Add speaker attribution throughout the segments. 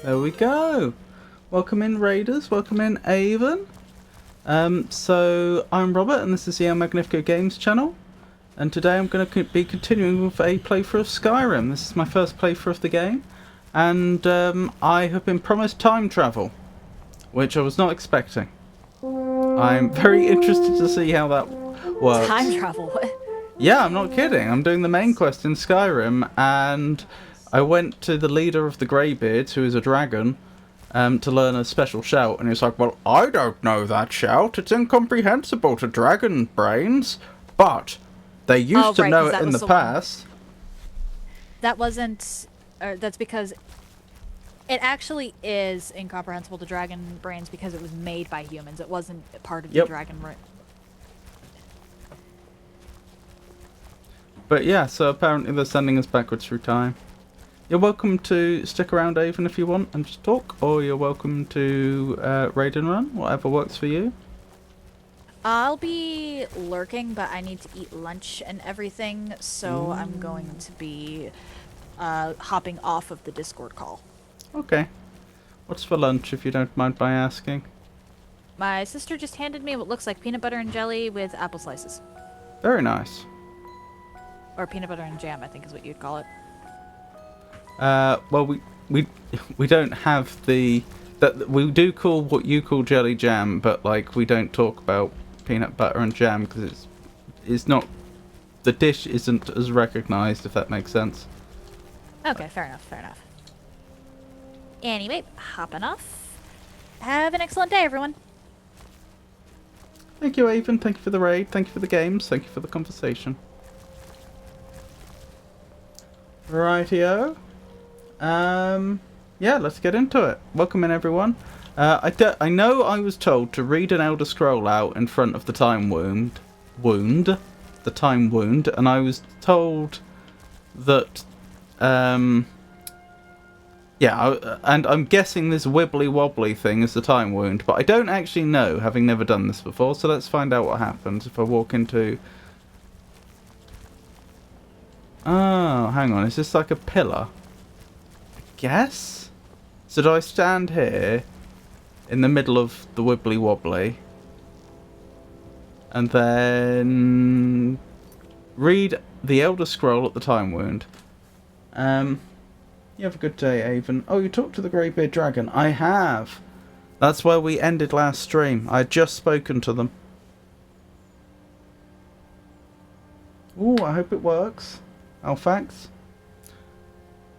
Speaker 1: There we go. Welcome in, Raiders. Welcome in, Avon. So I'm Robert, and this is the El Magnifico Games channel. And today I'm going to be continuing with a playthrough of Skyrim. This is my first playthrough of the game, and I have been promised time travel, which I was not expecting. I'm very interested to see how that works.
Speaker 2: Time travel?
Speaker 1: Yeah, I'm not kidding. I'm doing the main quest in Skyrim, and I went to the leader of the Greybeards, who is a dragon, to learn a special shout, and he's like, well, I don't know that shout. It's incomprehensible to dragon brains, but they used to know it in the past.
Speaker 2: That wasn't... that's because it actually is incomprehensible to dragon brains because it was made by humans. It wasn't part of the dragon brain.
Speaker 1: But yeah, so apparently they're sending us backwards through time. You're welcome to stick around, Avon, if you want, and just talk, or you're welcome to raid and run, whatever works for you.
Speaker 2: I'll be lurking, but I need to eat lunch and everything, so I'm going to be hopping off of the Discord call.
Speaker 1: Okay. What's for lunch, if you don't mind my asking?
Speaker 2: My sister just handed me what looks like peanut butter and jelly with apple slices.
Speaker 1: Very nice.
Speaker 2: Or peanut butter and jam, I think is what you'd call it.
Speaker 1: Well, we don't have the... that we do call what you call jelly jam, but, like, we don't talk about peanut butter and jam, because it's not... the dish isn't as recognised, if that makes sense.
Speaker 2: Okay, fair enough, fair enough. Anyway, hopping off. Have an excellent day, everyone.
Speaker 1: Thank you, Avon. Thank you for the raid. Thank you for the games. Thank you for the conversation. Rightio. Yeah, let's get into it. Welcome in, everyone. I know I was told to read an Elder Scroll out in front of the Time Wound, the Time Wound, and I was told that, yeah, and I'm guessing this wibbly wobbly thing is the Time Wound, but I don't actually know, having never done this before, so let's find out what happens if I walk into... Oh, hang on, is this like a pillar? I guess? So do I stand here in the middle of the wibbly wobbly and then read the Elder Scroll at the Time Wound? You have a good day, Avon. Oh, you talked to the Greybeard Dragon. I have. That's where we ended last stream. I had just spoken to them. Ooh, I hope it works. Alphax.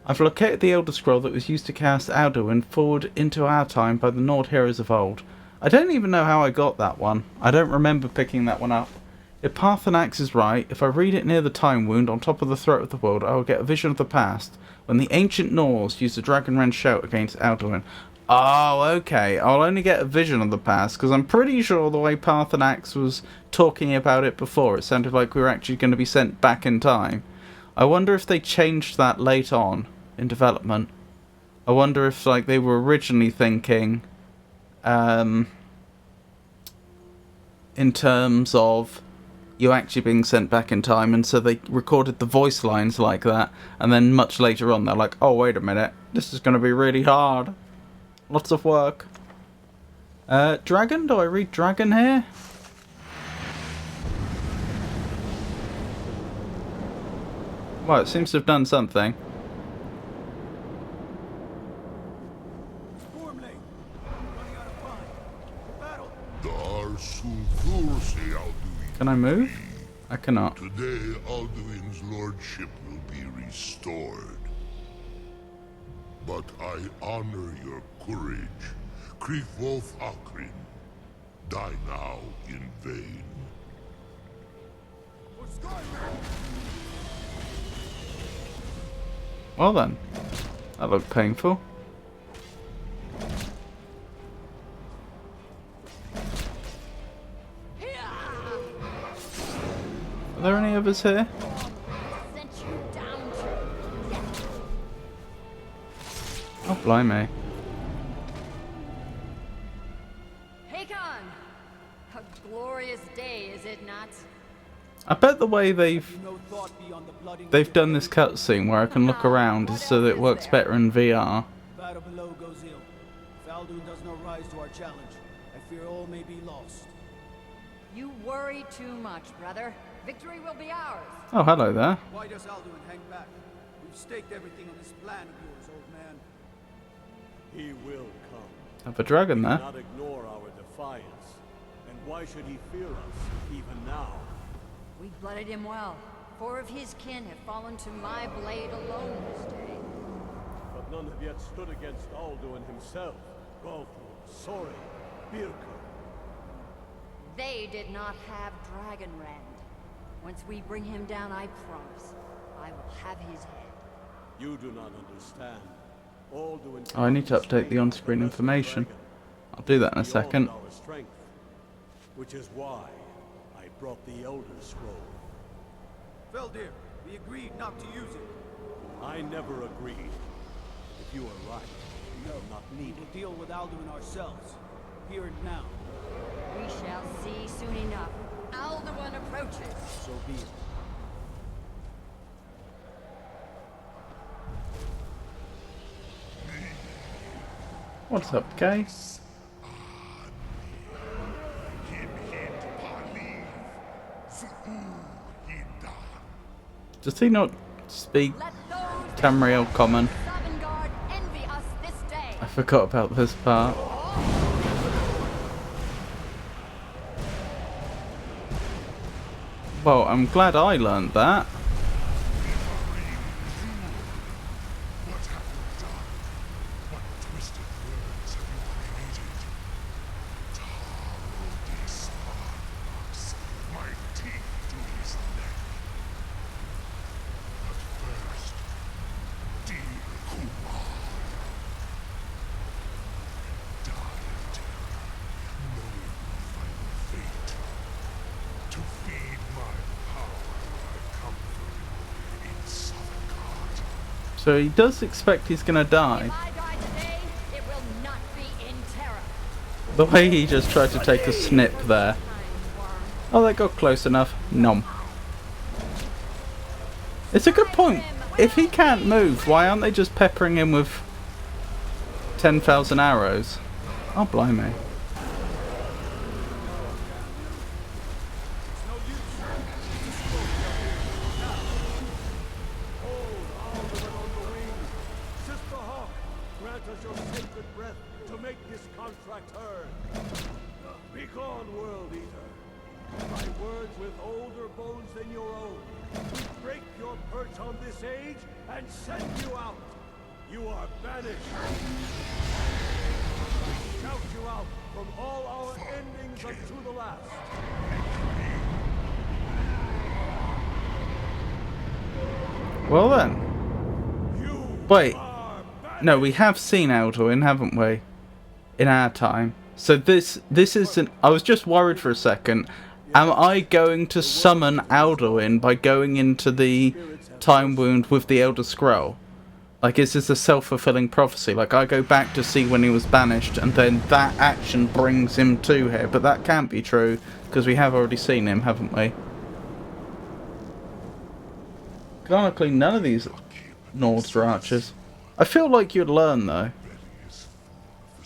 Speaker 1: I've located the Elder Scroll that was used to cast Alduin forward into our time by the Nord heroes of old. I don't even know how I got that one. I don't remember picking that one up. If Parthenax is right, if I read it near the Time Wound on top of the throat of the world, I will get a vision of the past, when the ancient Norse used the Dragonrend shout against Alduin. Oh, okay. I'll only get a vision of the past, because I'm pretty sure the way Parthenax was talking about it before, it sounded like we were actually going to be sent back in time. I wonder if they changed that late on in development. I wonder if, like, they were originally thinking in terms of you actually being sent back in time, and so they recorded the voice lines like that, and then much later on they're like, oh, wait a minute, this is going to be really hard. Lots of work. Dragon? Do I read dragon here? Well, it seems to have done something. Can I move? I cannot.
Speaker 3: Today, Alduin's lordship will be restored. But I honor your courage. Kriegwolf Akrin. Die now in vain.
Speaker 1: Well then, that looked painful. Are there any others here? Oh, blimey.
Speaker 4: A glorious day, is it not?
Speaker 1: I bet the way they've done this cutscene where I can look around is so that it works better in VR.
Speaker 5: battle below goes ill, if Alduin does not rise to our challenge, I fear all may be lost.
Speaker 4: You worry too much, brother. Victory will be ours.
Speaker 1: Oh, hello there.
Speaker 5: Why does Alduin hang back? We've staked everything on this plan of yours, old man.
Speaker 6: He will come.
Speaker 1: Have a dragon
Speaker 6: Do
Speaker 1: there.
Speaker 6: not ignore our defiance. And why should he fear us, even now?
Speaker 4: We blooded him well. 4 of his kin have fallen to my blade alone this day.
Speaker 6: But none have yet stood against Alduin himself. Galthor, Sori, Birka.
Speaker 4: They did not have Dragonrend. Once we bring him down, I promise, I will have his head.
Speaker 6: You do not understand. Alduin
Speaker 1: Oh, I need to update the on-screen information. I'll do that in a second.
Speaker 6: Our strength, which is why I brought the Elder Scroll.
Speaker 5: Feldir, we agreed not to use it.
Speaker 6: I never agreed. If you are right, we will not need
Speaker 5: We'll
Speaker 6: it.
Speaker 5: deal with Alduin ourselves. Here and now.
Speaker 4: We shall see soon enough. Alduin approaches.
Speaker 5: So be it.
Speaker 1: What's up, Kay? Does he not speak
Speaker 4: Let those
Speaker 1: Tamriel Common?
Speaker 4: Sovngarde envy us this day.
Speaker 1: I forgot about this part. Well, I'm glad I learned that.
Speaker 3: What have you done? What twisted words have you created? Taro de Sparks, my teeth to his neck. But first, dear Kumar, die of terror, knowing my final fate. To feed my power, I come for you in Sovngarde.
Speaker 1: So he does expect he's gonna die.
Speaker 4: If I die today, it will not be in terror.
Speaker 1: The way he just tried to take a snip there.
Speaker 4: Kind worm.
Speaker 1: Oh, that got close enough. Nom. It's a good point. If he can't move, why aren't they just peppering him with 10,000 arrows? Oh, blimey.
Speaker 6: Sister Hawk, grant us your sacred breath to make this contract heard. Begone, World Eater. Thy words with older bones than your own. We break your perch on this age and send you out. You are banished. We shout you out from all our endings unto the last.
Speaker 1: Well then.
Speaker 6: You
Speaker 1: Wait.
Speaker 6: are banished.
Speaker 1: No, we have seen Alduin, haven't we? In our time. So this isn't... I was just worried for a second. Am I going to summon Alduin by going into the time wound with the Elder Scroll? Like, is this a self-fulfilling prophecy? Like, I go back to see when he was banished, and then that action brings him to here. But that can't be true, because we have already seen him, haven't we? Canonically, none of these Nords are archers. I feel like you'd learn, though.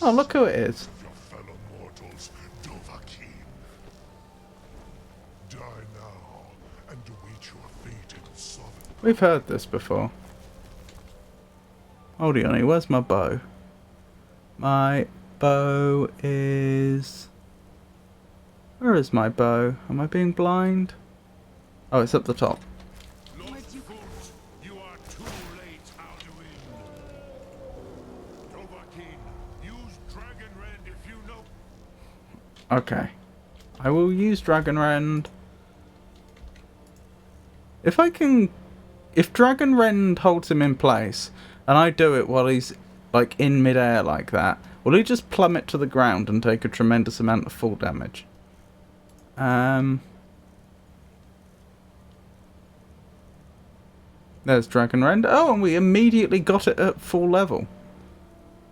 Speaker 1: Oh, look who it is.
Speaker 3: Your fellow mortals, Dovahkiin. Die now and await your fate in Sovngarde.
Speaker 1: We've heard this before. Hold on, where's my bow? My bow is... Where is my bow? Am I being blind? Oh, it's up the top.
Speaker 3: Lord Foot, you are too late, Alduin. Dovahkiin, use Dragonrend if you know.
Speaker 1: Okay. I will use Dragonrend. If I can... If Dragonrend holds him in place, and I do it while he's, like, in midair like that, will he just plummet to the ground and take a tremendous amount of fall damage? There's Dragonrend. Oh, and we immediately got it at full level.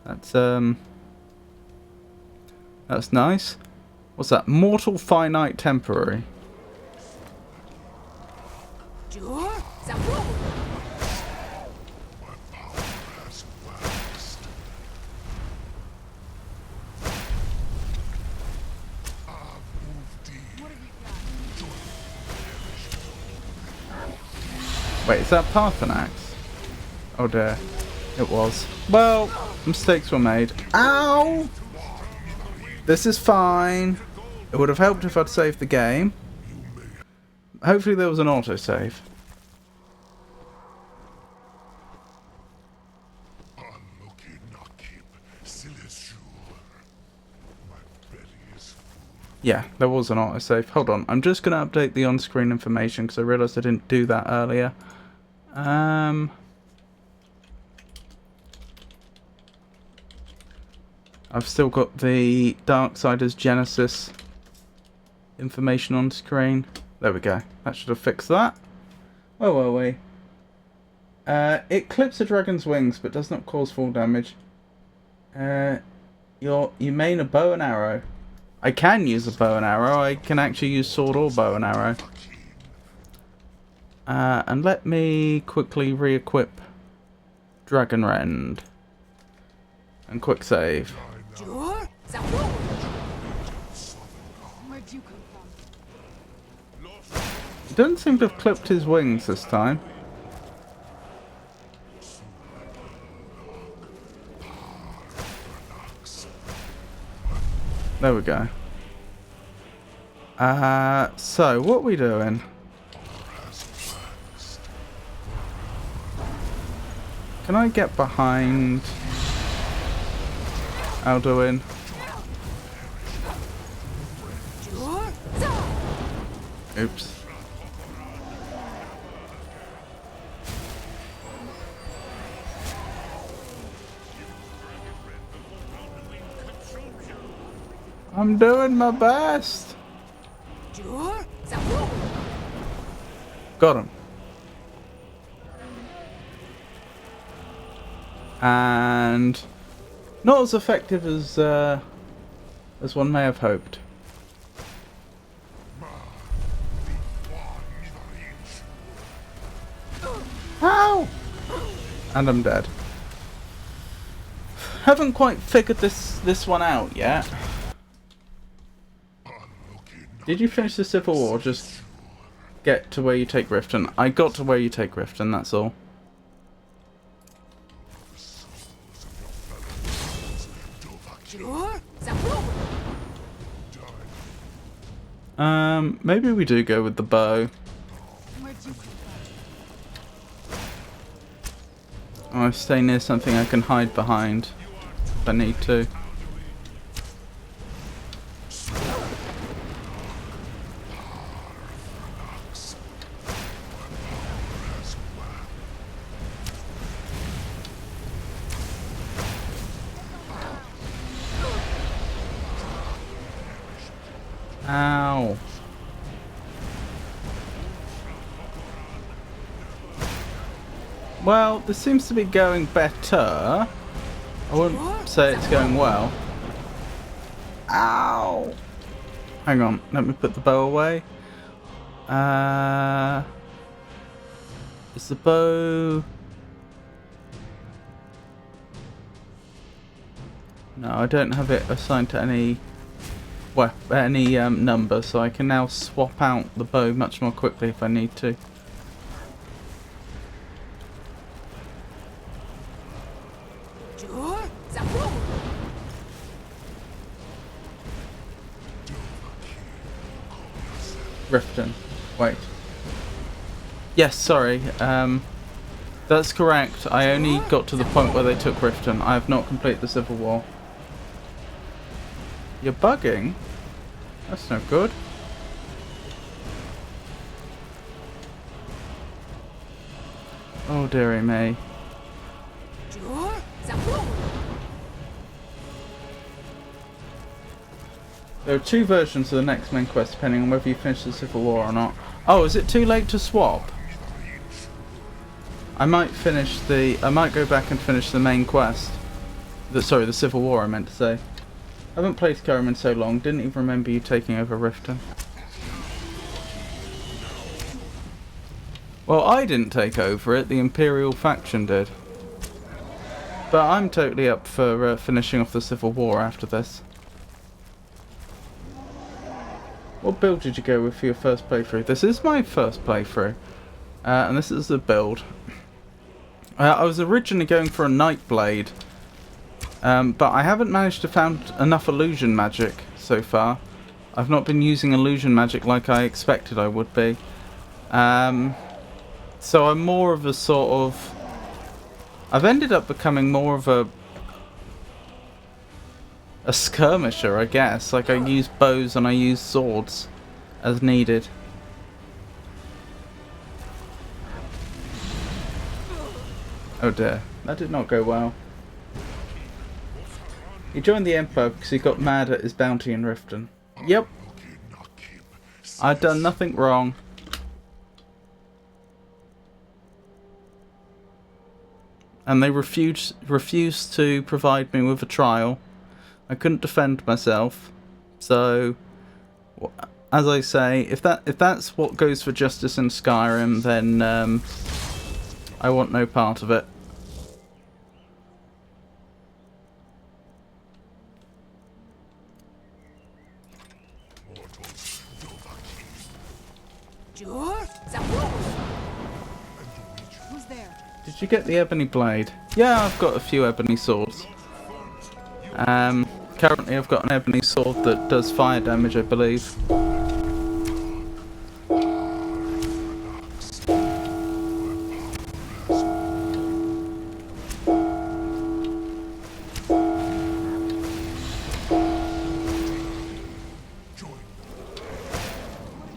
Speaker 1: That's nice. What's that? Mortal Finite Temporary.
Speaker 3: My power has waxed.
Speaker 1: Wait, is that Parthenax? Oh dear. It was. Well, mistakes were made. Ow! This is fine. It would have helped if I'd saved the game. Hopefully there was an autosave. Yeah, there was an autosave. Hold on, I'm just going to update the on-screen information because I realised I didn't do that earlier. I've still got the Darksiders Genesis information on screen. There we go. That should have fixed that. Where were we? It clips a dragon's wings but does not cause fall damage. You main a bow and arrow. I can use a bow and arrow. I can actually use sword or bow and arrow. And let me quickly re-equip Dragon Rend. And quick save.
Speaker 4: Where'd you come from?
Speaker 1: He doesn't seem to have clipped his wings this time. There we go. So what are we doing? Can I get behind Alduin? Oops. I'm doing my best. Got him. And not as effective as one may have hoped. Ow! And I'm dead. Haven't quite figured this one out yet. Did you finish the Civil War or just get to where you take Riften? I got to where you take Riften, that's all. Maybe we do go with the bow. I stay near something I can hide behind if I need to. Ow. Well, this seems to be going better. I wouldn't say it's going well. Ow! Hang on, let me put the bow away. Is the bow... No, I don't have it assigned to any... Well, any number, so I can now swap out the bow much more quickly if I need to. Riften. Wait. Yes, sorry. That's correct. I only got to the point where they took Riften. I have not completed the Civil War. You're bugging? That's no good. Oh dearie me. There are two versions of the next main quest depending on whether you finish the Civil War or not. Oh, is it too late to swap? I might go back and finish the main quest. Sorry, the Civil War I meant to say. I haven't played Skyrim in so long, didn't even remember you taking over Riften. Well, I didn't take over it, the Imperial faction did. But I'm totally up for finishing off the Civil War after this. What build did you go with for your first playthrough? This is my first playthrough. And this is the build. I was originally going for a Nightblade, but I haven't managed to find enough illusion magic so far. I've not been using illusion magic like I expected I would be. So I'm more of a sort of... I've ended up becoming more of a skirmisher, I guess. Like, I use bows and I use swords as needed. Oh dear, that did not go well. He joined the Empire because he got mad at his bounty in Riften. Yep. I'd done nothing wrong. And they refused to provide me with a trial. I couldn't defend myself. So, as I say, if that's what goes for justice in Skyrim, then I want no part of it.
Speaker 2: Who's there?
Speaker 1: Did you get the ebony blade? Yeah, I've got a few ebony swords. Currently I've got an ebony sword that does fire damage, I believe.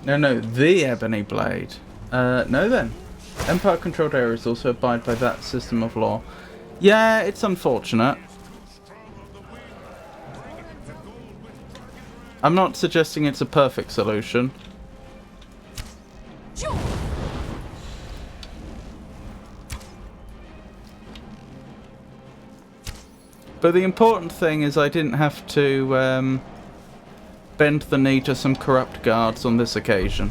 Speaker 1: No, the ebony blade. No then. Empire-controlled areas also abide by that system of law. Yeah, it's unfortunate. I'm not suggesting it's a perfect solution. But the important thing is I didn't have to bend the knee to some corrupt guards on this occasion.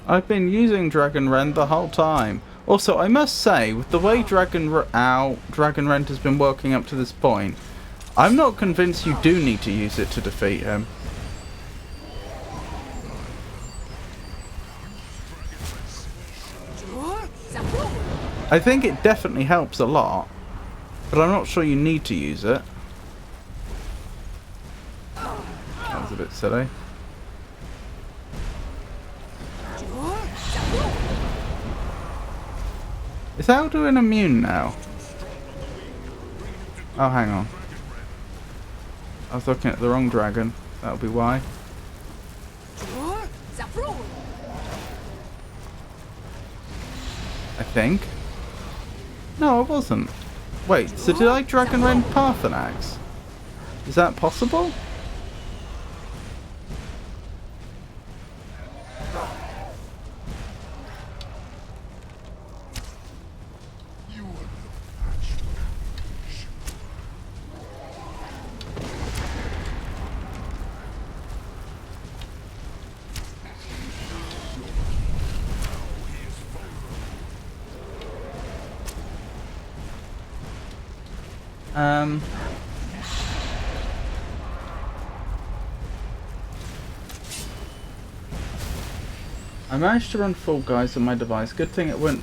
Speaker 1: I've been using Dragon Rend the whole time. Also, I must say, with the way Dragon Rend has been working up to this point, I'm not convinced you do need to use it to defeat him. I think it definitely helps a lot, but I'm not sure you need to use it. That was a bit silly. Is Alduin immune now? Oh, hang on. I was looking at the wrong dragon. That'll be why. I think. No, I wasn't. Wait, so did I Dragon Rend Parthenax? Is that possible? I managed to run Fall Guys on my device. Good thing it went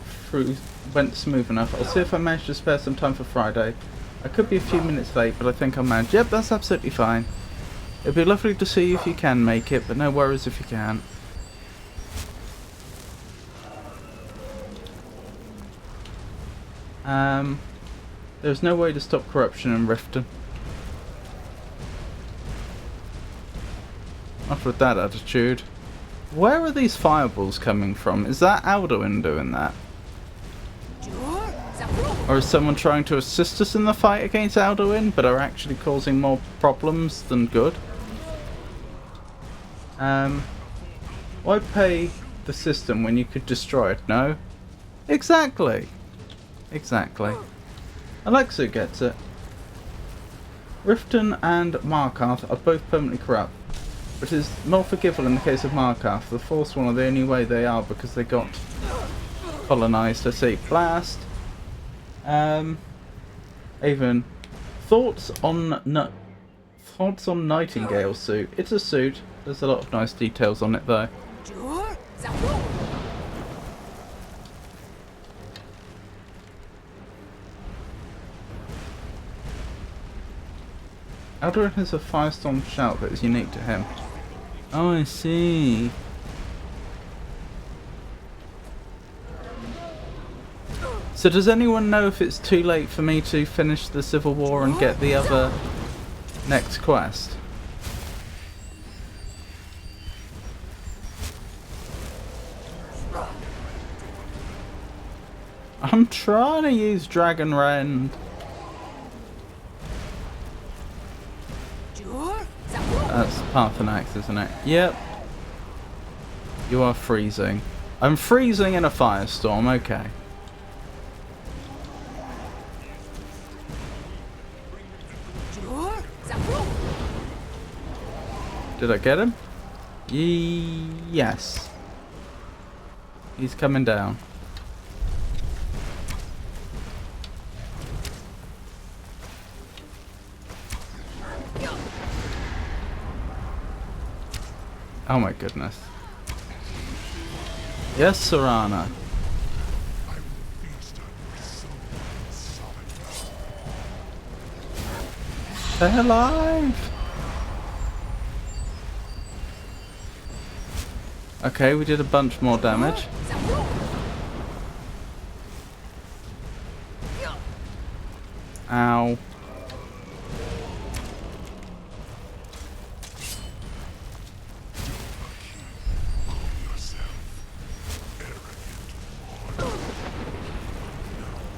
Speaker 1: smooth enough. I'll see if I manage to spare some time for Friday. I could be a few minutes late, but I think I'll manage. Yep, that's absolutely fine. It'd be lovely to see you if you can make it, but no worries if you can't. There's no way to stop corruption in Riften. Not with that attitude. Where are these fireballs coming from? Is that Alduin doing that? Or is someone trying to assist us in the fight against Alduin, but are actually causing more problems than good? Why pay the system when you could destroy it? No? Exactly. Exactly. Alexu gets it. Riften and Markarth are both permanently corrupt. which is more forgivable in the case of Markarth. The Force One are the only way they are because they got colonised. I see. Blast. Even thoughts on Nightingale's suit. It's a suit. There's a lot of nice details on it though. Alduin has a firestorm shout that is unique to him. Oh, I see. So does anyone know if it's too late for me to finish the Civil War and get the other next quest? I'm trying to use Dragon Rend. That's Parthenax, isn't it? Yep. You are freezing. I'm freezing in a firestorm, okay. Did I get him? Yes. He's coming down. Oh my goodness. Yes, Serana. Stay alive! Okay, we did a bunch more damage. Ow.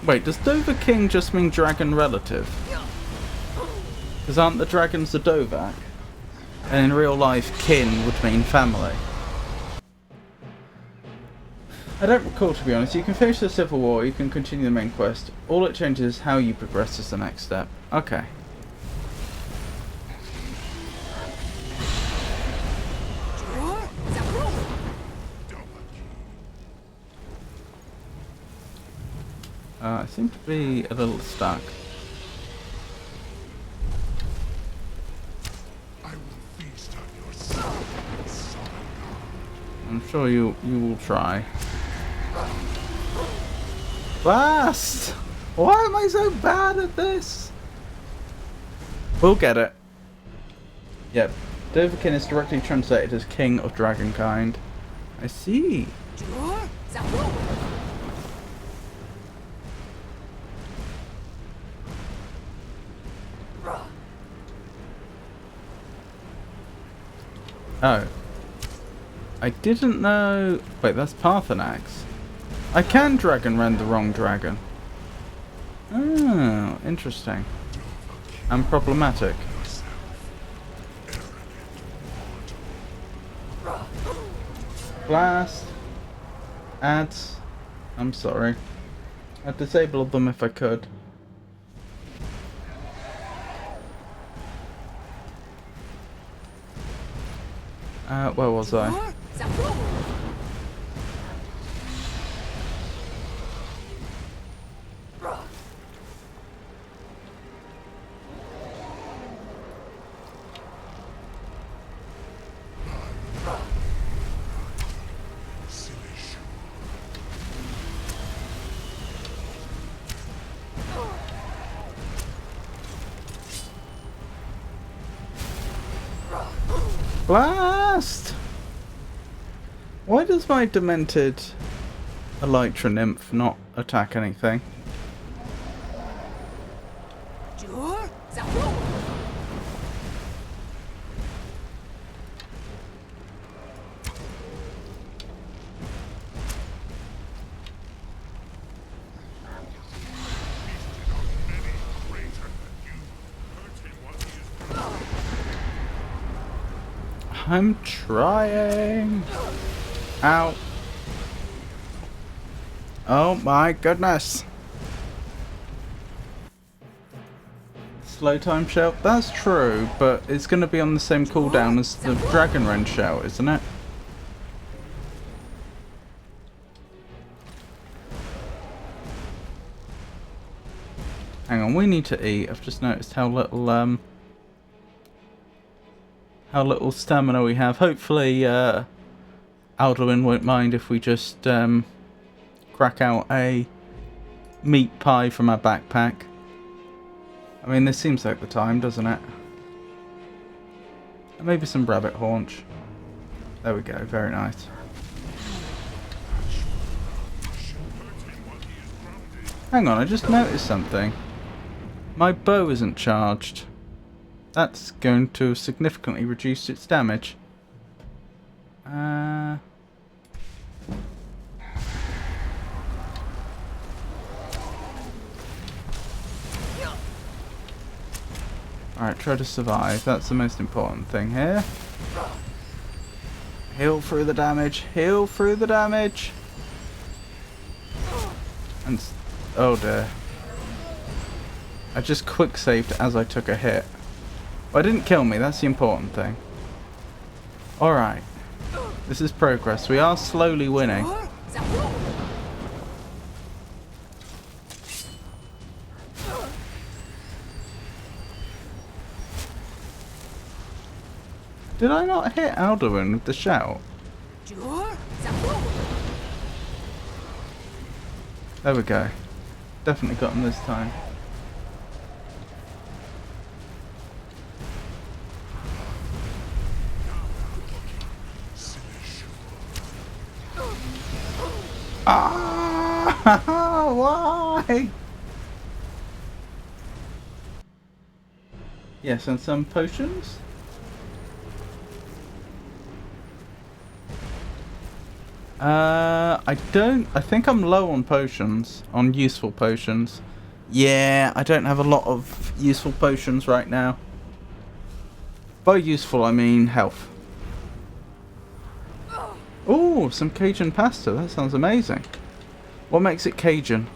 Speaker 1: Wait, does Dover King just mean dragon relative? Because aren't the dragons the Dovak? And in real life, kin would mean family. I don't recall, to be honest. You can finish the Civil War, you can continue the main quest. All it changes is how you progress is the next step. Okay. I seem to be a little stuck. I'm sure you will try. Blast! Why am I so bad at this? We'll get it. Yep. Dovahkiin is directly translated as King of Dragonkind. I see. Oh. I didn't know... Wait, that's Parthenax. I can Dragon Rend the wrong dragon. Oh, interesting. And problematic. Blast. Ads. I'm sorry. I'd disable them if I could. Where was I? Blast! Why does my demented Elytra nymph not attack anything? I'm trying. Ow. Oh my goodness. slow time shout. That's true, but it's going to be on the same cooldown as the Dragon Rend shout, isn't it? Hang on, we need to eat. I've just noticed how little stamina we have. Hopefully, Alduin won't mind if we just crack out a meat pie from our backpack. I mean, this seems like the time, doesn't it? And maybe some rabbit haunch. There we go, very nice. Hang on, I just noticed something. My bow isn't charged. That's going to significantly reduce its damage. Alright, try to survive. That's the most important thing here. Heal through the damage. Heal through the damage. And oh dear. I just quick saved as I took a hit. Well, it didn't kill me, that's the important thing. Alright. This is progress. We are slowly winning. Did I not hit Alduin with the shout? There we go. Definitely got him this time. Ah! Why? Yes, and some potions. I think I'm low on potions, on useful potions. Yeah, I don't have a lot of useful potions right now. By useful, I mean health. Oh, some Cajun pasta. That sounds amazing. What makes it Cajun?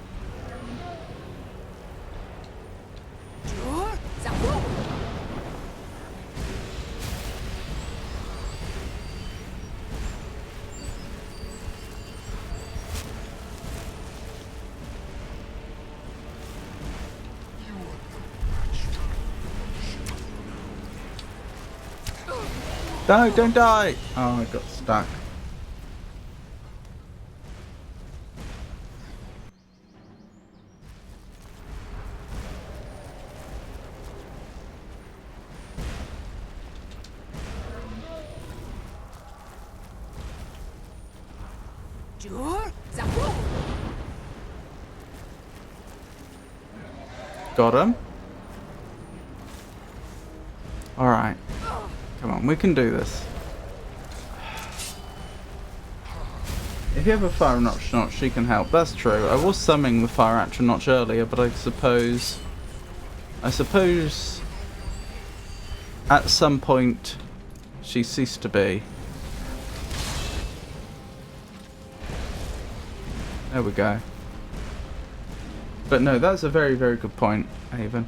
Speaker 1: No, don't die! Oh, I got stuck. Got him. Alright. Come on, we can do this. If you have a fire notch, she can help. That's true. I was summoning the fire notch earlier, but I suppose at some point she ceased to be. There we go. But no, that's a very, very good point, Haven.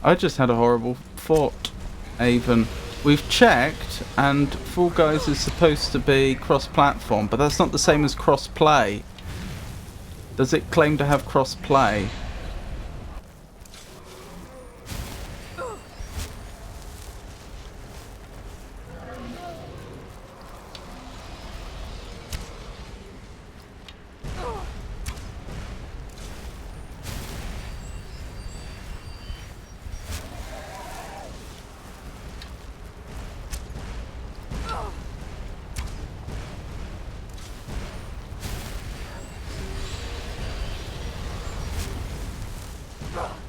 Speaker 1: I just had a horrible thought, Haven. We've checked, and Fall Guys is supposed to be cross-platform, but that's not the same as cross-play. Does it claim to have cross-play?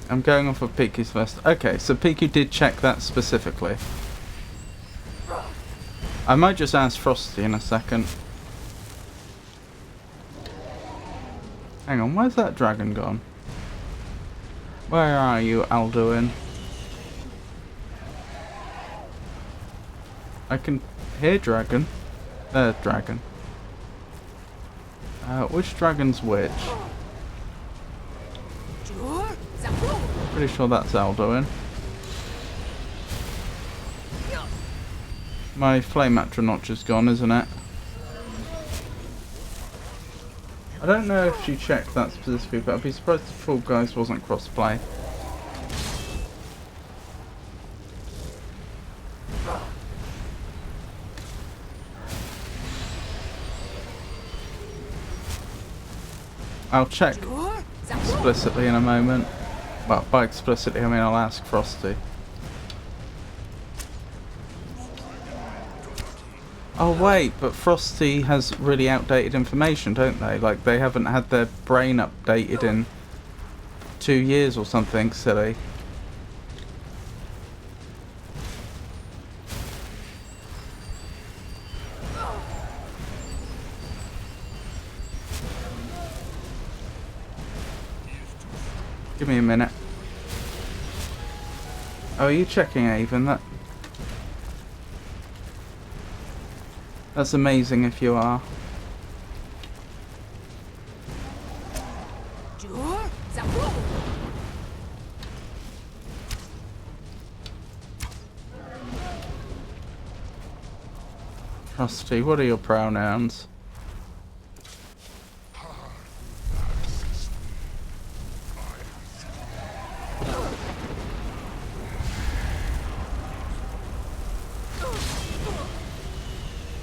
Speaker 1: I'm going off of Piku's first. Okay, so Piku did check that specifically. I might just ask Frosty in a second. Hang on, where's that dragon gone? Where are you, Alduin? I can hear dragon. There's dragon. Which dragon's which? Pretty sure that's Alduin. My flame atronach is gone, isn't it? I don't know if she checked that specifically, but I'd be surprised if Fall Guys wasn't crossplay. I'll check explicitly in a moment. Well, by explicitly I mean I'll ask Frosty. Oh wait, but Frosty has really outdated information, don't they? Like, they haven't had their brain updated in 2 years or something silly. Give me a minute. Oh, are you checking, Avon? That's amazing if you are. Frosty, what are your pronouns?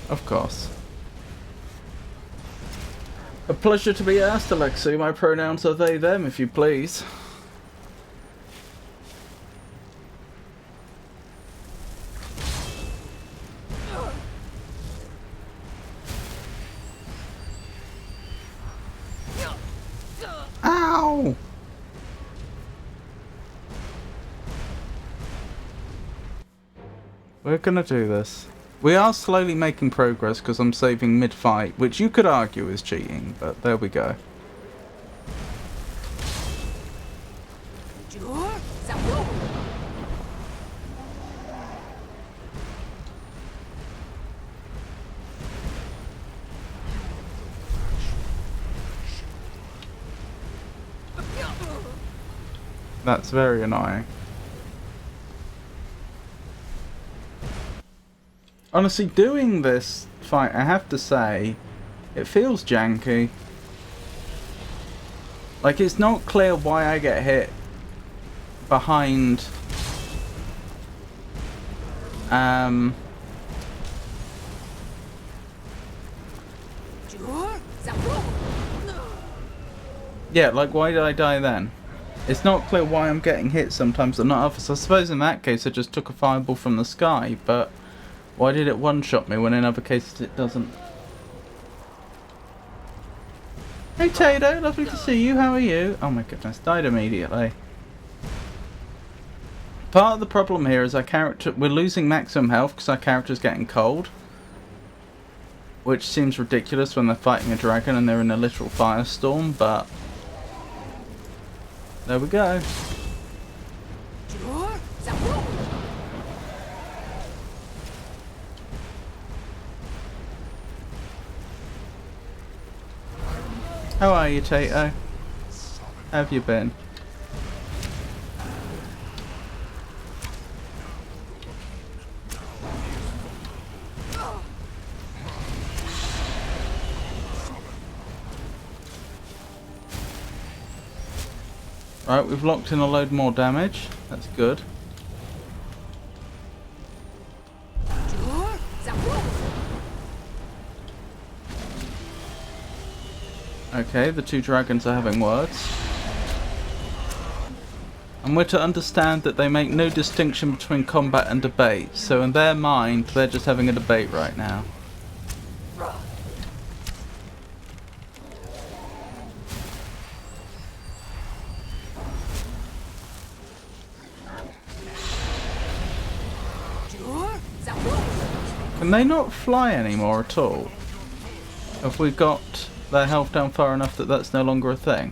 Speaker 1: Of course. A pleasure to be asked, Alexei. My pronouns are they, them, if you please. Ow! We're gonna do this. We are slowly making progress because I'm saving mid-fight, which you could argue is cheating, but there we go. That's very annoying. Honestly, doing this fight, I have to say, it feels janky. Like, it's not clear why I get hit behind yeah, like, why did I die then? It's not clear why I'm getting hit sometimes and not others. I suppose in that case I just took a fireball from the sky, but why did it one-shot me when in other cases it doesn't? Hey Tato, lovely to see you, how are you? Oh my goodness, died immediately. Part of the problem here is we're losing maximum health because our character's getting cold. Which seems ridiculous when they're fighting a dragon and they're in a literal firestorm, but there we go. How are you, Tato? How have you been? Right, we've locked in a load more damage. That's good. Okay, the two dragons are having words. And we're to understand that they make no distinction between combat and debate, so in their mind, they're just having a debate right now. Can they not fly anymore at all? Have we got their health down far enough that that's no longer a thing?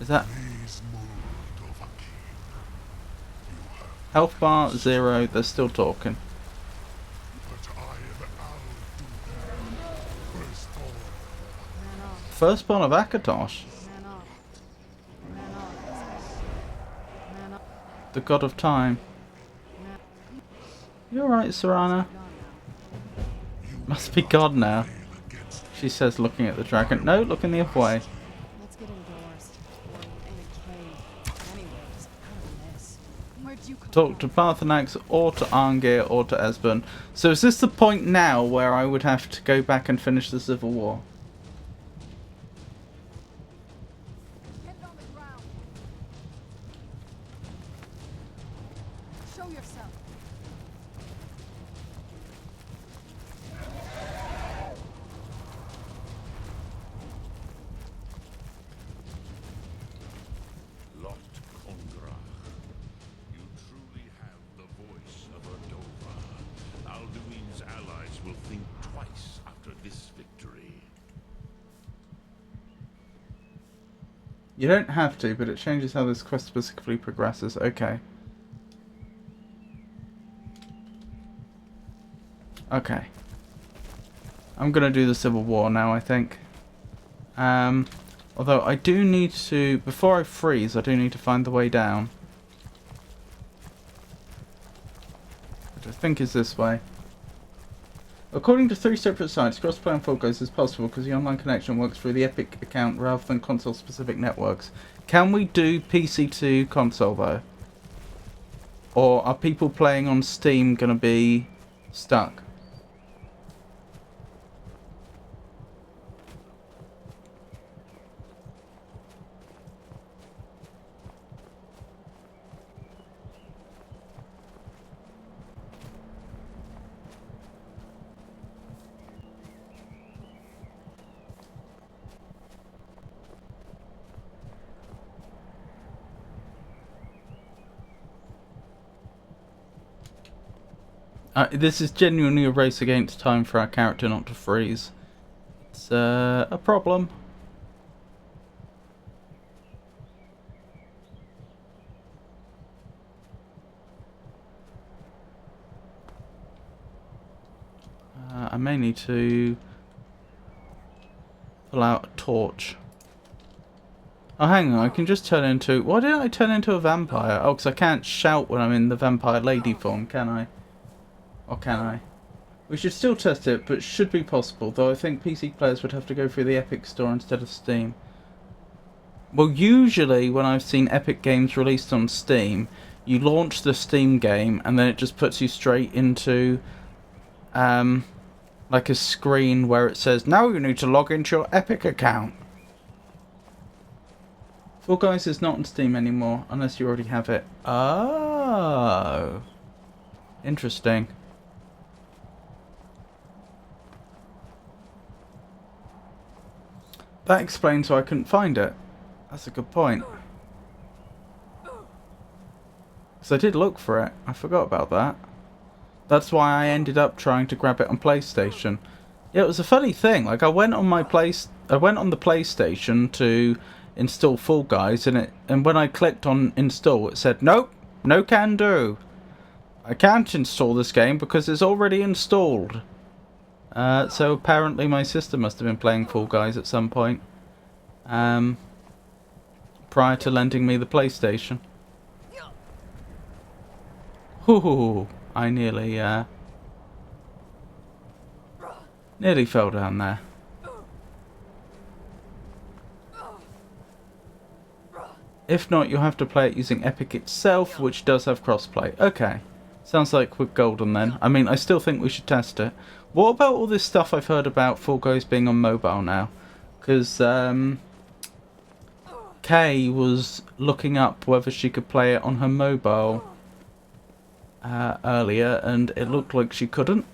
Speaker 1: Is that...
Speaker 3: Please mold of a king. You have,
Speaker 1: Health bar, 0, they're still talking.
Speaker 3: but I am Alduin, firstborn.
Speaker 4: Man off,
Speaker 1: Firstborn of Akatosh,
Speaker 4: man off. Man off. Man off.
Speaker 1: the god of time.
Speaker 4: Man
Speaker 1: You alright, Serana?
Speaker 4: gone now.
Speaker 1: Must be God now,
Speaker 3: Fail against
Speaker 1: she says, looking at the dragon. No, looking the other way.
Speaker 4: Let's get indoors. Or in a cave. Anyways, out of this. Where'd you come
Speaker 1: Talk to
Speaker 4: from?
Speaker 1: Parthenax, or to Arngir, or to Esbern. So is this the point now where I would have to go back and finish the Civil War?
Speaker 4: Get on the ground. Show yourself.
Speaker 3: Lot Kongrach. You truly have the voice of Erdova. Alduin's allies will think twice after this victory.
Speaker 1: You don't have to, but it changes how this quest specifically progresses. Okay. Okay. I'm gonna do the Civil War now, I think. Although I do need to, before I freeze, I do need to find the way down. Which I think is this way. According to 3 separate sites, crossplay on Fall Guys is possible because the online connection works through the Epic account rather than console-specific networks. Can we do PC to console though? Or are people playing on Steam gonna be stuck? This is genuinely a race against time for our character not to freeze. It's a problem. I may need to pull out a torch. Oh, hang on, I can just turn into... Why didn't I turn into a vampire? Oh, because I can't shout when I'm in the vampire lady form, can I? Or can I? We should still test it, but it should be possible, though I think PC players would have to go through the Epic Store instead of Steam. Well, usually when I've seen Epic games released on Steam, you launch the Steam game and then it just puts you straight into like a screen where it says, now you need to log into your Epic account. Fall Guys is not on Steam anymore, unless you already have it. Oh. Interesting. That explains why I couldn't find it. That's a good point. Because I did look for it. I forgot about that. That's why I ended up trying to grab it on PlayStation. Yeah, it was a funny thing. Like I went on the PlayStation to install Fall Guys, and when I clicked on install, it said nope, no can do. I can't install this game because it's already installed. So apparently my sister must have been playing Fall Guys at some point. Prior to lending me the PlayStation. Ooh, I nearly fell down there. If not, you'll have to play it using Epic itself, which does have crossplay. Okay. Sounds like we're golden then. I mean, I still think we should test it. What about all this stuff I've heard about Fall Guys being on mobile now? Because Kay was looking up whether she could play it on her mobile earlier, and it looked like she couldn't.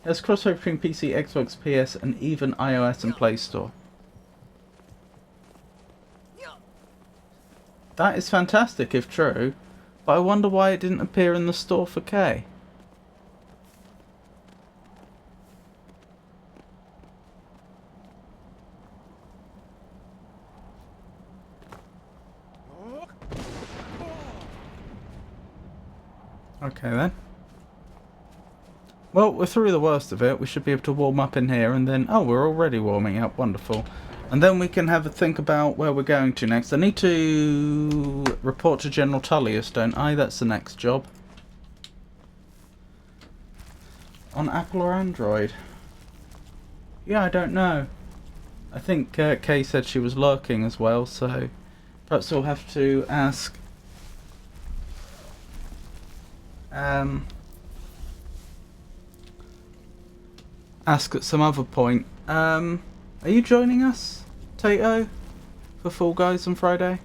Speaker 1: There's crossover between PC, Xbox, PS, and even iOS and Play Store. That is fantastic if true, but I wonder why it didn't appear in the store for Kay. Okay then. Well, we're through the worst of it. We should be able to warm up in here and then... Oh, we're already warming up. Wonderful. And then we can have a think about where we're going to next. I need to report to General Tullius, don't I? That's the next job. On Apple or Android? Yeah, I don't know. I think Kay said she was lurking as well, so perhaps we'll have to ask ask at some other point. Are you joining us, Tato, for Fall Guys on Friday?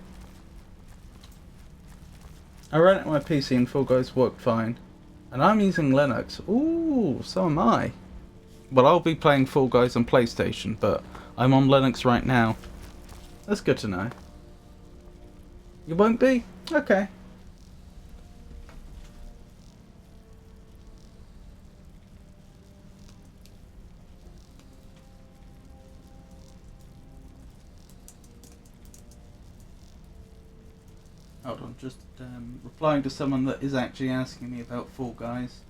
Speaker 1: I ran it on my PC and Fall Guys worked fine. And I'm using Linux. Ooh, so am I. Well, I'll be playing Fall Guys on PlayStation, but I'm on Linux right now. That's good to know. You won't be? Okay. Hold on, just replying to someone that is actually asking me about Fall Guys.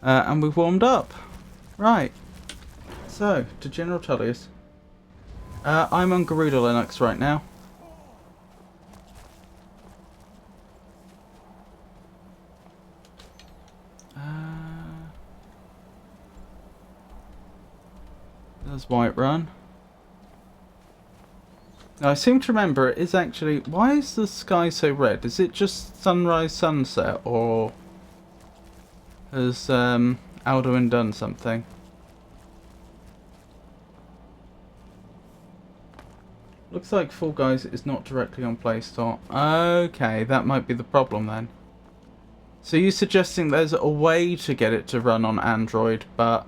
Speaker 1: And we've warmed up. Right. So, to General Tullius. I'm on Garuda Linux right now. There's Whiterun. Now, I seem to remember it is actually... Why is the sky so red? Is it just sunrise, sunset, or... Has Alduin done something? Looks like Fall Guys is not directly on Play Store. Okay, that might be the problem then. So you're suggesting there's a way to get it to run on Android, but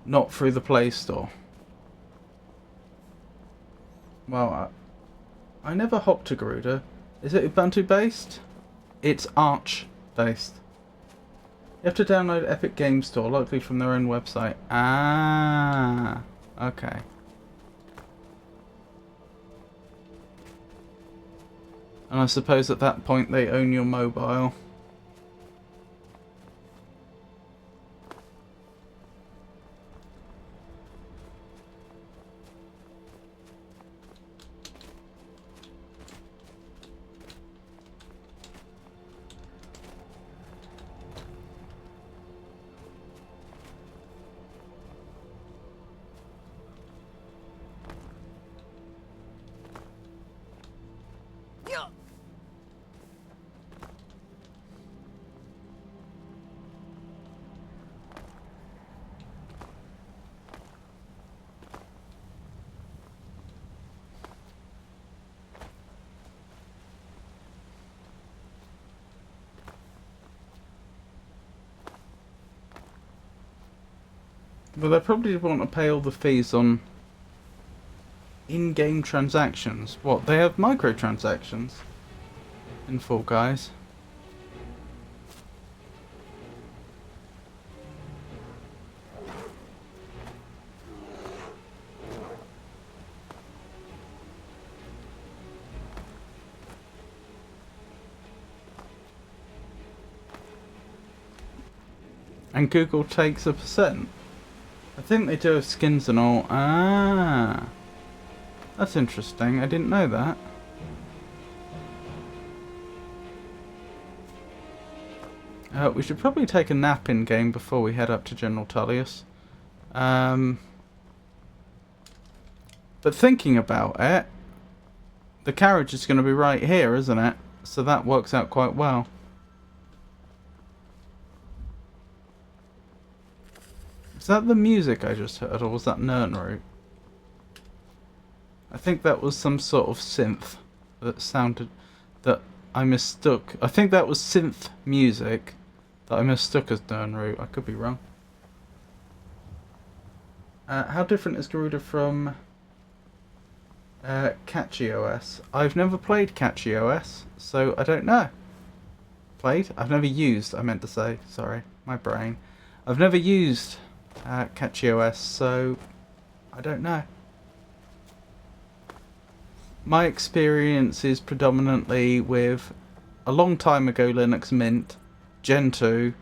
Speaker 1: not through the Play Store? Well, I never hopped to Garuda. Is it Ubuntu based? It's Arch based. You have to download Epic Game Store, likely from their own website. Ah, okay. And I suppose at that point they own your mobile. But they probably want to pay all the fees on in-game transactions. What, they have microtransactions in Fall Guys? And Google takes a %. I think they do have skins and all. Ah, that's interesting. I didn't know that. We should probably take a nap in game before we head up to General Tullius. But thinking about it, the carriage is going to be right here, isn't it? So that works out quite well. Is that the music I just heard, or was that Nernroot? I think that was some sort of synth that sounded... that I mistook. I think that was synth music that I mistook as Nernroot. I could be wrong. How different is Garuda from Catchy OS? I've never played Catchy OS, so I don't know. Played? I've never used, I meant to say. Sorry, my brain. I've never used Catchy OS, so I don't know. My experience is predominantly with a long time ago Linux Mint, Gentoo,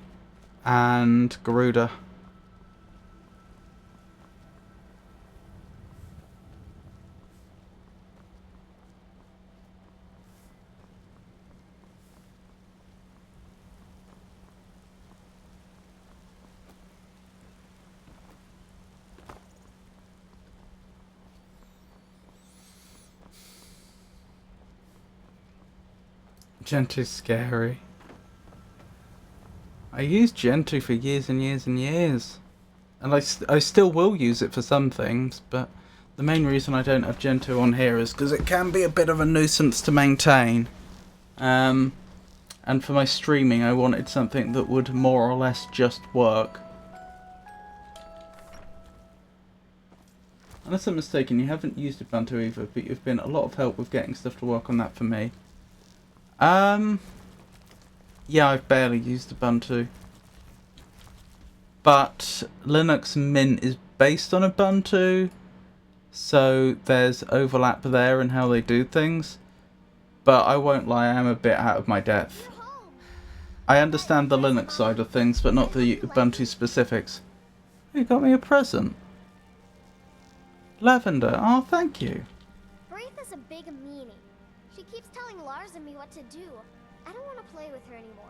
Speaker 1: and Garuda. Gentoo's scary. I used Gentoo for years and years and years. And I still will use it for some things, but the main reason I don't have Gentoo on here is because it can be a bit of a nuisance to maintain. And for my streaming I wanted something that would more or less just work. Unless I'm mistaken, you haven't used Ubuntu either, but you've been a lot of help with getting stuff to work on that for me. Yeah, I've barely used Ubuntu. But Linux Mint is based on Ubuntu, so there's overlap there in how they do things. But I won't lie, I am a bit out of my depth. I understand the Linux side of things, but not the Ubuntu specifics. You got me a present. Lavender, oh thank you.
Speaker 7: Braith is a big meanie. She keeps telling Lars and me what to do. I don't want to play with her anymore.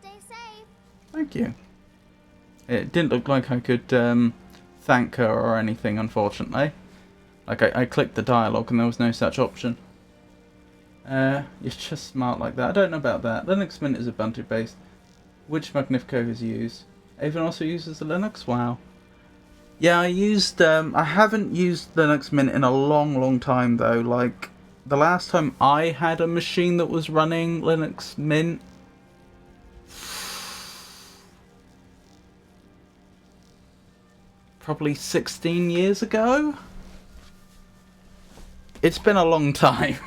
Speaker 7: Stay safe.
Speaker 1: Thank you. It didn't look like I could thank her or anything, unfortunately. Like I clicked the dialogue and there was no such option. You're just smart like that. I don't know about that. Linux Mint is Ubuntu based. Which Magnifico has used? Avon also uses the Linux? Wow. Yeah, I haven't used Linux Mint in a long time though. Like, the last time I had a machine that was running Linux Mint, probably 16 years ago? It's been a long time.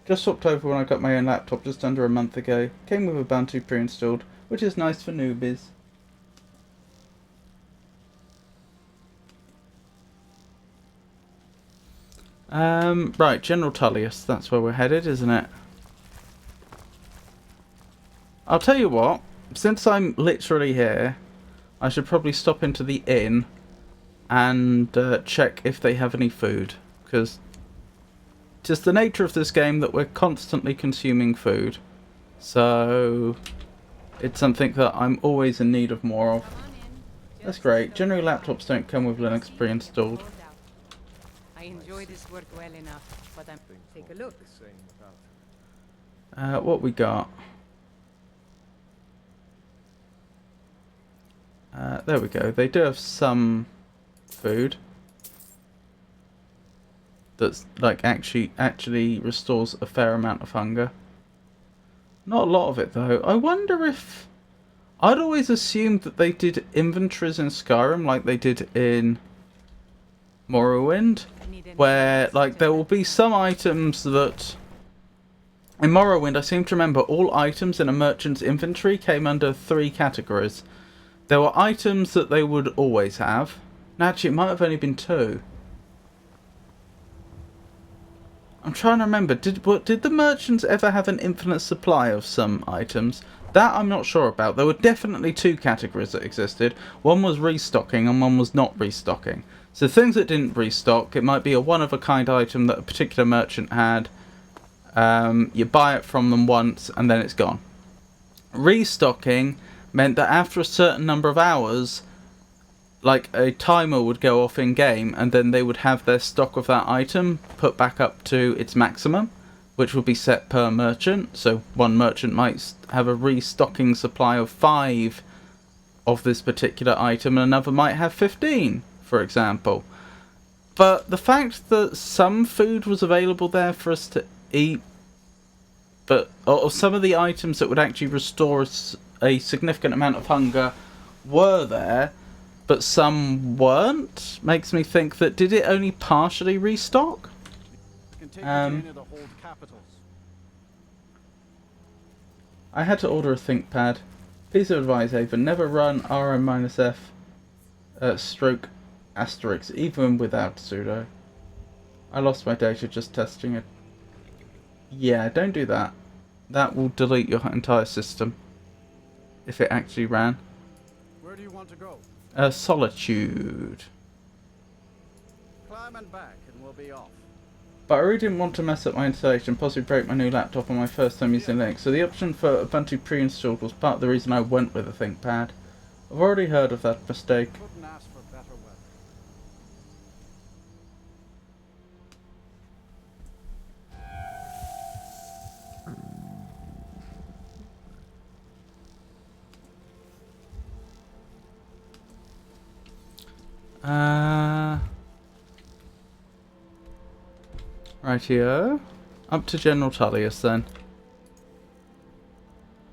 Speaker 1: Just swapped over when I got my own laptop just under a month ago. Came with Ubuntu pre-installed, which is nice for newbies. Right, General Tullius, that's where we're headed, isn't it? I'll tell you what, since I'm literally here, I should probably stop into the inn and check if they have any food, because it's the nature of this game that we're constantly consuming food, so it's something that I'm always in need of more of. That's great. Generally laptops don't come with Linux pre-installed.
Speaker 8: I enjoy this work well enough, but I'm... Take a look.
Speaker 1: What we got? There we go. They do have some food that's like actually restores a fair amount of hunger. Not a lot of it though. I wonder if... I'd always assumed that they did inventories in Skyrim like they did in Morrowind, where like there will be some items that... In Morrowind I seem to remember all items in a merchant's inventory came under 3 categories. There were items that they would always have. And actually it might have only been 2. I'm trying to remember, did the merchants ever have an infinite supply of some items? That I'm not sure about. There were definitely 2 categories that existed. One was restocking and one was not restocking. So things that didn't restock, it might be a one-of-a-kind item that a particular merchant had. You buy it from them once and then it's gone. Restocking meant that after a certain number of hours, like a timer would go off in game and then they would have their stock of that item put back up to its maximum, which would be set per merchant. So one merchant might have a restocking supply of 5 of this particular item and another might have 15, for example. But the fact that some food was available there for us to eat, but or some of the items that would actually restore us a significant amount of hunger were there, but some weren't, makes me think that did it only partially restock? I had to order a ThinkPad. Piece of advice, Ava, never run RM-F stroke asterisk, even without sudo. I lost my data just testing it. Yeah, don't do that. That will delete your entire system. If it actually ran.
Speaker 5: Where do you want to go?
Speaker 1: Solitude.
Speaker 5: Climb and back and we'll be off.
Speaker 1: But I really didn't want to mess up my installation, possibly break my new laptop on my first time using Linux, so the option for Ubuntu pre-installed was part of the reason I went with a ThinkPad. I've already heard of that mistake.
Speaker 5: Couldn't ask for better weather.
Speaker 1: Rightio. Up to General Tullius then.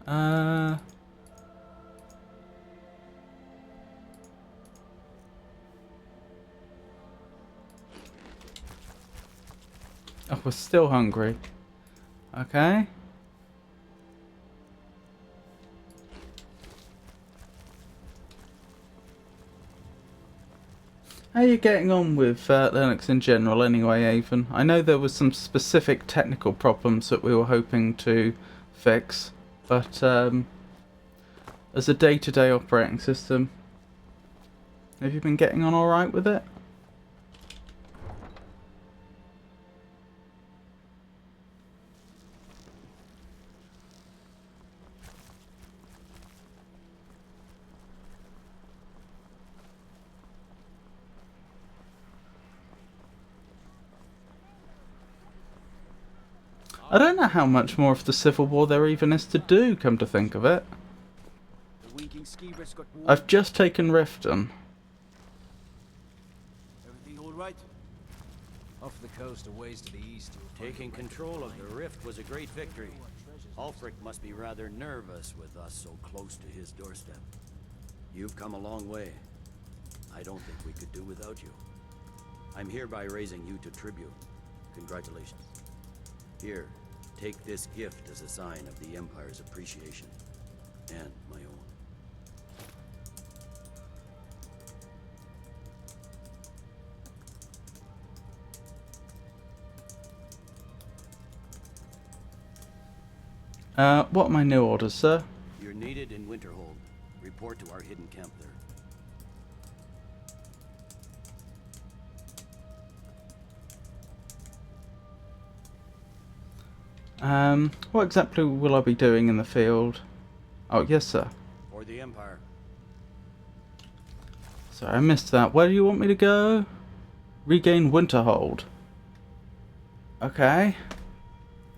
Speaker 1: Oh, we're still hungry. Okay. How are you getting on with Linux in general anyway, Avon? I know there was some specific technical problems that we were hoping to fix, but as a day-to-day operating system, have you been getting on alright with it? I don't know how much more of the Civil War there even is to do, come to think of it. I've just taken Riften.
Speaker 5: Everything all right?
Speaker 9: Off the coast, a ways to the east. Taking control of the rift was a great victory. Ulfric must be rather nervous with us so close to his doorstep. You've come a long way. I don't think we could do without you. I'm hereby raising you to tribute. Congratulations. Here, take this gift as a sign of the Empire's appreciation, and my own.
Speaker 1: What are my new orders, sir?
Speaker 9: You're needed in Winterhold. Report to our hidden camp there.
Speaker 1: What exactly will I be doing in the field? Oh, yes, sir.
Speaker 9: For the Empire.
Speaker 1: Sorry, I missed that. Where do you want me to go? Regain Winterhold. Okay.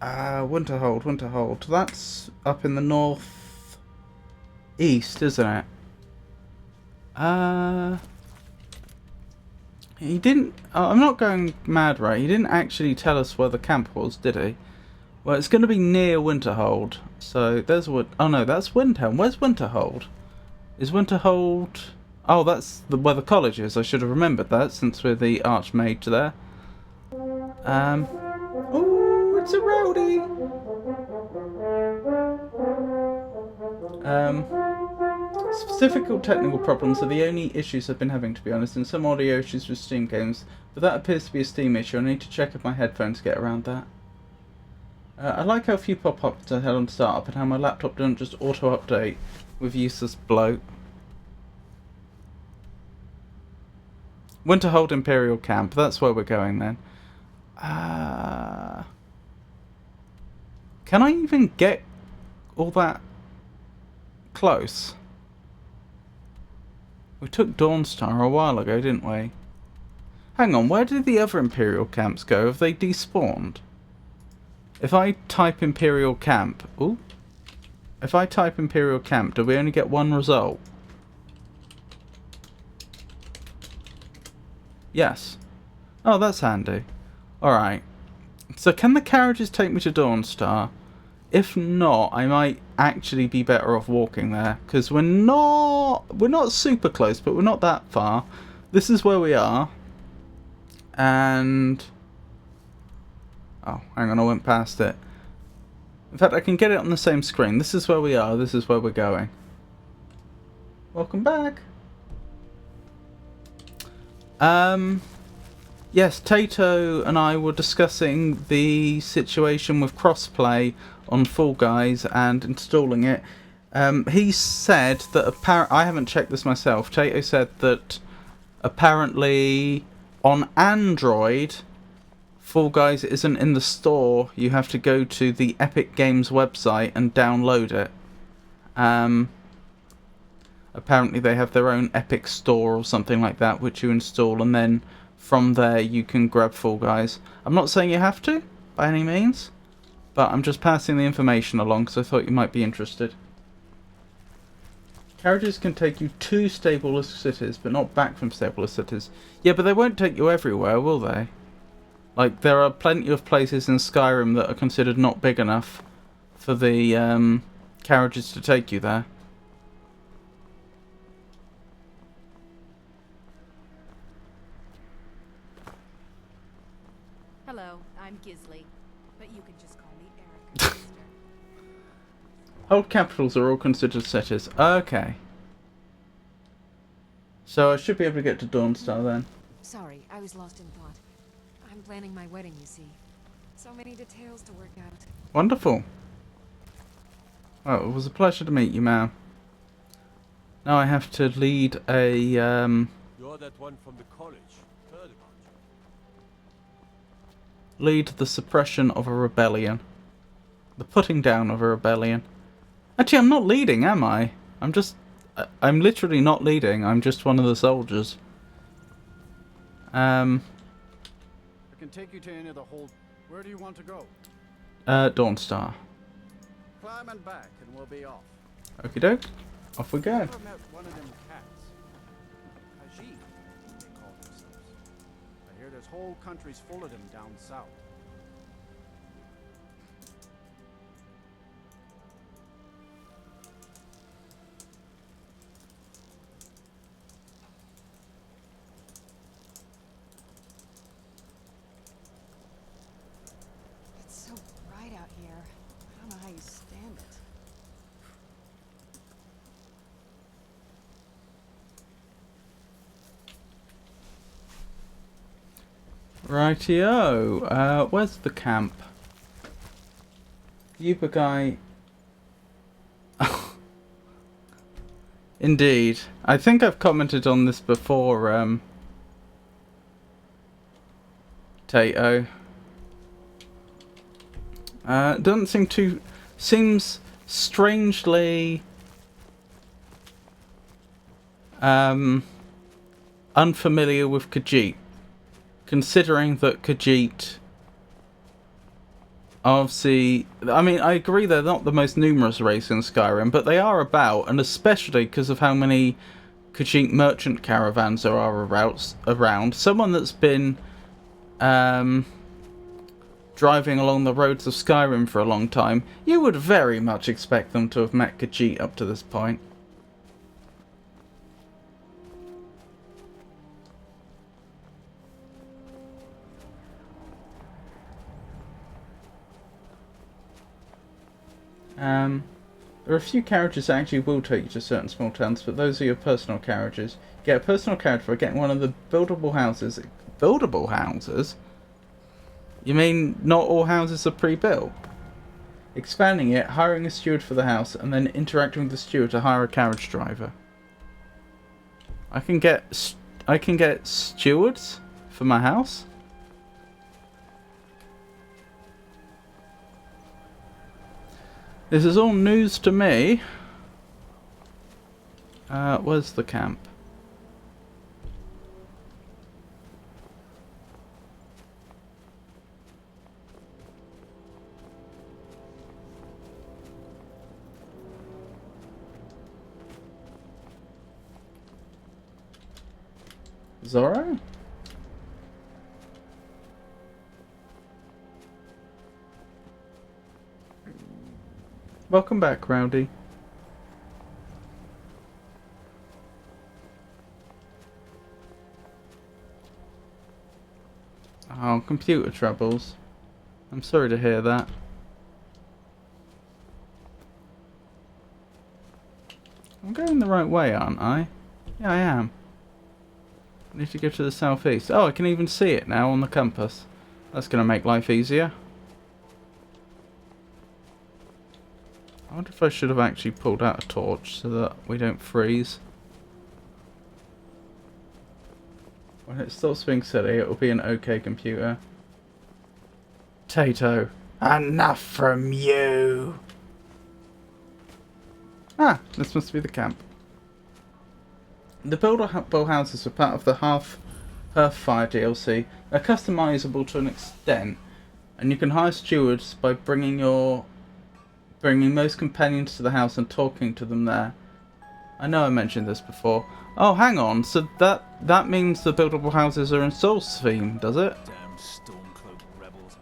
Speaker 1: Winterhold. That's up in the north east, isn't it? He didn't... I'm not going mad, right? He didn't actually tell us where the camp was, did he? Well, it's going to be near Winterhold. So, there's what... Oh, no, that's Windhelm. Where's Winterhold? Is Winterhold... Oh, that's where the college is. I should have remembered that, since we're the Archmage there. Ooh, it's a rowdy! Specific technical problems are the only issues I've been having, to be honest, and some audio issues with Steam games, but that appears to be a Steam issue. I need to check if my headphones get around that. I like how few pop up to head on startup and how my laptop doesn't just auto-update with useless bloat. Winterhold Imperial Camp, that's where we're going then. Can I even get all that close? We took Dawnstar a while ago, didn't we? Hang on, where did the other Imperial camps go? Have they despawned? If I type Imperial Camp... Ooh. If I type Imperial Camp, do we only get one result? Yes. Oh, that's handy. Alright. So can the carriages take me to Dawnstar? If not, I might actually be better off walking there. Because we're not super close, but we're not that far. This is where we are. And... oh, hang on, I went past it. In fact, I can get it on the same screen. This is where we are. This is where we're going. Welcome back. Yes, Tato and I were discussing the situation with crossplay on Fall Guys and installing it. He said that I haven't checked this myself. Tato said that apparently on Android, Fall Guys isn't in the store. You have to go to the Epic Games website and download it. Apparently they have their own Epic store or something like that, which you install, and then from there you can grab Fall Guys. I'm not saying you have to, by any means, but I'm just passing the information along because I thought you might be interested. Carriages can take you to stable cities, but not back from stable cities. Yeah, but they won't take you everywhere, will they? Like, there are plenty of places in Skyrim that are considered not big enough for the carriages to take you there.
Speaker 8: Hello, I'm Gisley, but you can just call me Erica.
Speaker 1: Old capitals are all considered cities. Okay. So I should be able to get to Dawnstar then.
Speaker 8: Sorry, I was lost in thought. I'm planning my wedding, you see. So many details to work out.
Speaker 1: Wonderful. Well, it was a pleasure to meet you, ma'am. Now I have to lead a,
Speaker 6: You're that one from the college. Heard about you.
Speaker 1: lead the suppression of a rebellion. The putting down of a rebellion. Actually, I'm not leading, am I? I'm literally not leading. I'm just one of the soldiers.
Speaker 5: I can take you to any of the hold. Where do you want to go?
Speaker 1: Dawnstar.
Speaker 5: Climb and back, and we'll be off.
Speaker 1: Okie doke. Off we go.
Speaker 5: Ever met one of them cats? Khajiit, they call themselves. I hear there's whole countries full of them down south.
Speaker 8: It's so bright out here. I don't know how you stand it.
Speaker 1: Rightio. Where's the camp? Yuba guy. Indeed. I think I've commented on this before, Tato. Doesn't seem too... seems strangely... unfamiliar with Khajiit. Considering that Khajiit... obviously... I mean, I agree they're not the most numerous race in Skyrim, but they are about, and especially because of how many Khajiit merchant caravans there are around. Someone that's been... driving along the roads of Skyrim for a long time, you would very much expect them to have met Khajiit up to this point. There are a few carriages that actually will take you to certain small towns, but those are your personal carriages. Get a personal carriage for getting one of the buildable houses. Buildable houses? You mean not all houses are pre-built? Expanding it, hiring a steward for the house, and then interacting with the steward to hire a carriage driver. I can get stewards for my house? This is all news to me. Where's the camp? Zorro? Welcome back, Rowdy. Oh, computer troubles. I'm sorry to hear that. I'm going the right way, aren't I? Yeah, I am. I need to go to the southeast. Oh, I can even see it now on the compass. That's going to make life easier. I wonder if I should have actually pulled out a torch so that we don't freeze. When it stops being silly, it will be an okay computer. Tato, enough from you! Ah, this must be the camp. The buildable houses are part of the Hearthfire DLC. They're customizable to an extent, and you can hire stewards by bringing most companions to the house and talking to them there. I know I mentioned this before. Oh, hang on. So that means the buildable houses are in Soul's theme, does it?
Speaker 6: Damn stormcloaked rebels.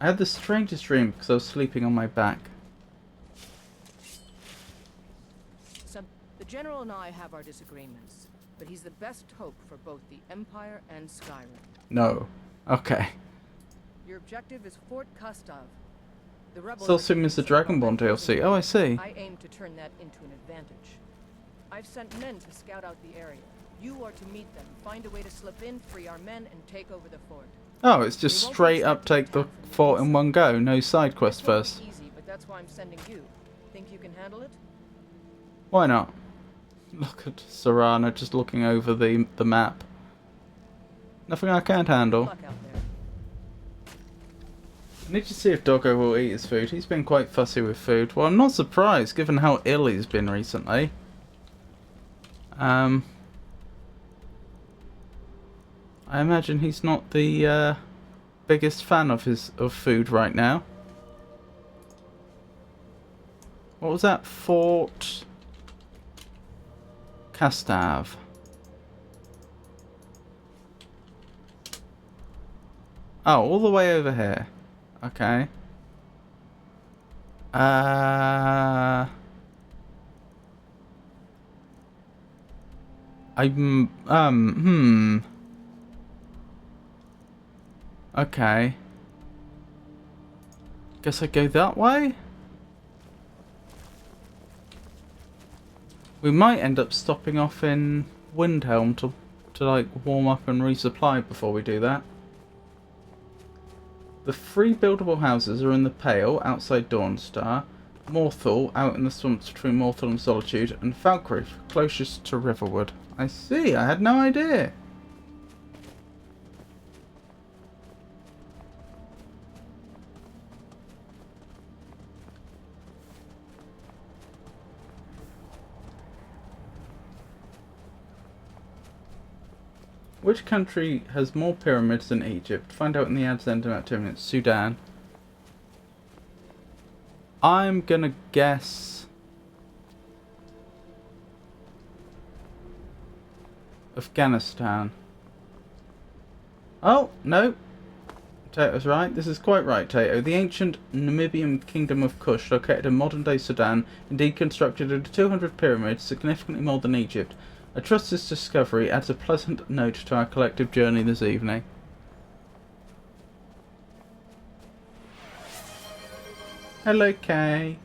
Speaker 1: I had the strangest dream because I was sleeping on my back.
Speaker 10: So, the General and I have our disagreements, but he's the best hope for both the Empire and Skyrim.
Speaker 1: No. Okay.
Speaker 10: Your objective is Fort Kustov. The rebels
Speaker 1: Soul's theme is the Dragonborn DLC. Oh, I see.
Speaker 10: I aim to turn that into an advantage. I've sent men to scout out the area. You are to meet them, find a way to slip in, free our men, and take over the fort.
Speaker 1: Oh, it's just straight up take the fort in one go. No side quest
Speaker 10: It won't
Speaker 1: first.
Speaker 10: be easy, but that's why I'm sending you. Think you can handle it?
Speaker 1: Why not? Look at Serana just looking over the map. Nothing I can't handle.
Speaker 10: Good luck out there.
Speaker 1: I need to see if Doggo will eat his food. He's been quite fussy with food. Well, I'm not surprised, given how ill he's been recently. I imagine he's not the biggest fan of food right now. What was that? Fort Castav. Oh, all the way over here. Okay. Okay. Guess I go that way? We might end up stopping off in Windhelm to like warm up and resupply before we do that. The 3 buildable houses are in the Pale, outside Dawnstar, Morthal, out in the swamps between Morthal and Solitude, and Falkreath, closest to Riverwood. I see, I had no idea. Which country has more pyramids than Egypt? Find out in the ads end in about 2 minutes. Sudan. I'm gonna guess Afghanistan. Oh, no. Tato's right. This is quite right, Tato. The ancient Namibian kingdom of Kush, located in modern-day Sudan, indeed constructed over 200 pyramids, significantly more than Egypt. I trust this discovery adds a pleasant note to our collective journey this evening. Hello, Kay.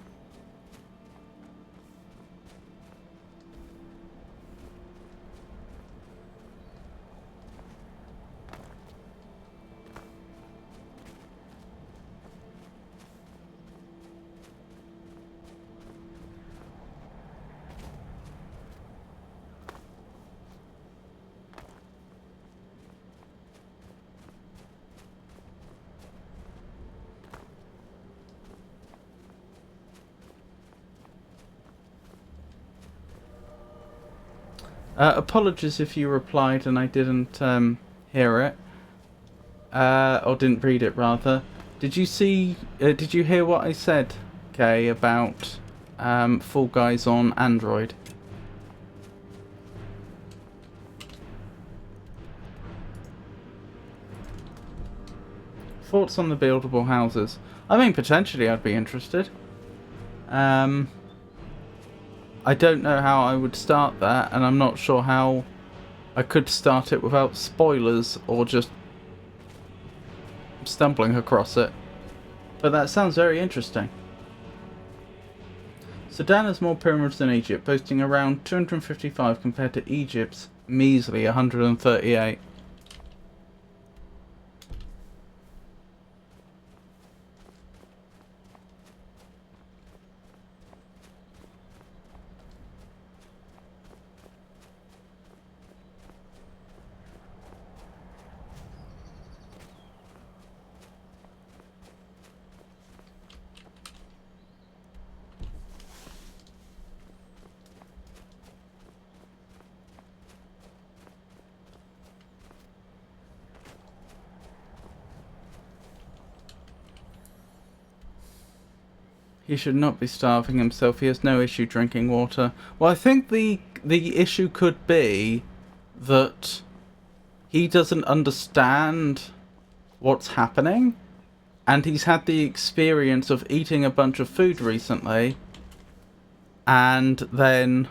Speaker 1: Apologies if you replied and I didn't hear it. Or didn't read it, rather. Did you see... did you hear what I said, Kay, about Fall Guys on Android? Thoughts on the buildable houses? I mean, potentially I'd be interested. I don't know how I would start that, and I'm not sure how I could start it without spoilers or just stumbling across it. But that sounds very interesting. Sudan has more pyramids than Egypt, boasting around 255 compared to Egypt's measly 138. He should not be starving himself. He has no issue drinking water. Well, I think the issue could be that he doesn't understand what's happening, and he's had the experience of eating a bunch of food recently, and then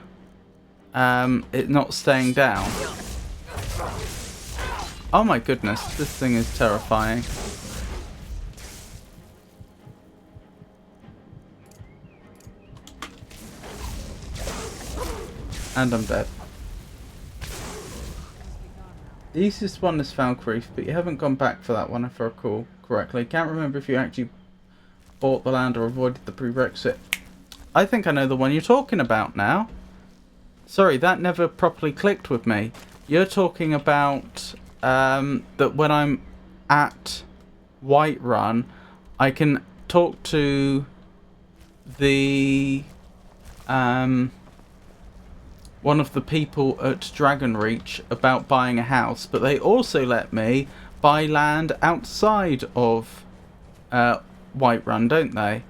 Speaker 1: it not staying down. Oh my goodness, this thing is terrifying. And I'm dead. The easiest one is Falkreath, but you haven't gone back for that one if I recall correctly. Can't remember if you actually bought the land or avoided the prerequisite. I think I know the one you're talking about now. Sorry, that never properly clicked with me. You're talking about that when I'm at Whiterun, I can talk to the one of the people at Dragonreach about buying a house, but they also let me buy land outside of Whiterun, don't they?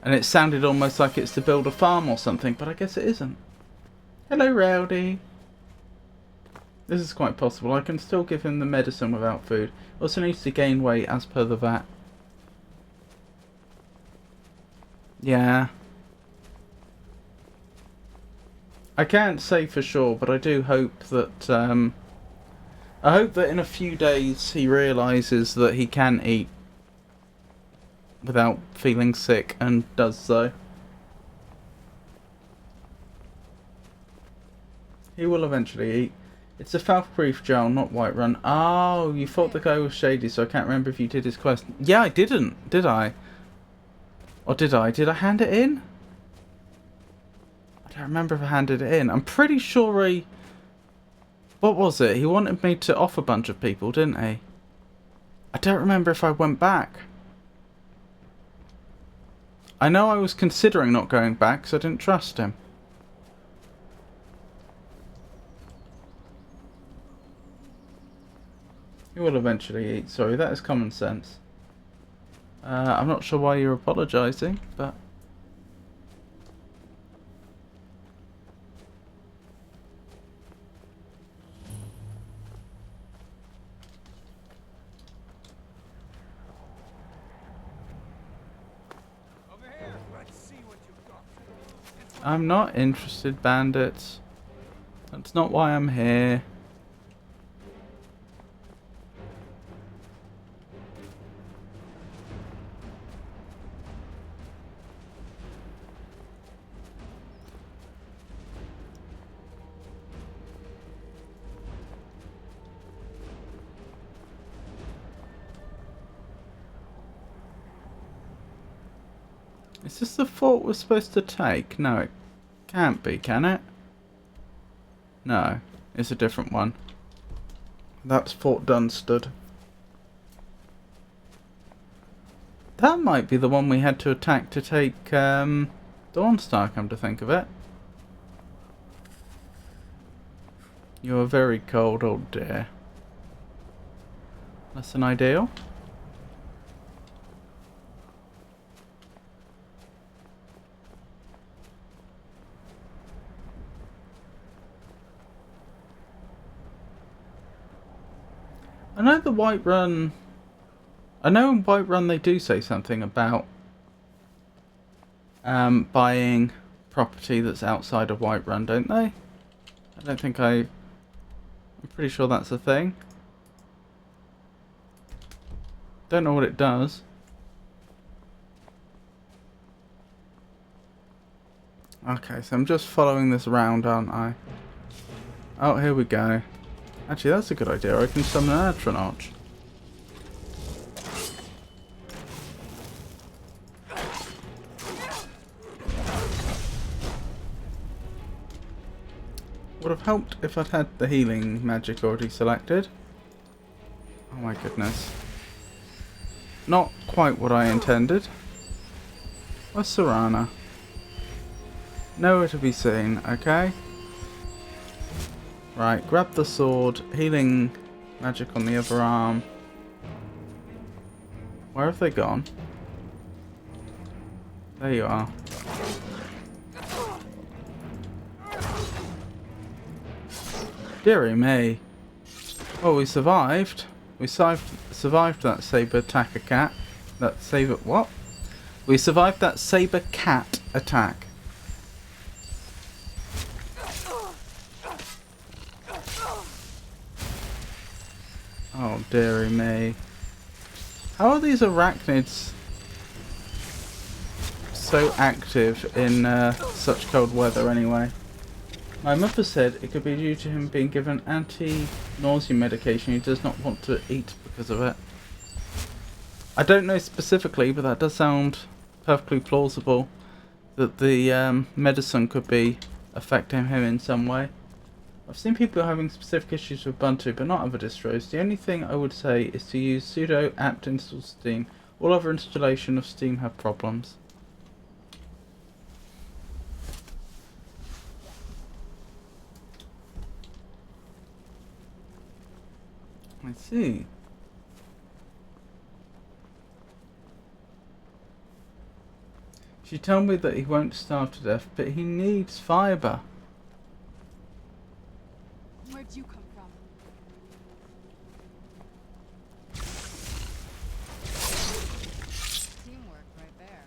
Speaker 1: And it sounded almost like it's to build a farm or something, but I guess it isn't. Hello, Rowdy. This is quite possible. I can still give him the medicine without food. Also needs to gain weight as per the VAT. Yeah. I can't say for sure, but I do hope that I hope that in a few days he realises that he can eat without feeling sick and does so. He will eventually eat. It's a Falkreath Joel, not Whiterun. Oh, you thought the guy was shady, so I can't remember if you did his quest. Yeah, I didn't, did I? Or did I? Did I hand it in? I don't remember if I handed it in. I'm pretty sure he... What was it? He wanted me to off a bunch of people, didn't he? I don't remember if I went back. I know I was considering not going back because I didn't trust him. He will eventually eat. Sorry, that is common sense. I'm not sure why you're apologising, but... I'm not interested, bandits. That's not why I'm here. Is this the fort we're supposed to take? No, it can't be, can it? No, it's a different one. That's Fort Dunstead. That might be the one we had to attack to take Dawnstar, come to think of it. You're a very cold old dear. Less than ideal. I know the Whiterun I know in Whiterun they do say something about buying property that's outside of Whiterun, don't they? I don't think I'm pretty sure that's a thing. Don't know what it does. Okay, so I'm just following this around, aren't I? Oh, here we go. Actually, that's a good idea. I can summon an Atronach. Would have helped if I'd had the healing magic already selected. Oh my goodness. Not quite what I intended. Where's Serana? Nowhere to be seen, okay? Right, grab the sword, healing magic on the other arm. Where have they gone? There you are. Dearie me. Well, we survived. We survived that saber attack cat. That saber what? We survived that saber cat attack. Oh dearie me. How are these arachnids so active in such cold weather anyway? My mother said it could be due to him being given anti-nausea medication he does not want to eat because of it. I don't know specifically, but that does sound perfectly plausible that the medicine could be affecting him in some way. I've seen people having specific issues with Ubuntu, but not other distros. The only thing I would say is to use sudo apt install Steam. All other installation of Steam have problems. I see. She told me that he won't starve to death, but he needs fibre.
Speaker 8: Where'd you come from? Teamwork right there.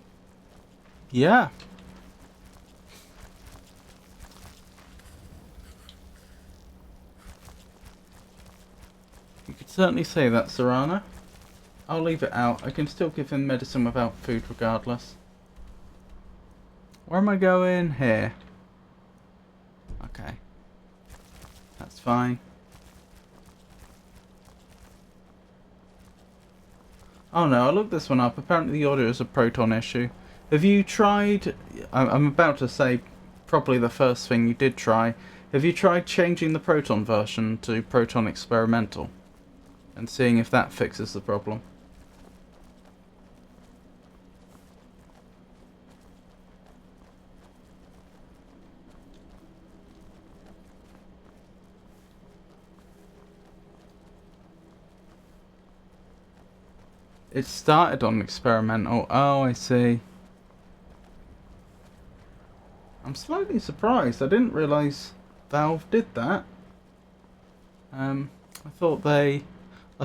Speaker 1: Yeah. You could certainly say that, Serana. I'll leave it out. I can still give him medicine without food regardless. Where am I going? Here. Okay. That's fine. Oh no, I looked this one up. Apparently the audio is a Proton issue. Have you tried... I'm about to say probably the first thing you did try. Have you tried changing the Proton version to Proton Experimental? And seeing if that fixes the problem? It started on experimental. Oh, I see. I'm slightly surprised. I didn't realise Valve did that. I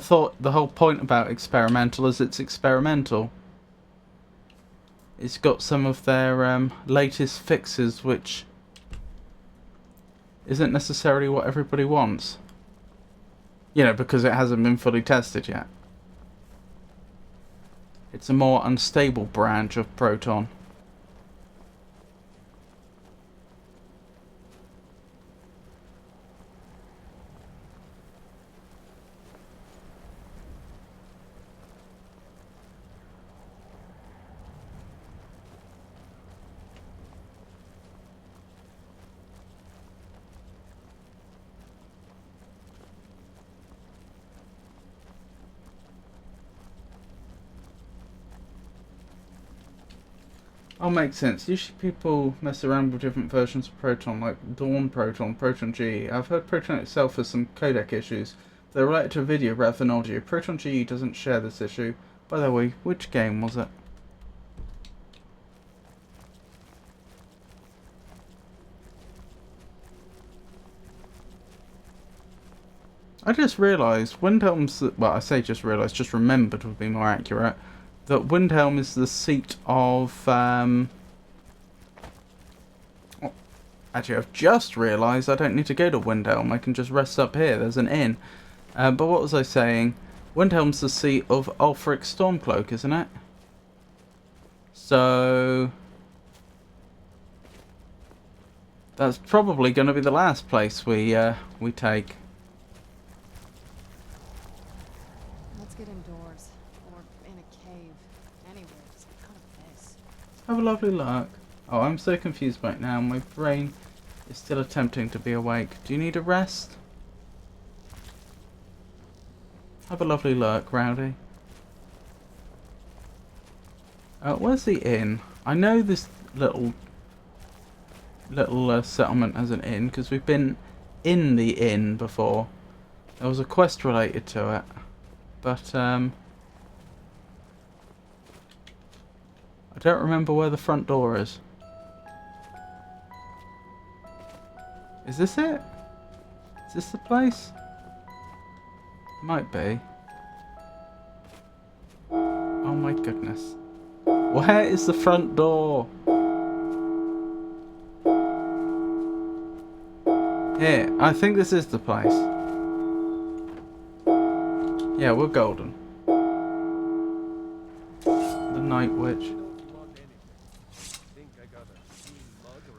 Speaker 1: thought the whole point about experimental is it's experimental. It's got some of their latest fixes, which isn't necessarily what everybody wants. You know, because it hasn't been fully tested yet. It's a more unstable branch of Proton. Oh, makes sense. Usually people mess around with different versions of Proton, like Dawn Proton, Proton G. I've heard Proton itself has some codec issues. They're related to video rather than audio. Proton G doesn't share this issue. By the way, which game was it? I just realised Windhelm's... Well, I say just realised, just remembered would be more accurate. That Windhelm is the seat of... Actually, I've just realised I don't need to go to Windhelm. I can just rest up here. There's an inn. But what was I saying? Windhelm's the seat of Ulfric Stormcloak, isn't it? So... that's probably going to be the last place we take.
Speaker 8: Let's get indoors. Or in a cave. Anywhere. Just cut a place.
Speaker 1: Have a lovely look. Oh, I'm so confused right now. My brain is still attempting to be awake. Do you need a rest? Have a lovely look, Rowdy. Where's the inn? I know this little settlement has an inn because we've been in the inn before. There was a quest related to it, but I don't remember where the front door is. Is this it? Is this the place? Might be. Oh my goodness. Where is the front door? Here, I think this is the place. Yeah, we're golden. The Night Witch.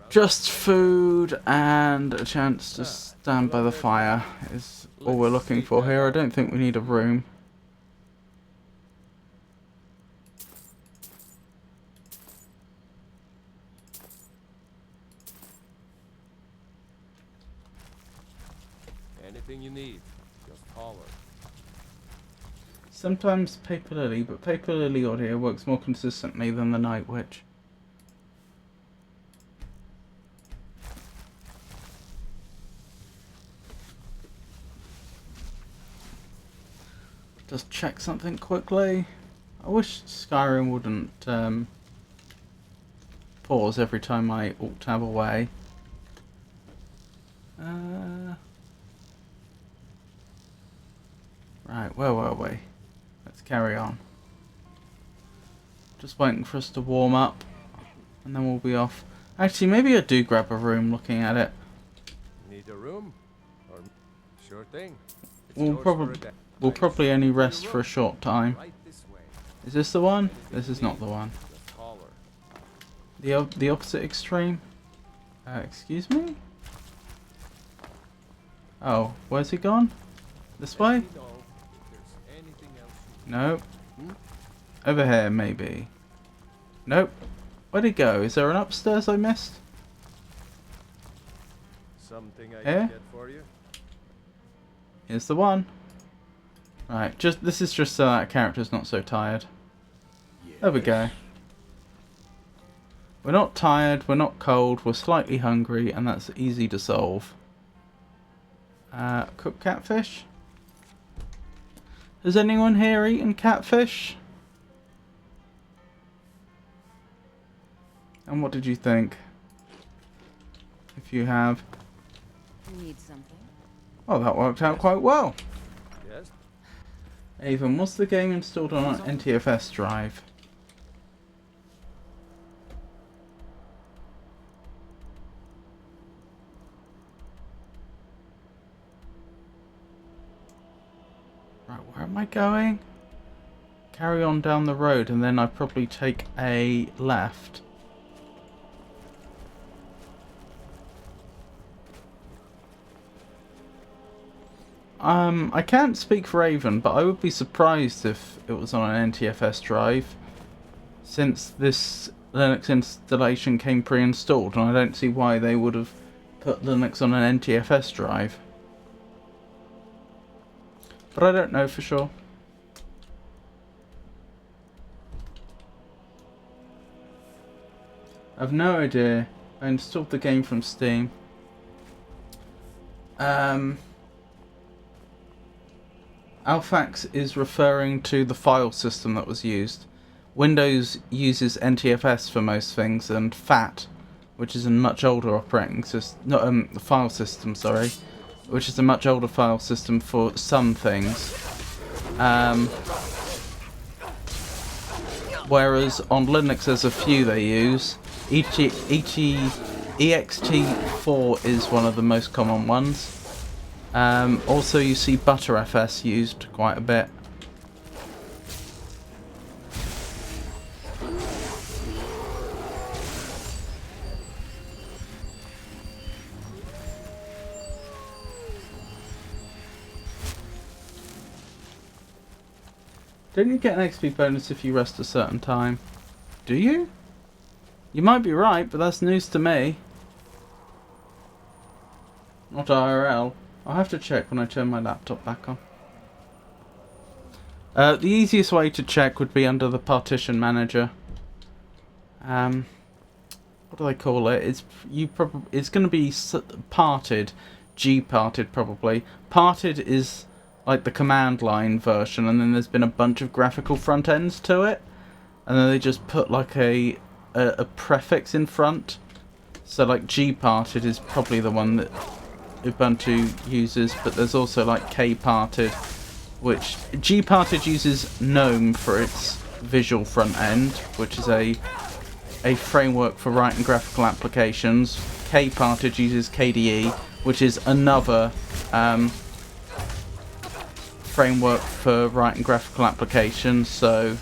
Speaker 1: Just food and a chance to stand by the fire is all we're looking for here. I don't think we need a room.
Speaker 6: Anything you need, just holler.
Speaker 1: Sometimes Paper Lily, but Paper Lily audio works more consistently than the Night Witch. Just check something quickly. I wish Skyrim wouldn't pause every time I alt-tab away. Right, where were we? Let's carry on. Just waiting for us to warm up, and then we'll be off. Actually, maybe I do grab a room looking at it.
Speaker 6: Need a room? Or sure thing.
Speaker 1: We'll probably only rest for a short time. Is this the one? This is not the one. The opposite extreme? Excuse me? Oh, where's he gone? This way? Nope. Over here, maybe. Nope. Where'd he go? Is there an upstairs I missed?
Speaker 6: Something I
Speaker 1: Here?
Speaker 6: can get for you?
Speaker 1: Here's the one. Right, this is just so that character's not so tired. There we go. We're not tired, we're not cold, we're slightly hungry, and that's easy to solve. Cooked catfish? Has anyone here eaten catfish? And what did you think? If you have.
Speaker 4: Need something?
Speaker 1: Oh, that worked out quite well.
Speaker 6: Yes?
Speaker 1: Avon, was the game installed on an NTFS drive? Right, where am I going? Carry on down the road and then I probably take a left. I can't speak for Avon, but I would be surprised if it was on an NTFS drive, since this Linux installation came pre-installed, and I don't see why they would have put Linux on an NTFS drive. But I don't know for sure. I've no idea. I installed the game from Steam. Alphax is referring to the file system that was used. Windows uses NTFS for most things, and FAT, which is a much older operating system, not file system, sorry, which is a much older file system for some things. Whereas on Linux there's a few they use. ext4 is one of the most common ones. Also you see Btrfs used quite a bit. Don't you get an XP bonus if you rest a certain time? Do you? You might be right, but that's news to me. Not IRL. I'll have to check when I turn my laptop back on. The easiest way to check would be under the partition manager. What do they call it? It's going to be parted, G-parted probably. Parted is like the command line version, and then there's been a bunch of graphical front ends to it, and then they just put like a prefix in front. So like G-parted is probably the one that Ubuntu uses, but there's also like K-parted, which G-parted uses GNOME for its visual front end, which is a framework for writing graphical applications. K-parted uses KDE, which is another framework for writing graphical applications. So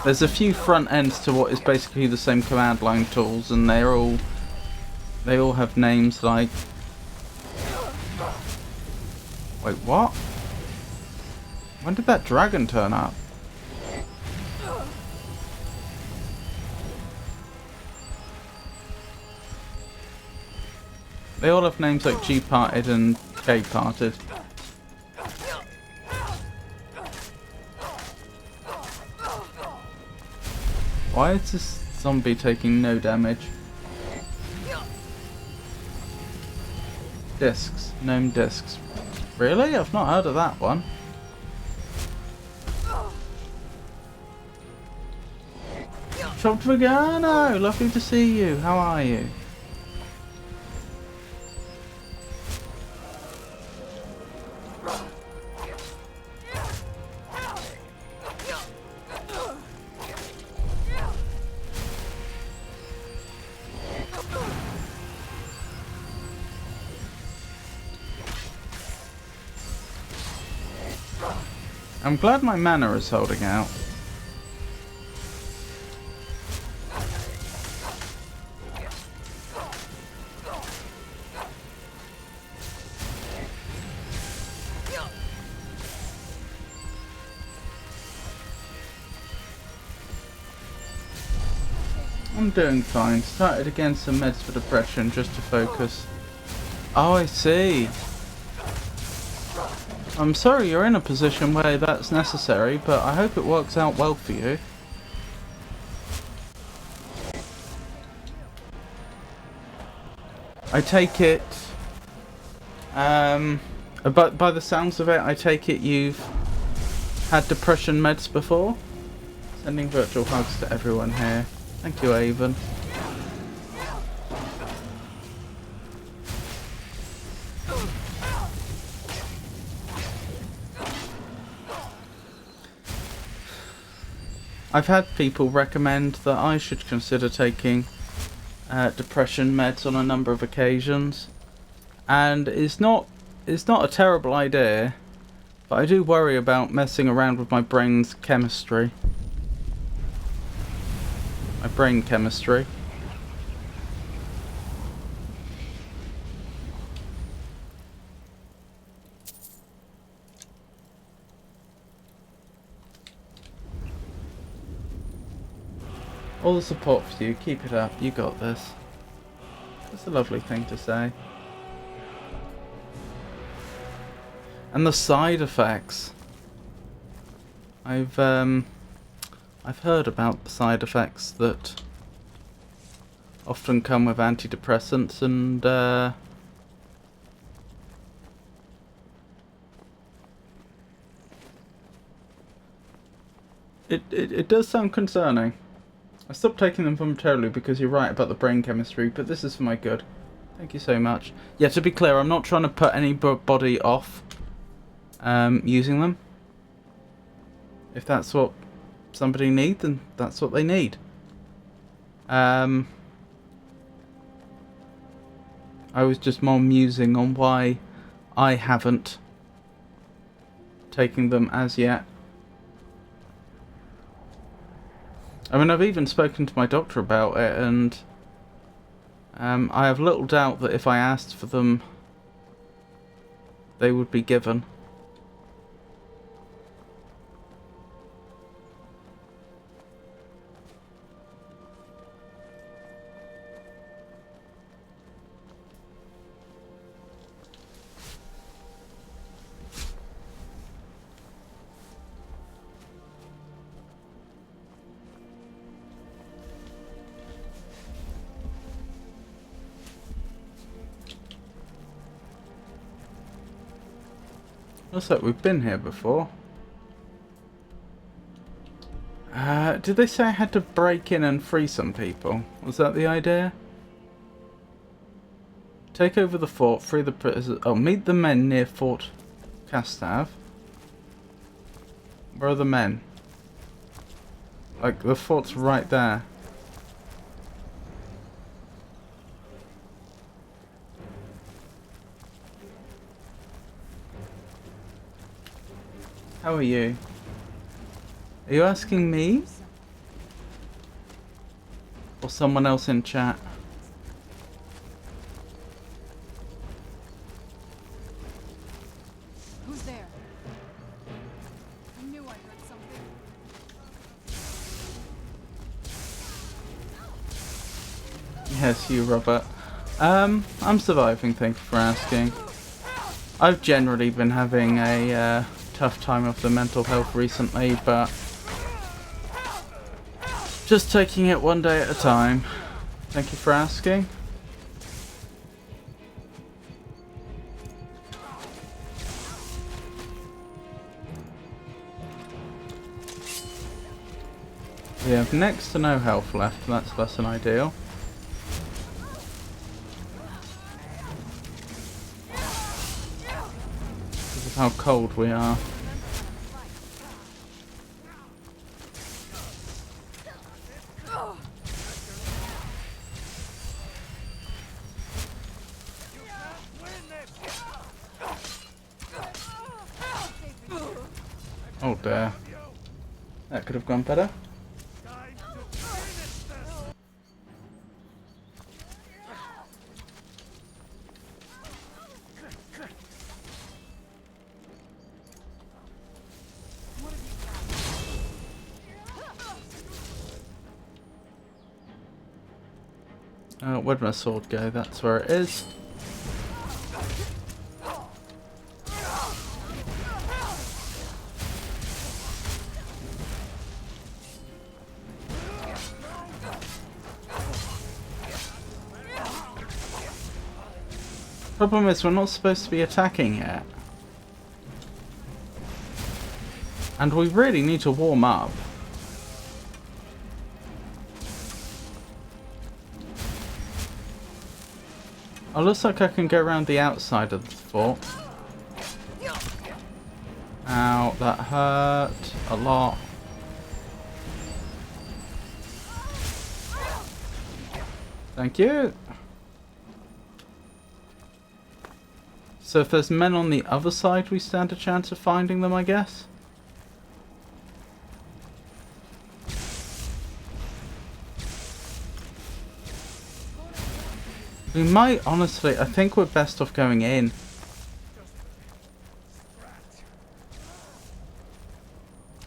Speaker 1: there's a few front ends to what is basically the same command line tools, and they all have names like... Wait, what? When did that dragon turn up? They all have names like G-parted and K-parted. Why is this zombie taking no damage? Discs. Gnome discs. Really? I've not heard of that one. Chopped Vegano! Lovely to see you. How are you? I'm glad my mana is holding out. I'm doing fine. Started again some meds for depression just to focus. Oh, I see. I'm sorry you're in a position where that's necessary, but I hope it works out well for you. I take it, but by the sounds of it, I take it you've had depression meds before? Sending virtual hugs to everyone here. Thank you, Avon. I've had people recommend that I should consider taking depression meds on a number of occasions, and it's not a terrible idea, but I do worry about messing around with my brain's chemistry. My brain chemistry. All the support for you. Keep it up. You got this. That's a lovely thing to say. And the side effects. I've heard about the side effects that often come with antidepressants, and it does sound concerning. I stopped taking them momentarily because you're right about the brain chemistry, but this is for my good. Thank you so much. Yeah, to be clear, I'm not trying to put anybody off using them. If that's what somebody needs, then that's what they need. I was just more musing on why I haven't taken them as yet. I mean, I've even spoken to my doctor about it, and I have little doubt that if I asked for them, they would be given. Looks like we've been here before. Did they say I had to break in and free some people? Was that the idea? Take over the fort, free the prisoners. Oh, meet the men near Fort Castav. Where are the men? Like, the fort's right there. How are you? Are you asking me? Or someone else in chat?
Speaker 8: Who's there? I knew I heard something.
Speaker 1: Yes, you, Robert. I'm surviving, thank you for asking. I've generally been having a tough time with the mental health recently, but just taking it one day at a time. Thank you for asking. We have next to no health left, that's less than ideal. Because of how cold we are. Oh dear. That could have gone better. Where'd my sword go? That's where it is. Problem is, we're not supposed to be attacking yet. And we really need to warm up. Oh, looks like I can go around the outside of the fort. Ow, that hurt a lot. Thank you. So if there's men on the other side, we stand a chance of finding them, I guess? We might, honestly, I think we're best off going in.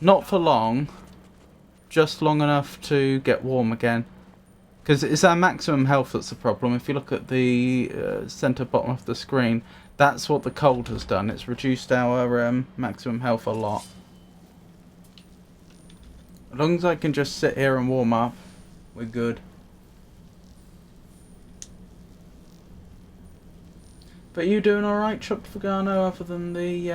Speaker 1: Not for long, just long enough to get warm again. Because it's our maximum health that's the problem. If you look at the centre bottom of the screen, that's what the cold has done. It's reduced our maximum health a lot. As long as I can just sit here and warm up, we're good. But you doing alright, Chuck Fagano, other than the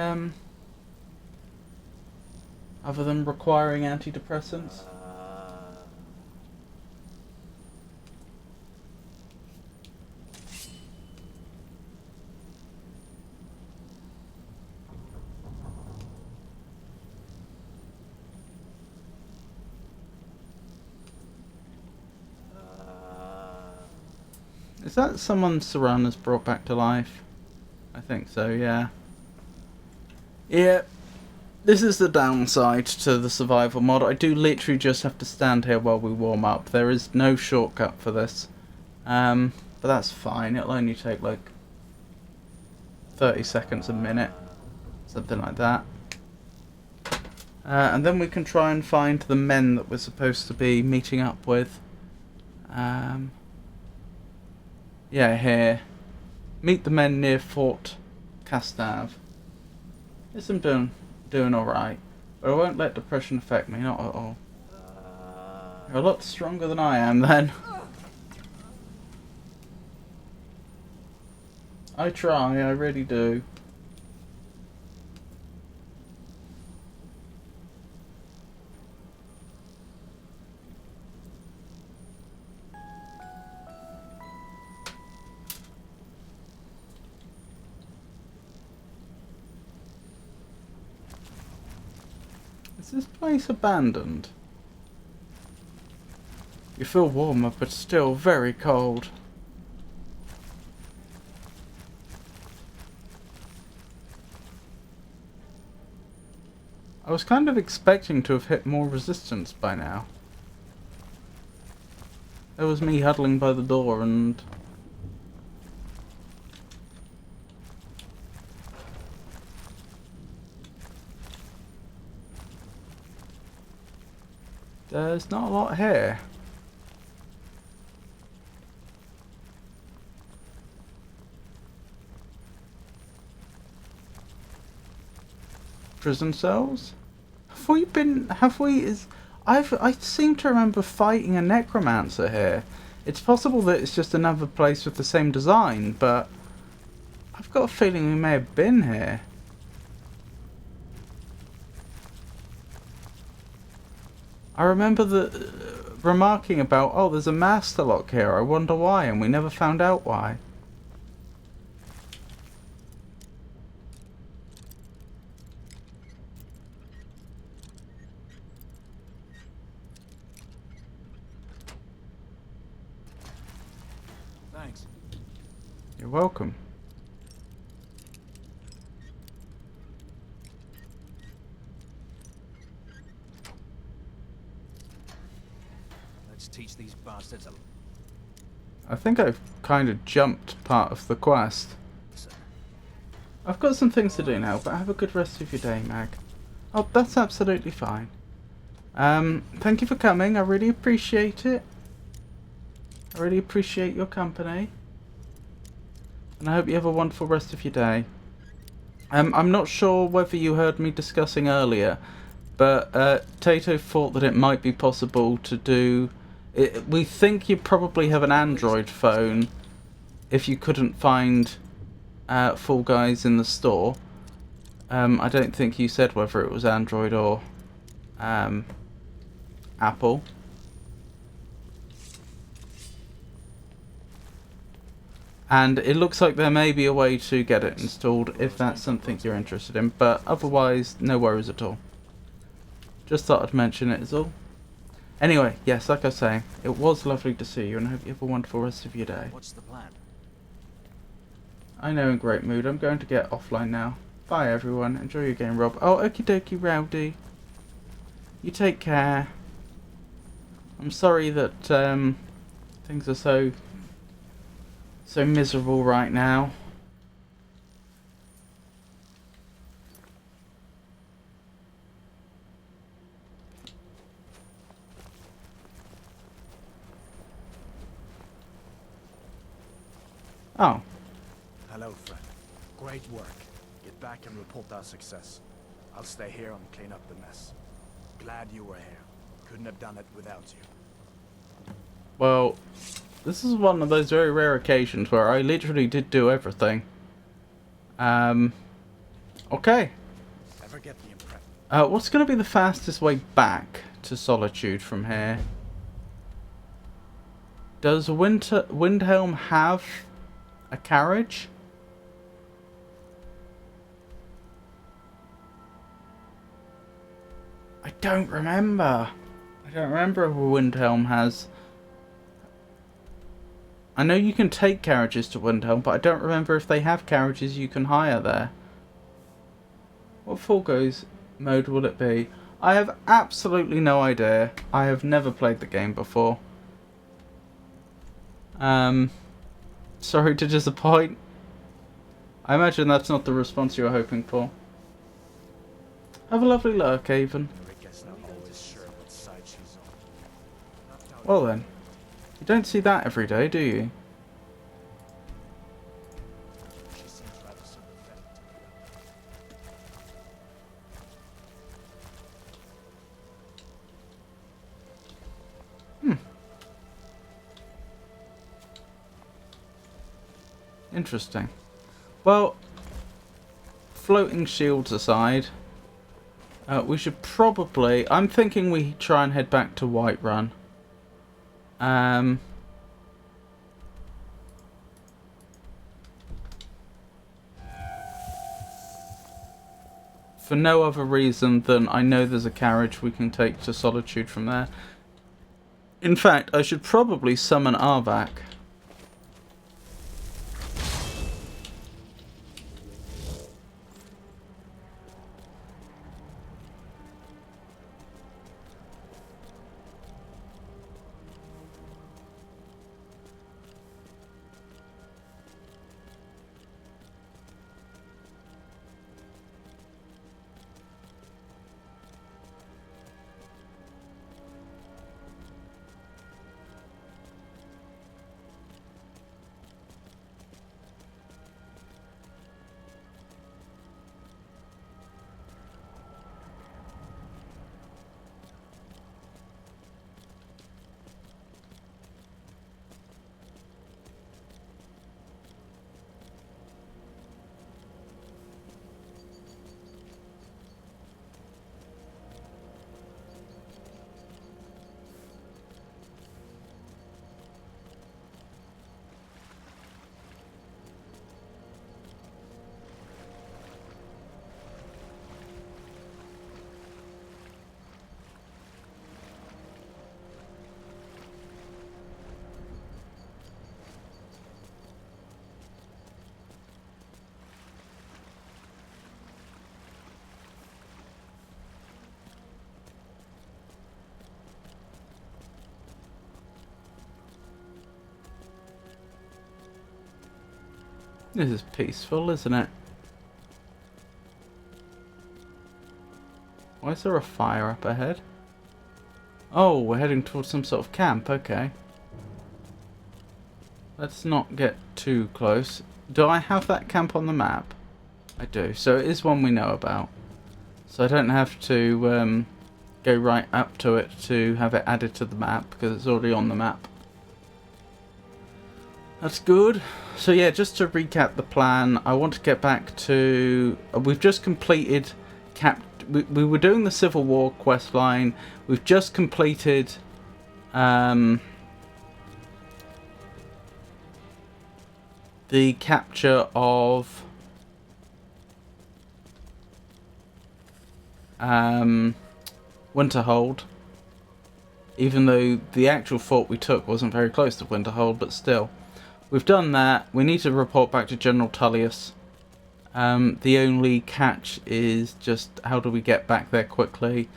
Speaker 1: other than requiring antidepressants? Is that someone Serana's brought back to life? I think so, yeah. Yeah, this is the downside to the survival mod. I do literally just have to stand here while we warm up. There is no shortcut for this. But that's fine. It'll only take like 30 seconds a minute. Something like that. And then we can try and find the men that we're supposed to be meeting up with. Yeah, here. Meet the men near Fort Castav. Yes, I'm doing alright. But I won't let depression affect me, not at all. You're a lot stronger than I am, then. I try, I really do. Is this place abandoned? You feel warmer, but still very cold. I was kind of expecting to have hit more resistance by now. There was me huddling by the door and... There's not a lot here. Prison cells? I seem to remember fighting a necromancer here. It's possible that it's just another place with the same design, but I've got a feeling we may have been here. I remember remarking about, oh, there's a master lock here, I wonder why, and we never found out why.
Speaker 5: Thanks.
Speaker 1: You're welcome.
Speaker 5: Let's teach these bastards a...
Speaker 1: I think I've kind of jumped part of the quest. I've got some things to do now, but have a good rest of your day, Mag. Oh, that's absolutely fine. Thank you for coming, I really appreciate it. I really appreciate your company. And I hope you have a wonderful rest of your day. I'm not sure whether you heard me discussing earlier, but Tato thought that it might be possible to do... we think you probably have an Android phone if you couldn't find Fall Guys in the store. I don't think you said whether it was Android or Apple. And it looks like there may be a way to get it installed if that's something you're interested in, but otherwise, no worries at all. Just thought I'd mention it is all. Anyway, yes, like I was saying, it was lovely to see you, and I hope you have a wonderful rest of your day.
Speaker 5: What's the plan?
Speaker 1: I know, in great mood. I'm going to get offline now. Bye, everyone. Enjoy your game, Rob. Oh, okie dokie, Rowdy. You take care. I'm sorry that things are so miserable right now. Oh.
Speaker 11: Hello, friend. Great work. Get back and report our success. I'll stay here and clean up the mess. Glad you were here. Couldn't have done it without you.
Speaker 1: Well, this is one of those very rare occasions where I literally did do everything. Okay.
Speaker 11: Never get the impression.
Speaker 1: What's going to be the fastest way back to Solitude from here? Does Windhelm have a carriage? I don't remember. I don't remember if Windhelm has I know you can take carriages to Windhelm, but I don't remember if they have carriages you can hire there. What Fall Guys mode will it be? I have absolutely no idea. I have never played the game before. Sorry to disappoint. I imagine that's not the response you were hoping for. Have a lovely lurk, Avon. Well then, you don't see that every day, do you? Interesting. Well, floating shields aside, we should probably... I'm thinking we try and head back to Whiterun. For no other reason than I know there's a carriage we can take to Solitude from there. In fact, I should probably summon Arvak. This is peaceful, isn't it? Why is there a fire up ahead? Oh, we're heading towards some sort of camp, okay. Let's not get too close. Do I have that camp on the map? I do, so it is one we know about. So I don't have to go right up to it to have it added to the map, because it's already on the map. That's good. So yeah, just to recap the plan, I want to get back to... we've just completed... We were doing the Civil War quest line. We've just completed... the capture of... Winterhold. Even though the actual fort we took wasn't very close to Winterhold, but still. We've done that. We need to report back to General Tullius. The only catch is just how do we get back there quickly.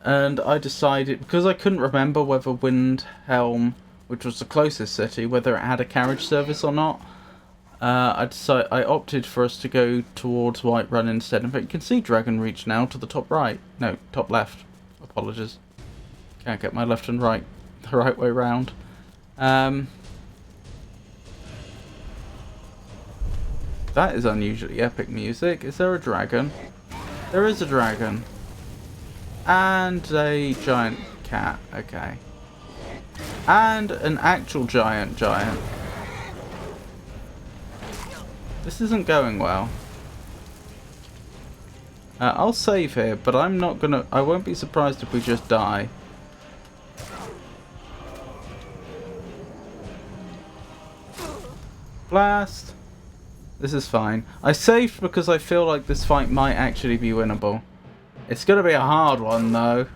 Speaker 1: And I decided, because I couldn't remember whether Windhelm, which was the closest city, whether it had a carriage service or not, I opted for us to go towards Whiterun instead. In fact, you can see Dragon Reach now to the top right. No, top left. Apologies. Can't get my left and right the right way round. That is unusually epic music. Is there a dragon? There is a dragon. And a giant cat. Okay. And an actual giant. This isn't going well. I'll save here, but I'm not gonna... I won't be surprised if we just die. Blast! This is fine. I saved because I feel like this fight might actually be winnable. It's going to be a hard one, though.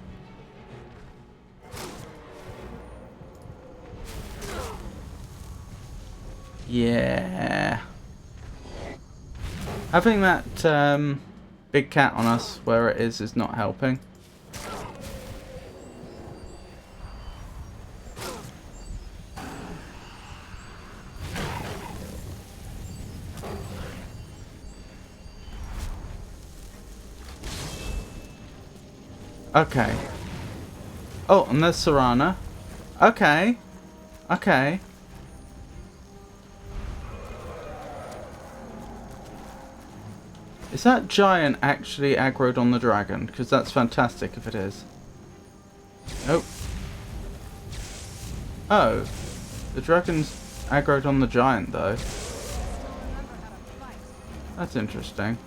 Speaker 1: Yeah. Having that big cat on us where it is not helping. Okay. Oh, and there's Serana. Okay. Okay. Is that giant actually aggroed on the dragon? Because that's fantastic if it is. Nope. Oh. The dragon's aggroed on the giant though. That's interesting.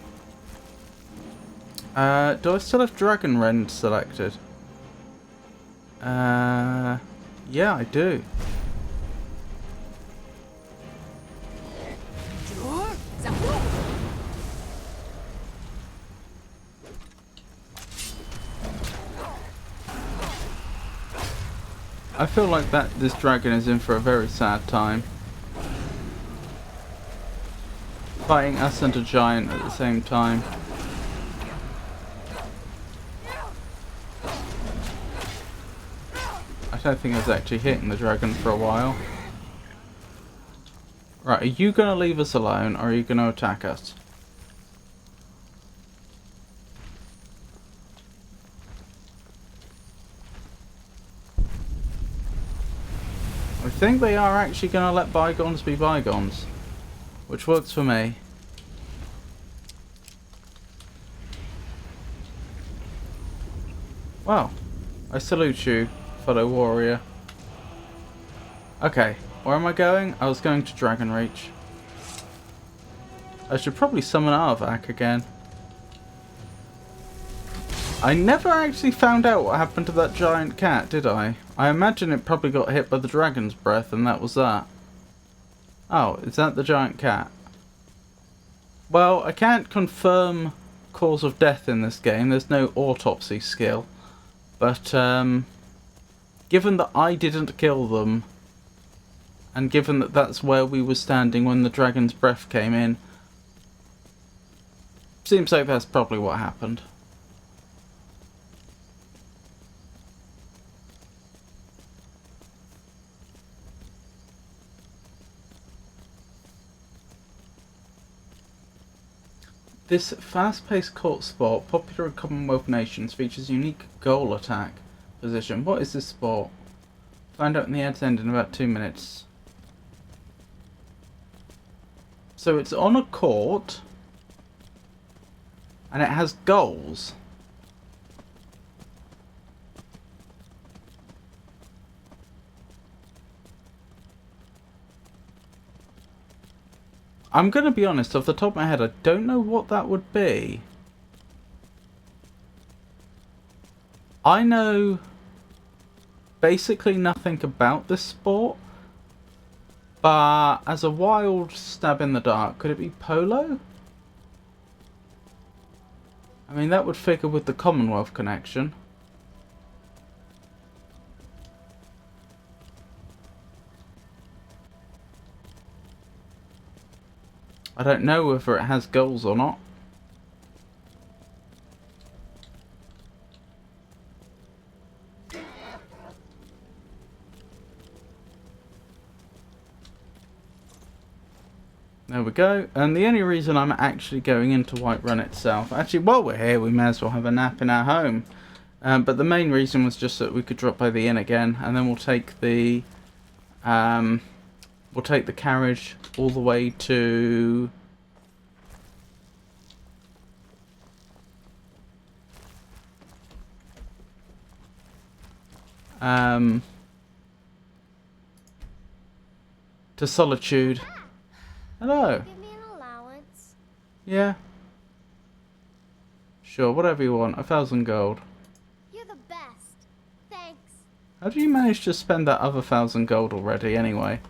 Speaker 1: Do I still have Dragon Rend selected? Yeah, I do. I feel like this dragon is in for a very sad time. Fighting us and a giant at the same time. I don't think I was actually hitting the dragon for a while. Right, are you going to leave us alone or are you going to attack us? I think they are actually going to let bygones be bygones, which works for me. Well, I salute you, fellow warrior. Okay, where am I going? I was going to Dragon Reach. I should probably summon Arvak again. I never actually found out what happened to that giant cat, did I? I imagine it probably got hit by the dragon's breath and that was that. Oh, is that the giant cat? Well, I can't confirm cause of death in this game. There's no autopsy skill. But, given that I didn't kill them, and given that that's where we were standing when the dragon's breath came in, seems like that's probably what happened. This fast-paced court sport, popular in Commonwealth nations, features a unique goal attack position. What is this sport? Find out in the ad's end in about 2 minutes. So it's on a court, and it has goals. I'm going to be honest, off the top of my head, I don't know what that would be. I know basically nothing about this sport, but as a wild stab in the dark, could it be polo? I mean, that would figure with the Commonwealth connection. I don't know whether it has goals or not. There we go. And the only reason I'm actually going into Whiterun itself... Actually, while we're here, we may as well have a nap in our home. But the main reason was just that we could drop by the inn again. And then we'll take the... we'll take the carriage all the way to... to Solitude. Hello.
Speaker 7: Give me an allowance.
Speaker 1: Yeah. Sure, whatever you want. 1,000 gold.
Speaker 7: You're the best. Thanks.
Speaker 1: How do you manage to spend that other 1,000 gold already, anyway?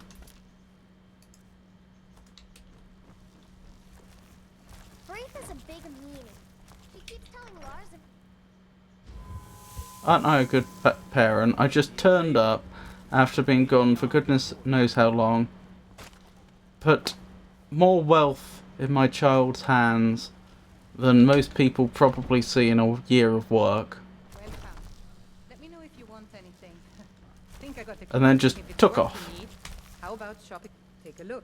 Speaker 7: Brief is a big meaning. She keeps telling Lars and...
Speaker 1: Aren't I a good parent? I just turned up after being gone for goodness knows how long. put more wealth in my child's hands than most people probably see in a year of work.
Speaker 10: Welcome. Let me know if you want anything. Think I got the
Speaker 1: And then
Speaker 10: keys.
Speaker 1: just
Speaker 10: If it's
Speaker 1: took
Speaker 10: what
Speaker 1: off.
Speaker 10: you need, how about shopping? Take a look.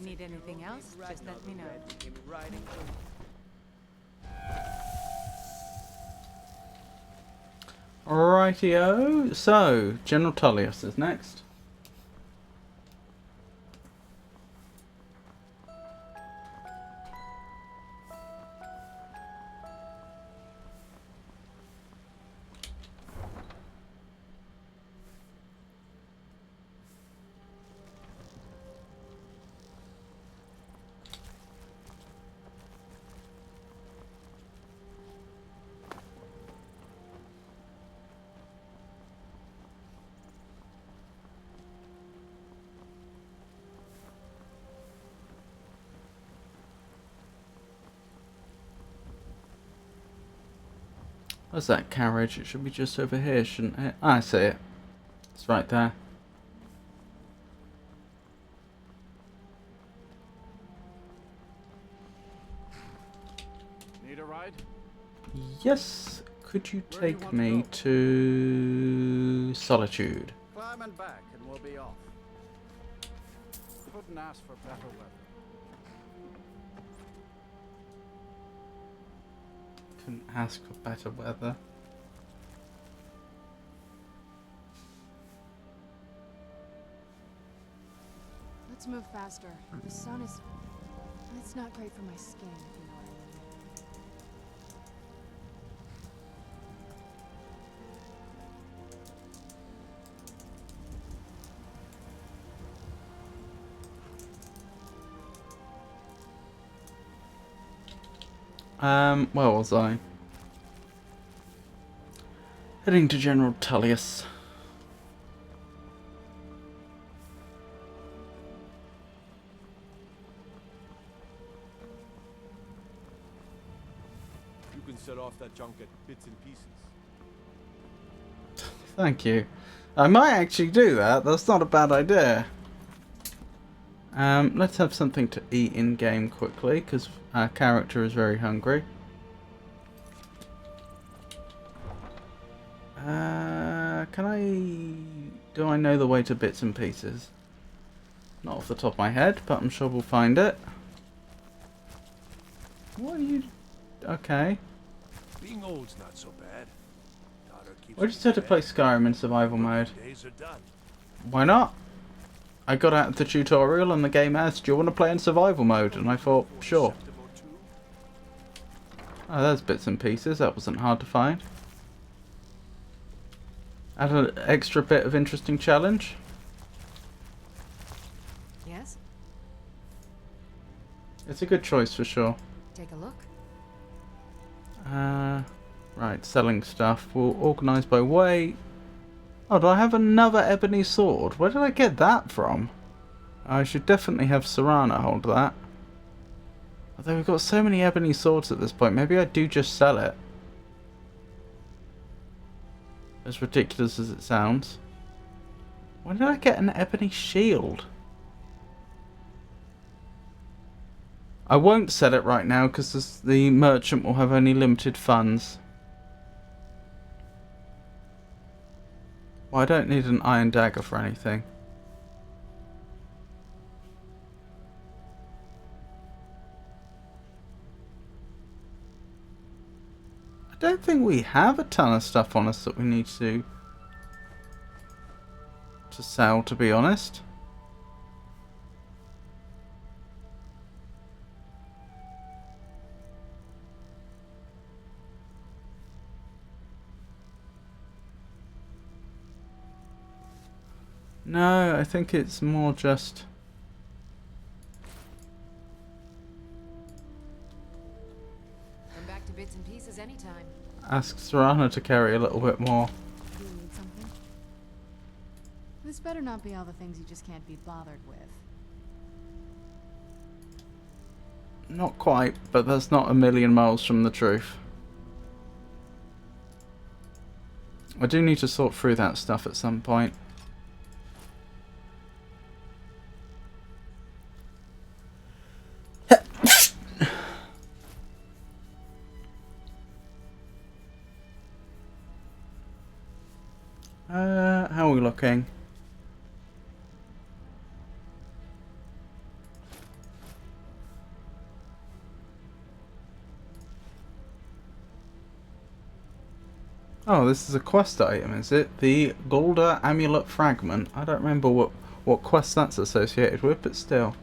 Speaker 10: Need anything else? Just let me know.
Speaker 1: Rightio. So, General Tullius is next. Where's that carriage? It should be just over here, shouldn't it? I see it. It's right there.
Speaker 5: Need a ride?
Speaker 1: Yes. Could you
Speaker 5: Where do you
Speaker 1: take
Speaker 5: want to
Speaker 1: me
Speaker 5: go?
Speaker 1: to Solitude?
Speaker 5: Climb and back, and we'll be off. Couldn't ask for better weather.
Speaker 1: Couldn't ask for better weather.
Speaker 8: Let's move faster. The sun is... It's not great for my skin, if you know what I mean.
Speaker 1: Where was I? Heading to General Tullius.
Speaker 6: You can set off that junk at bits and pieces.
Speaker 1: Thank you. I might actually do that. That's not a bad idea. Let's have something to eat in game quickly, because our character is very hungry. Can I... Do I know the way to bits and pieces? Not off the top of my head, but I'm sure we'll find it. What are you... Okay.
Speaker 6: Being old's not so bad. Daughter keeps
Speaker 1: Why did you decide to play Skyrim in survival mode?
Speaker 6: Days are done.
Speaker 1: Why not? I got out of the tutorial and the game asked, do you want to play in survival mode? And I thought, sure. Oh, there's bits and pieces. That wasn't hard to find. Add an extra bit of interesting challenge.
Speaker 8: Yes?
Speaker 1: It's a good choice for sure.
Speaker 8: Take a look.
Speaker 1: Right, selling stuff. We'll organise by weight. Oh, do I have another ebony sword? Where did I get that from? I should definitely have Serana hold that. Although we've got so many ebony swords at this point, maybe I do just sell it. As ridiculous as it sounds. When did I get an ebony shield? I won't sell it right now because the merchant will have only limited funds. Well, I don't need an iron dagger for anything. I don't think we have a ton of stuff on us that we need to sell, to be honest. No, I think it's more just... ask Serana to carry a little bit more.
Speaker 8: Do you need something? This better not be all the things you just can't be bothered with.
Speaker 1: Not quite, but that's not a million miles from the truth. I do need to sort through that stuff at some point. How are we looking? Oh, this is a quest item, is it? The Golda Amulet Fragment. I don't remember what quest that's associated with, but still.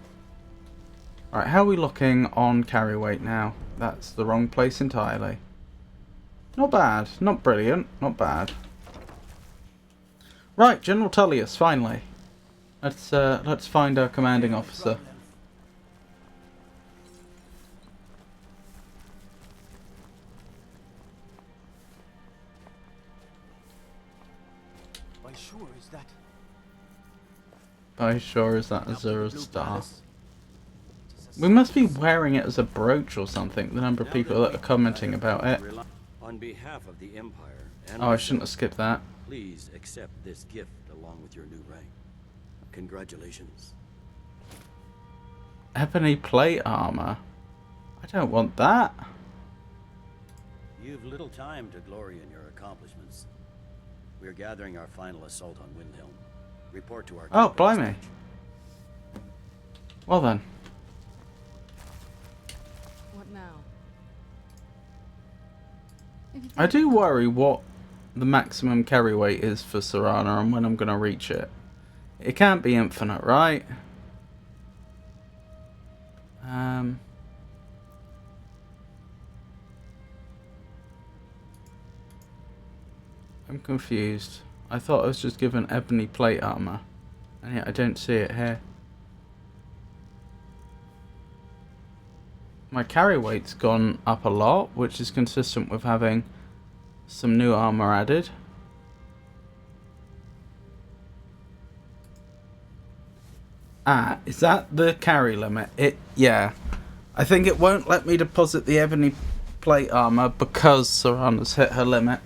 Speaker 1: Alright, how are we looking on carry weight now? That's the wrong place entirely. Not bad. Not brilliant. Not bad. Right, General Tullius, finally. Let's find our commanding officer.
Speaker 12: Why sure is that?
Speaker 1: By sure is that Azura's star. We must be wearing it as a brooch or something, the number of people that are commenting about it.
Speaker 9: On behalf of the Empire and
Speaker 1: Oh, I shouldn't have skipped that.
Speaker 9: please accept this gift along with your new rank. Congratulations.
Speaker 1: Ebony plate armor. I don't want that.
Speaker 9: You've little time to glory in your accomplishments. We're gathering our final assault on Windhelm. Report to our
Speaker 1: Oh,
Speaker 9: captain's
Speaker 1: blimey.
Speaker 9: station.
Speaker 1: Well then.
Speaker 8: What now? If you
Speaker 1: I
Speaker 8: think
Speaker 1: do worry what the maximum carry weight is for Serana and when I'm going to reach it. It can't be infinite, right? I'm confused. I thought I was just given ebony plate armor, and yet I don't see it here. My carry weight's gone up a lot, which is consistent with having some new armor added. Ah, is that the carry limit? Yeah. I think it won't let me deposit the ebony plate armor because Serana's hit her limit.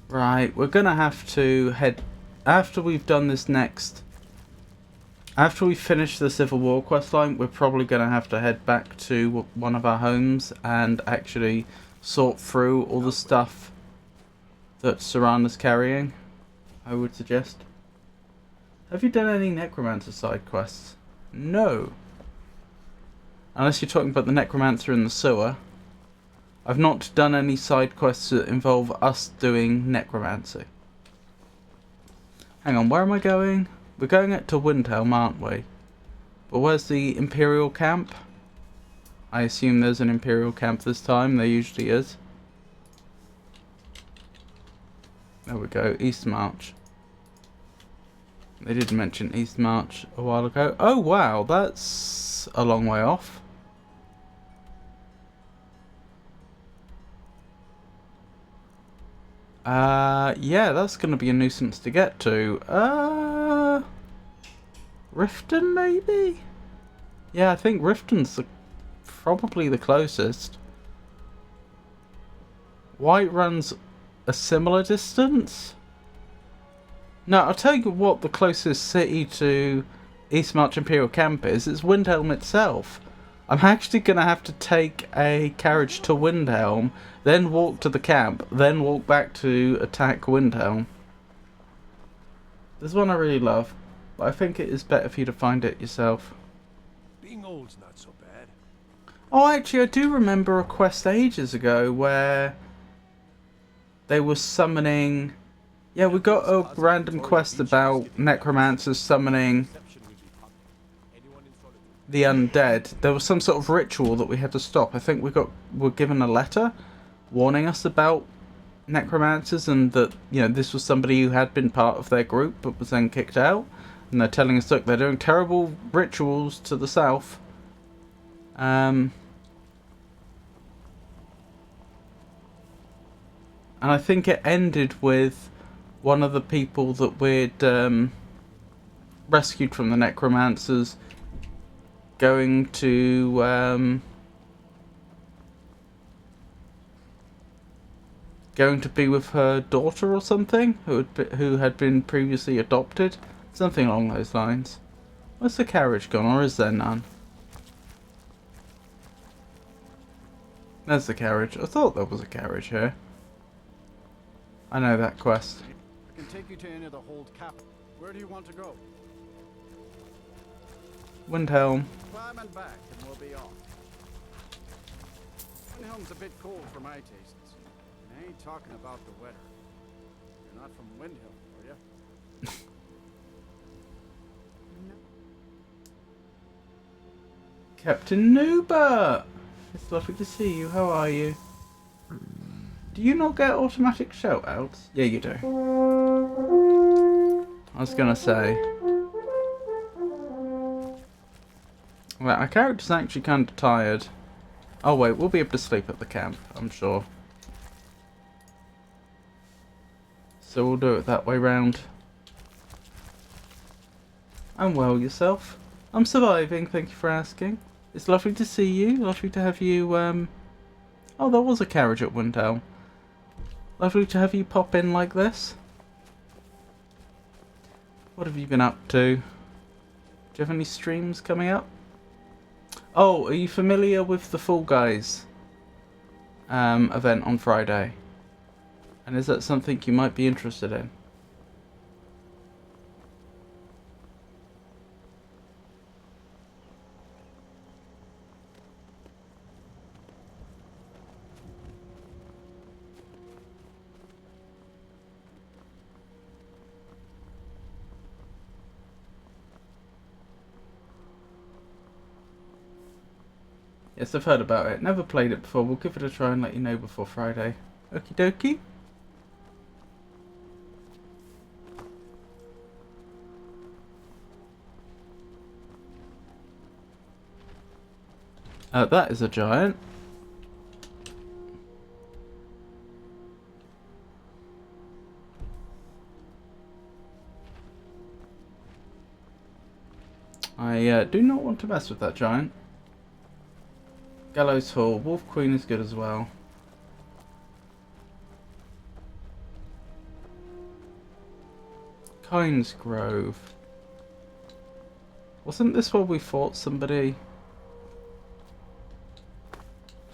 Speaker 1: Right, we're gonna have to head after we've done this next. After we finish the Civil War questline, we're probably gonna have to head back to one of our homes and actually sort through all the stuff that Serana's carrying, I would suggest. Have you done any Necromancer side quests? No. Unless you're talking about the Necromancer in the sewer. I've not done any side quests that involve us doing Necromancy. Hang on, where am I going? We're going to Windhelm, aren't we? But where's the Imperial camp? I assume there's an Imperial camp this time. There usually is. There we go, East March. They did mention East March a while ago. Oh wow, that's a long way off. Yeah, that's going to be a nuisance to get to. Riften, maybe? Yeah, I think Riften's probably the closest. Whiterun's a similar distance? No, I'll tell you what the closest city to East March Imperial Camp is. It's Windhelm itself. I'm actually going to have to take a carriage to Windhelm, then walk to the camp, then walk back to attack Windhelm. There's one I really love, but I think it is better for you to find it yourself.
Speaker 6: Being old's not so bad.
Speaker 1: Oh, actually, I do remember a quest ages ago where they were summoning... Yeah, we got a random quest about necromancers summoning the undead. There was some sort of ritual that we had to stop. I think were given a letter warning us about necromancers and that, you know, this was somebody who had been part of their group but was then kicked out. And they're telling us, look, they're doing terrible rituals to the south. And I think it ended with one of the people that we'd rescued from the necromancers going to be with her daughter or something, who had been previously adopted, something along those lines. Where's the carriage gone, or is there none? There's the carriage. I thought there was a carriage here. I know that quest.
Speaker 5: I can take you to any of the hold cap. Where do you want to go?
Speaker 1: Windhelm.
Speaker 5: Climb and back, and we'll be off. Windhelm's a bit cold for my tastes. And I ain't talking about the weather. You're not from Windhelm, are you?
Speaker 1: Captain Nuba! It's lovely to see you. How are you? Do you not get automatic shout-outs? Yeah, you do. I was gonna say. Well, our character's actually kind of tired. Oh wait, we'll be able to sleep at the camp, I'm sure. So we'll do it that way round. I'm well, yourself? I'm surviving, thank you for asking. It's lovely to see you, lovely to have you, Oh, there was a carriage at Windhelm. Lovely to have you pop in like this. What have you been up to? Do you have any streams coming up? Oh, are you familiar with the Fall Guys event on Friday? And is that something you might be interested in? Yes, I've heard about it. Never played it before. We'll give it a try and let you know before Friday. Okie dokie. That is a giant. I do not want to mess with that giant. Gallows Hall. Wolf Queen is good as well. Kynes Grove. Wasn't this where we fought somebody?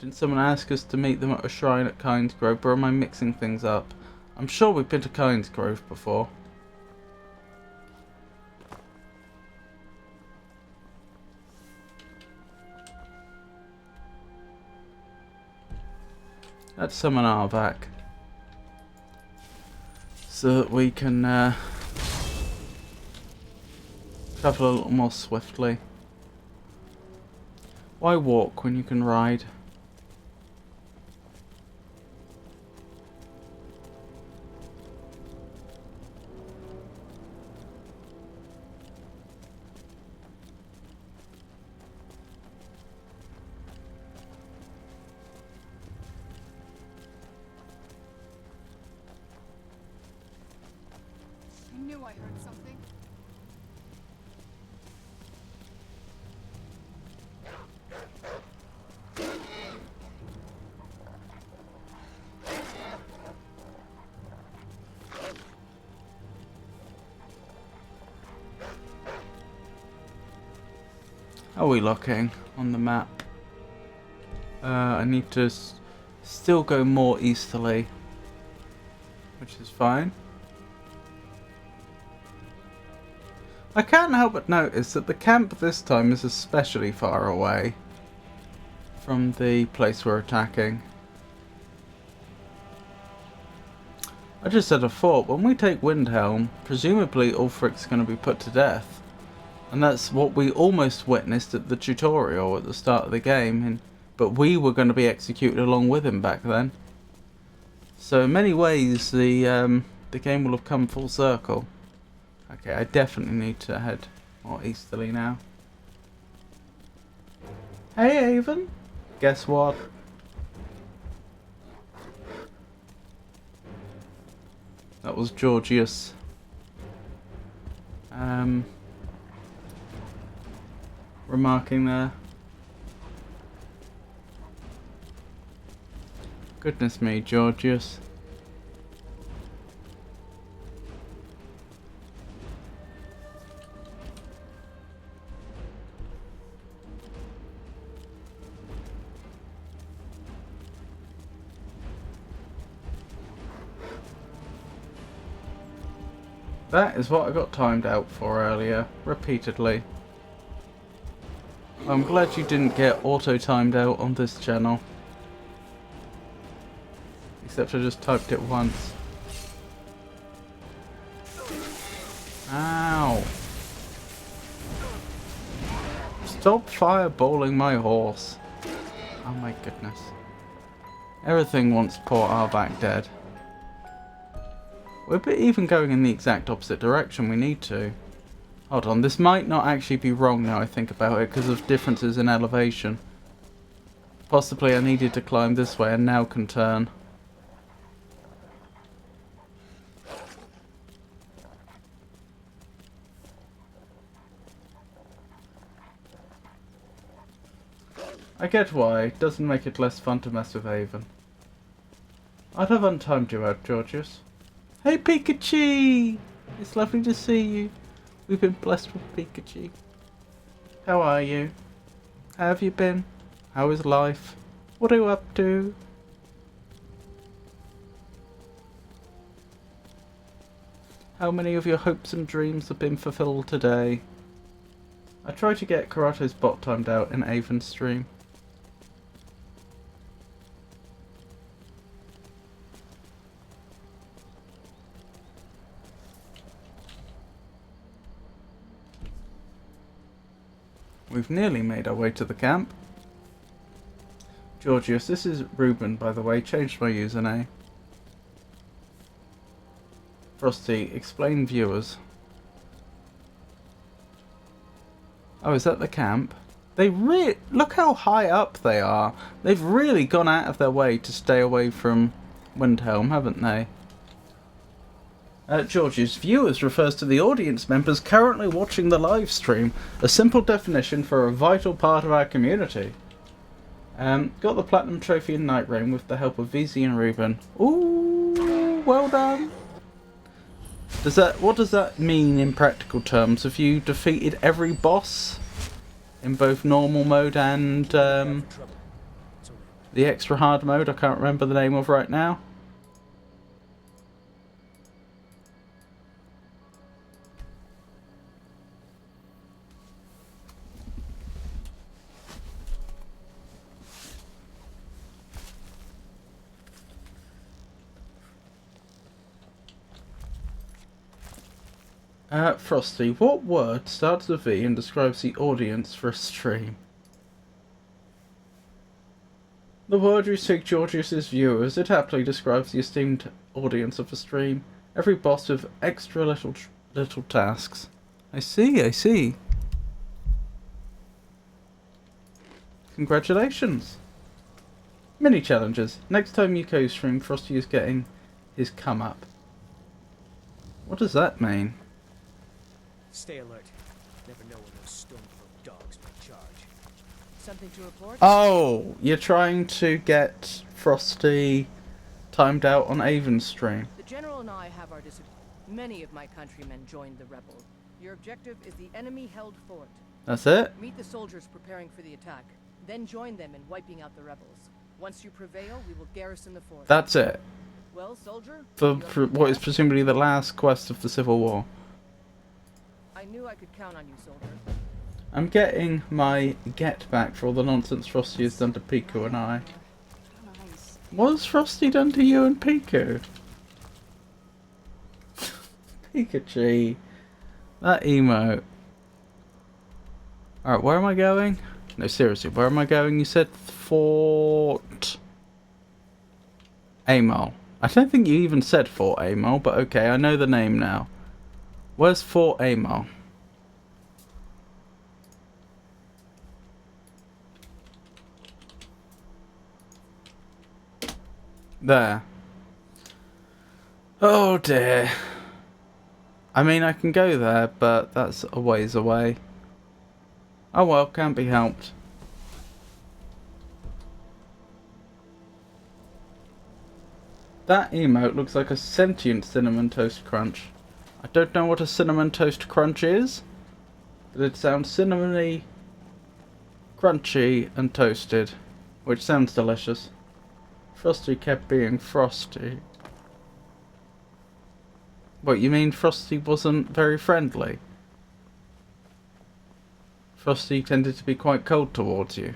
Speaker 1: Didn't someone ask us to meet them at a shrine at Kynes Grove? Or am I mixing things up? I'm sure we've been to Kynes Grove before. Let's summon Arvak. So that we can travel a little more swiftly. Why walk when you can ride?
Speaker 8: I knew I heard something.
Speaker 1: How are we looking on the map? I need to still go more easterly, which is fine. I can't help but notice that the camp this time is especially far away from the place we're attacking. I just had a thought, when we take Windhelm, presumably Ulfric's going to be put to death. And that's what we almost witnessed at the tutorial at the start of the game, but we were going to be executed along with him back then. So in many ways the game will have come full circle. Okay, I definitely need to head more easterly now. Hey Avon! Guess what? That was Georgius. Remarking there. Goodness me, Georgius. That is what I got timed out for earlier, repeatedly. I'm glad you didn't get auto-timed out on this channel. Except I just typed it once. Ow! Stop fireballing my horse. Oh my goodness. Everything wants poor Arvac dead. We're even going in the exact opposite direction we need to. Hold on, this might not actually be wrong now I think about it because of differences in elevation. Possibly I needed to climb this way and now can turn. I get why, it doesn't make it less fun to mess with Avon. I'd have untimed you out, Georgius. Hey Pikachu! It's lovely to see you. We've been blessed with Pikachu. How are you? How have you been? How is life? What are you up to? How many of your hopes and dreams have been fulfilled today? I tried to get Karato's bot timed out in Avon's stream. We've nearly made our way to the camp. Georgius, this is Ruben, by the way. Changed my username. Frosty, explain viewers. Oh, is that the camp? Look how high up they are. They've really gone out of their way to stay away from Windhelm, haven't they? George's viewers refers to the audience members currently watching the live stream, a simple definition for a vital part of our community. Got the Platinum Trophy in Night Rain with the help of VZ and Ruben. Ooh, well done. What does that mean in practical terms? Have you defeated every boss in both normal mode and the extra hard mode I can't remember the name of right now? Frosty, what word starts with V and describes the audience for a stream? The word you seek Georgius's viewers. It happily describes the esteemed audience of a stream. Every boss with extra little tasks. I see. Congratulations. Mini challenges. Next time you co-stream, Frosty is getting his come up. What does that mean?
Speaker 12: Stay alert. Never know when those Stormcloak dogs may charge.
Speaker 10: Something to report?
Speaker 1: Oh, you're trying to get Frosty timed out on Avon's stream.
Speaker 10: The General and I have our disagreements. Many of my countrymen joined the rebel. Your objective is the enemy-held fort.
Speaker 1: That's it?
Speaker 10: Meet the soldiers preparing for the attack. Then join them in wiping out the rebels. Once you prevail, we will garrison the fort.
Speaker 1: That's it.
Speaker 10: Well, soldier?
Speaker 1: For what is presumably the last quest of the Civil War.
Speaker 10: I knew I could count on you, soldier.
Speaker 1: I'm getting my get back for all the nonsense Frosty has done to Piku and I. What has Frosty done to you and Piku? Pikachu. That emote. Alright, where am I going? No, seriously, where am I going? You said Fort Amol. I don't think you even said Fort Amol, but okay, I know the name now. Where's Fort Amol? There. Oh dear. I mean, I can go there, but that's a ways away. Oh well, can't be helped. That emote looks like a sentient cinnamon toast crunch. I don't know what a cinnamon toast crunch is, but it sounds cinnamony, crunchy, and toasted, which sounds delicious. Frosty kept being frosty. What, you mean Frosty wasn't very friendly? Frosty tended to be quite cold towards you.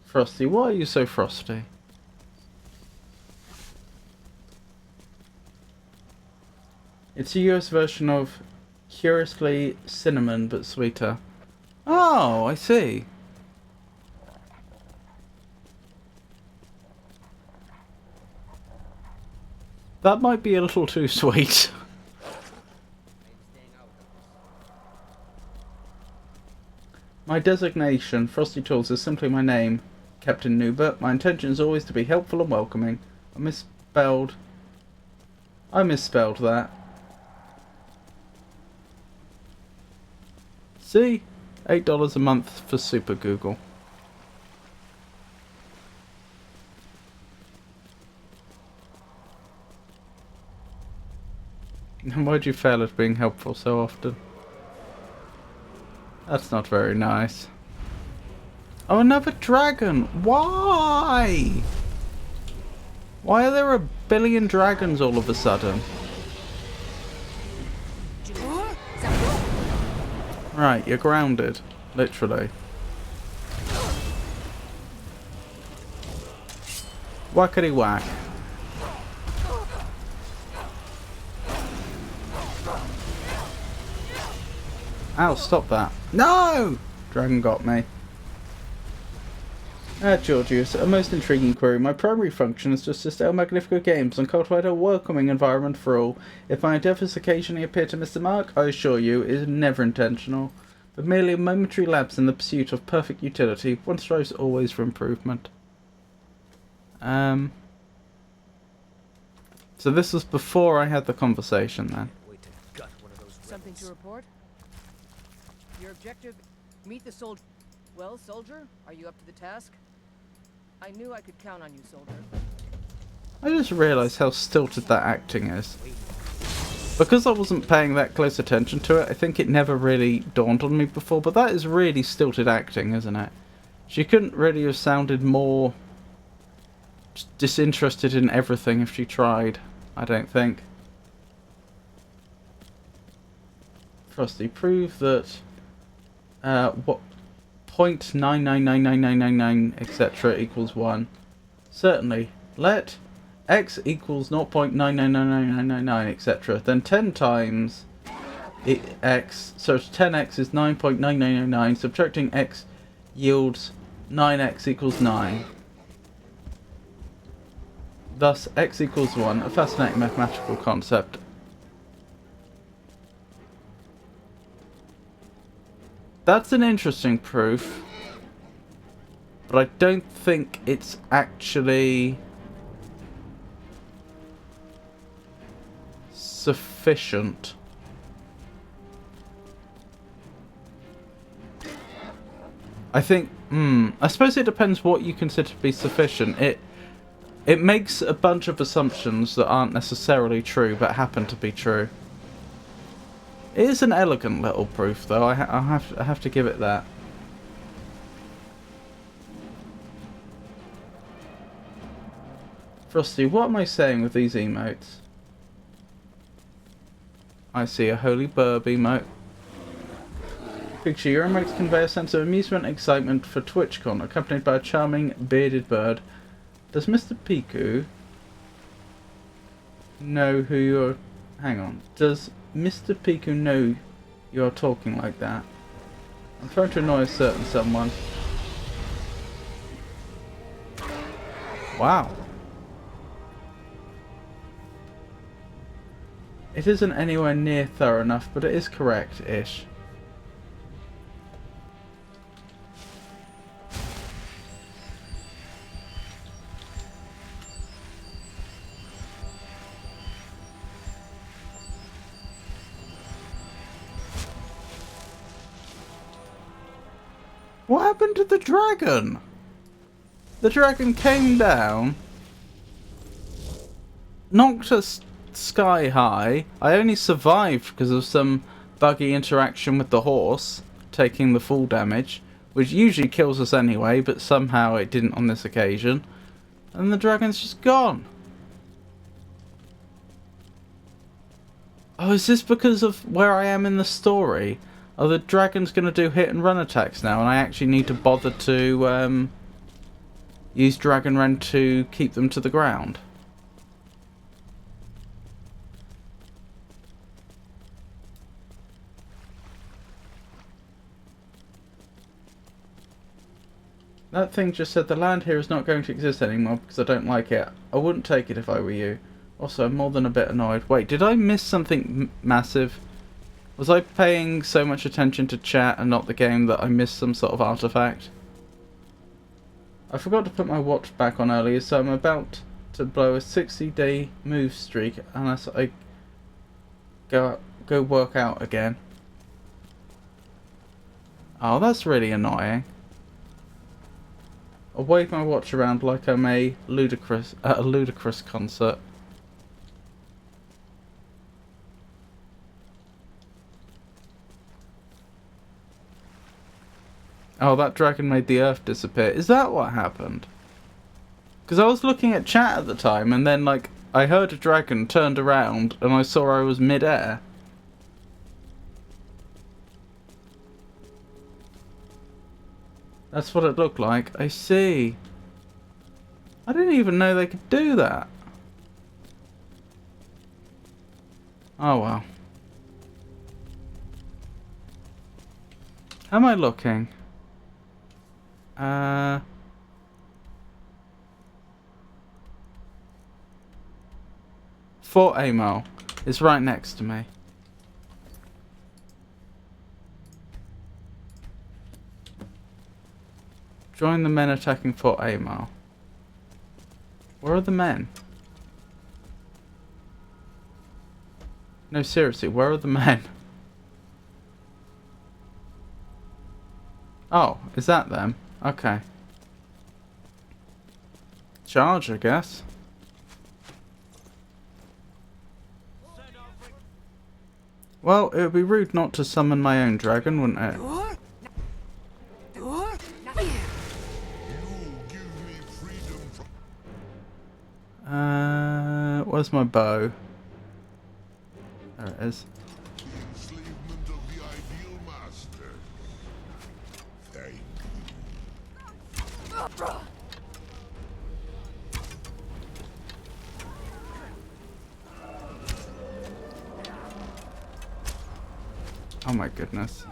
Speaker 1: Frosty, why are you so frosty? It's a US version of curiously cinnamon but sweeter. Oh, I see. That might be a little too sweet. My designation, Frosty Tools, is simply my name, Captain Newbert. My intention is always to be helpful and welcoming. I misspelled that. See? $8 a month for Super Google. Why'd you fail at being helpful so often? That's not very nice. Oh, another dragon! Why? Why are there a billion dragons all of a sudden? Right, you're grounded. Literally. Whackety whack. Ow, stop that. No! Dragon got me. Georgius, a most intriguing query. My primary function is just to sell Magnifico games and cultivate a welcoming environment for all. If my endeavours occasionally appear to miss the mark, I assure you, it is never intentional, but merely a momentary lapse in the pursuit of perfect utility. One strives always for improvement. So this was before I had the conversation then.
Speaker 10: Something to report? Your objective? Meet the soldier. Well, soldier, are you up to the task? I knew I could count on you, soldier.
Speaker 1: I just realised how stilted that acting is. Because I wasn't paying that close attention to it, I think it never really dawned on me before, but that is really stilted acting, isn't it? She couldn't really have sounded more disinterested in everything if she tried, I don't think. Frosty, prove that what 0.9999999 etc. equals 1. Certainly. Let x equals 0.9999999 etc. Then 10 times x, so 10x is 9.9999. Subtracting x yields 9x equals 9. Thus x equals 1. A fascinating mathematical concept. That's an interesting proof, but I don't think it's actually sufficient. I think, I suppose it depends what you consider to be sufficient. It makes a bunch of assumptions that aren't necessarily true, but happen to be true. It is an elegant little proof, though. I have to give it that. Frosty, what am I saying with these emotes? I see a holy burb emote. Picture, your emotes convey a sense of amusement and excitement for TwitchCon, accompanied by a charming bearded bird. Does Mr. Piku know who you're... Hang on. Does Mr. Piku know you're talking like that? I'm trying to annoy a certain someone. Wow. It isn't anywhere near thorough enough, but it is correct-ish. What happened to the dragon? The dragon came down, knocked us sky high. I only survived because of some buggy interaction with the horse, taking the full damage, which usually kills us anyway, but somehow it didn't on this occasion. And the dragon's just gone. Oh, is this because of where I am in the story? Oh, the dragon's going to do hit and run attacks now, and I actually need to bother to use Dragon Rend to keep them to the ground. That thing just said the land here is not going to exist anymore because I don't like it. I wouldn't take it if I were you. Also, I'm more than a bit annoyed. Wait, did I miss something massive? Was I paying so much attention to chat and not the game that I missed some sort of artifact? I forgot to put my watch back on earlier, so I'm about to blow a 60-day move streak unless I go work out again. Oh, that's really annoying. I'll wave my watch around like I'm a ludicrous at a ludicrous concert. Oh, that dragon made the earth disappear. Is that what happened? Because I was looking at chat at the time, and then, like, I heard a dragon, turned around, and I saw I was mid-air. That's what it looked like. I see. I didn't even know they could do that. Oh, well. How am I looking? Fort Amo is right next to me. Join the men attacking Fort Amo. Where are the men? No, seriously, where are the men? Oh, is that them? Okay. Charge, I guess. Well, it would be rude not to summon my own dragon, wouldn't it? Where's my bow? There it is.
Speaker 3: Enslavement of the ideal master. Thank you.
Speaker 1: Oh my goodness.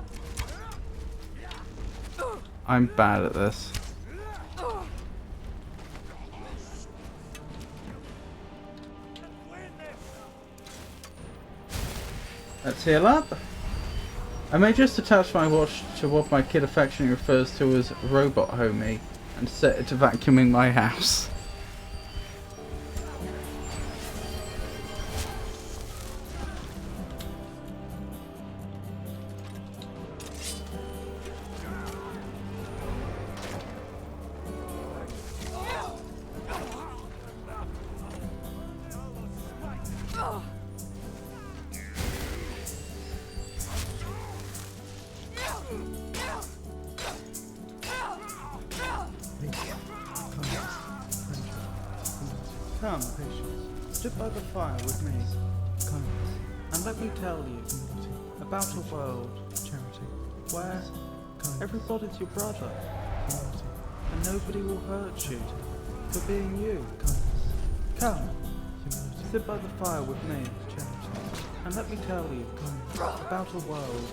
Speaker 1: I'm bad at this. Let's heal up. I may just attach my watch to what my kid affectionately refers to as Robot Homie and set it to vacuuming my house. Come, patience, sit by the fire with me, and let me tell you about a world where everybody's your brother, and nobody will hurt you for being you. Come, sit by the fire with me, and let me tell you about a world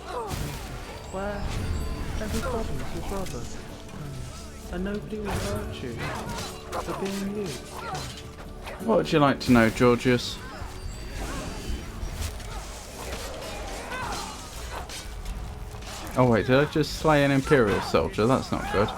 Speaker 1: where Everybody's your brother. And nobody will hurt you for being you. What would you like to know, Georgius? Oh wait, did I just slay an Imperial soldier? That's not good.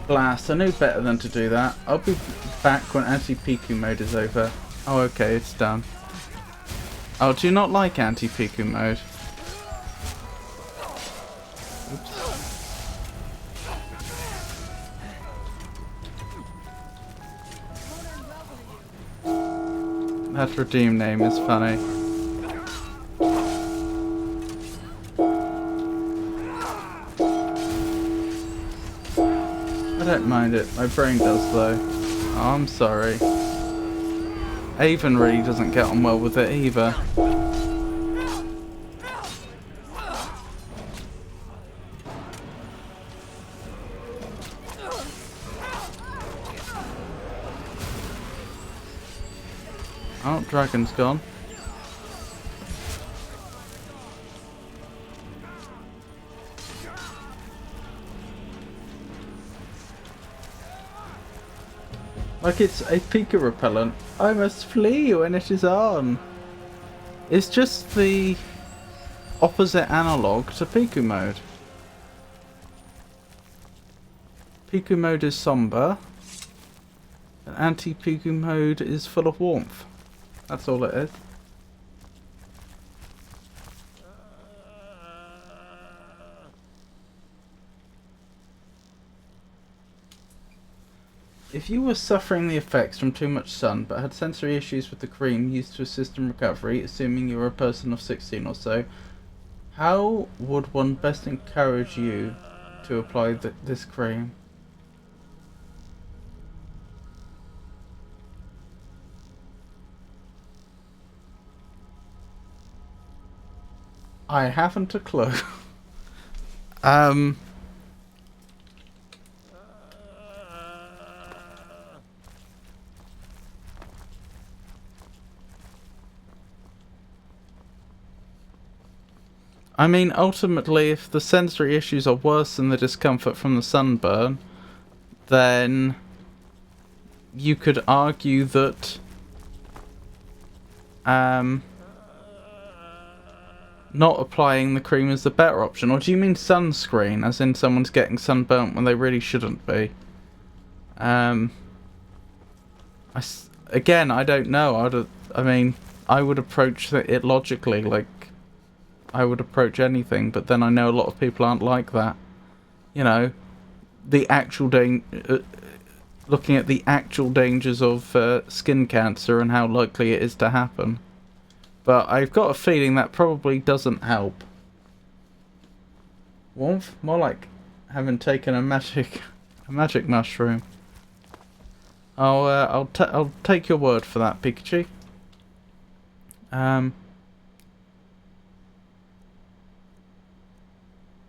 Speaker 1: Blast, I knew better than to do that. I'll be back when anti-Piku mode is over. Oh, okay, it's done. Oh, do you not like anti-Piku mode? Oops. That redeem name is funny. I don't mind it, my brain does though. Oh, I'm sorry. Avon really doesn't get on well with it either. Oh, dragon's gone. Like it's a Pika repellent. I must flee when it is on. It's just the opposite analog to Piku mode. Piku mode is somber. And anti-Piku mode is full of warmth. That's all it is. If you were suffering the effects from too much sun but had sensory issues with the cream used to assist in recovery, assuming you were a person of 16 or so, how would one best encourage you to apply this cream? I haven't a clue. I mean, ultimately, if the sensory issues are worse than the discomfort from the sunburn, then you could argue that not applying the cream is the better option. Or do you mean sunscreen, as in someone's getting sunburnt when they really shouldn't be? Again, I don't know. I would approach it logically, like I would approach anything, but then I know a lot of people aren't like that. You know, the actual looking at the actual dangers of skin cancer and how likely it is to happen. But I've got a feeling that probably doesn't help. Warmth? More like having taken a magic mushroom. I'll take your word for that, Pikachu.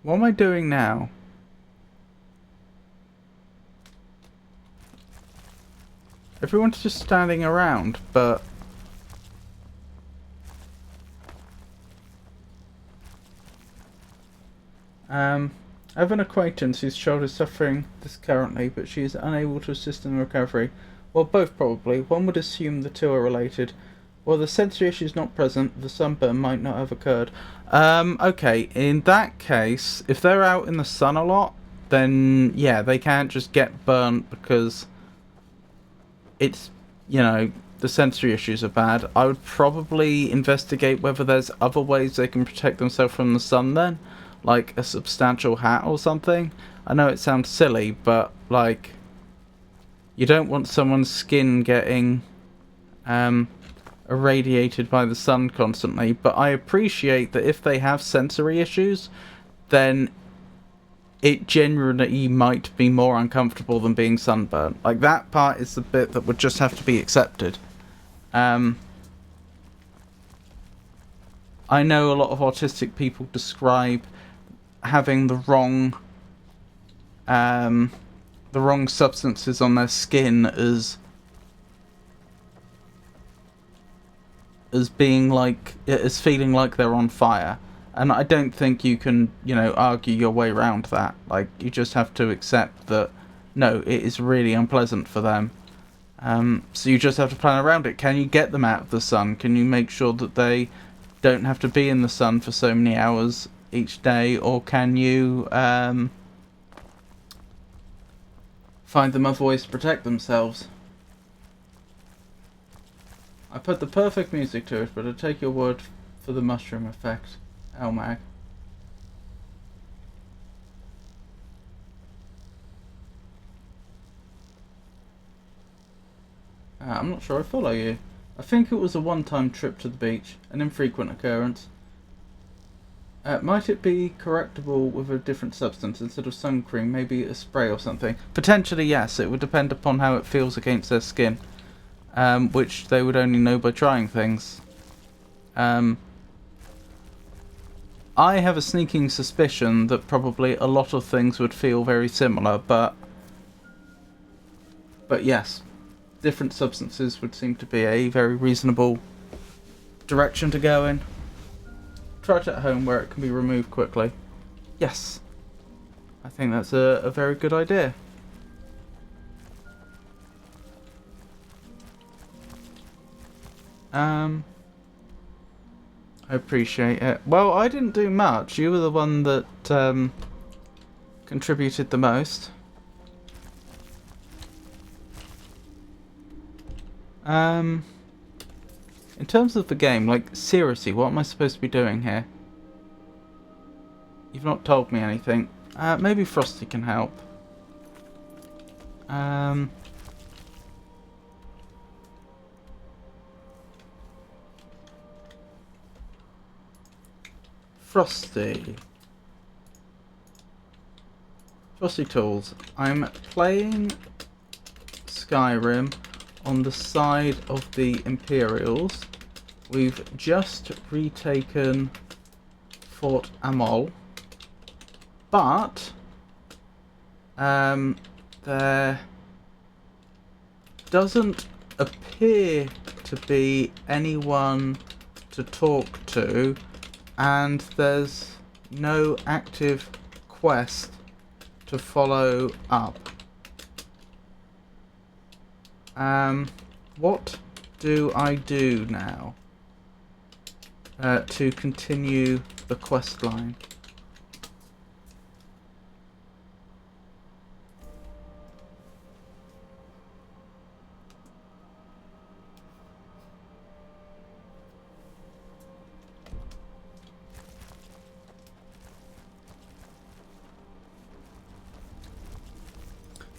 Speaker 1: What am I doing now? Everyone's just standing around, but I have an acquaintance whose child is suffering this currently, but she is unable to assist in the recovery. Well, both probably. One would assume the two are related. Well, the sensory issue is not present. The sunburn might not have occurred. Okay, in that case, if they're out in the sun a lot, then yeah, they can't just get burnt because it's, you know, the sensory issues are bad. I would probably investigate whether there's other ways they can protect themselves from the sun then. Like a substantial hat or something. I know it sounds silly, but like, you don't want someone's skin getting irradiated by the sun constantly. But I appreciate that if they have sensory issues, then it generally might be more uncomfortable than being sunburnt. Like, that part is the bit that would just have to be accepted. I know a lot of autistic people describe having the wrong substances on their skin as being like, as feeling like they're on fire. And I don't think you can, argue your way around that. Like, you just have to accept that, no, it is really unpleasant for them. So you just have to plan around it. Can you get them out of the sun? Can you make sure that they don't have to be in the sun for so many hours each day? Or can you find them other ways to protect themselves? I put the perfect music to it, but I take your word for the mushroom effect, Elmag. I'm not sure I follow you. I think it was a one-time trip to the beach, an infrequent occurrence. Might it be correctable with a different substance instead of sun cream, maybe a spray or something? Potentially, yes. It would depend upon how it feels against their skin, which they would only know by trying things. I have a sneaking suspicion that probably a lot of things would feel very similar, but yes, different substances would seem to be a very reasonable direction to go in. Try it at home where it can be removed quickly. Yes, I think that's a very good idea. I appreciate it. Well, I didn't do much. You were the one that contributed the most. In terms of the game, like, seriously, what am I supposed to be doing here? You've not told me anything. Maybe Frosty can help. Frosty Tools. I'm playing Skyrim on the side of the Imperials. We've just retaken Fort Amol, but there doesn't appear to be anyone to talk to, and there's no active quest to follow up. What do I do now to continue the quest line?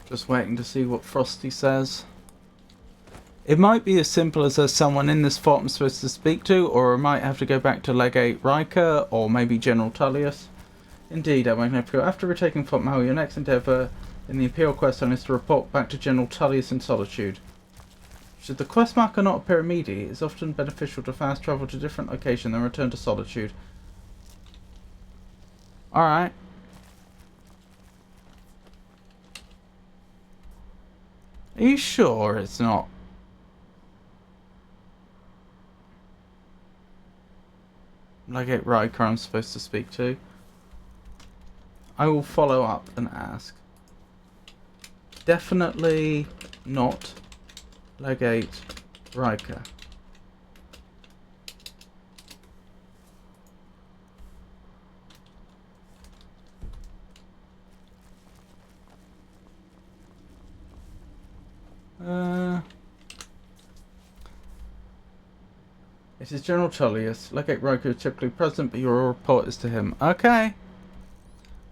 Speaker 1: Just waiting to see what Frosty says. It might be as simple as there's someone in this fort I'm supposed to speak to, or I might have to go back to Legate Riker, or maybe General Tullius. Indeed, after retaking Fort Mahal, your next endeavour in the Imperial quest line is to report back to General Tullius in Solitude. Should the quest marker not appear immediately, it is often beneficial to fast travel to a different location, then return to Solitude. Alright. Are you sure it's not? Legate Riker I'm supposed to speak to. I will follow up and ask. Definitely not Legate Riker. It is General Tullius. Legate Riker is typically present, but your report is to him. Okay.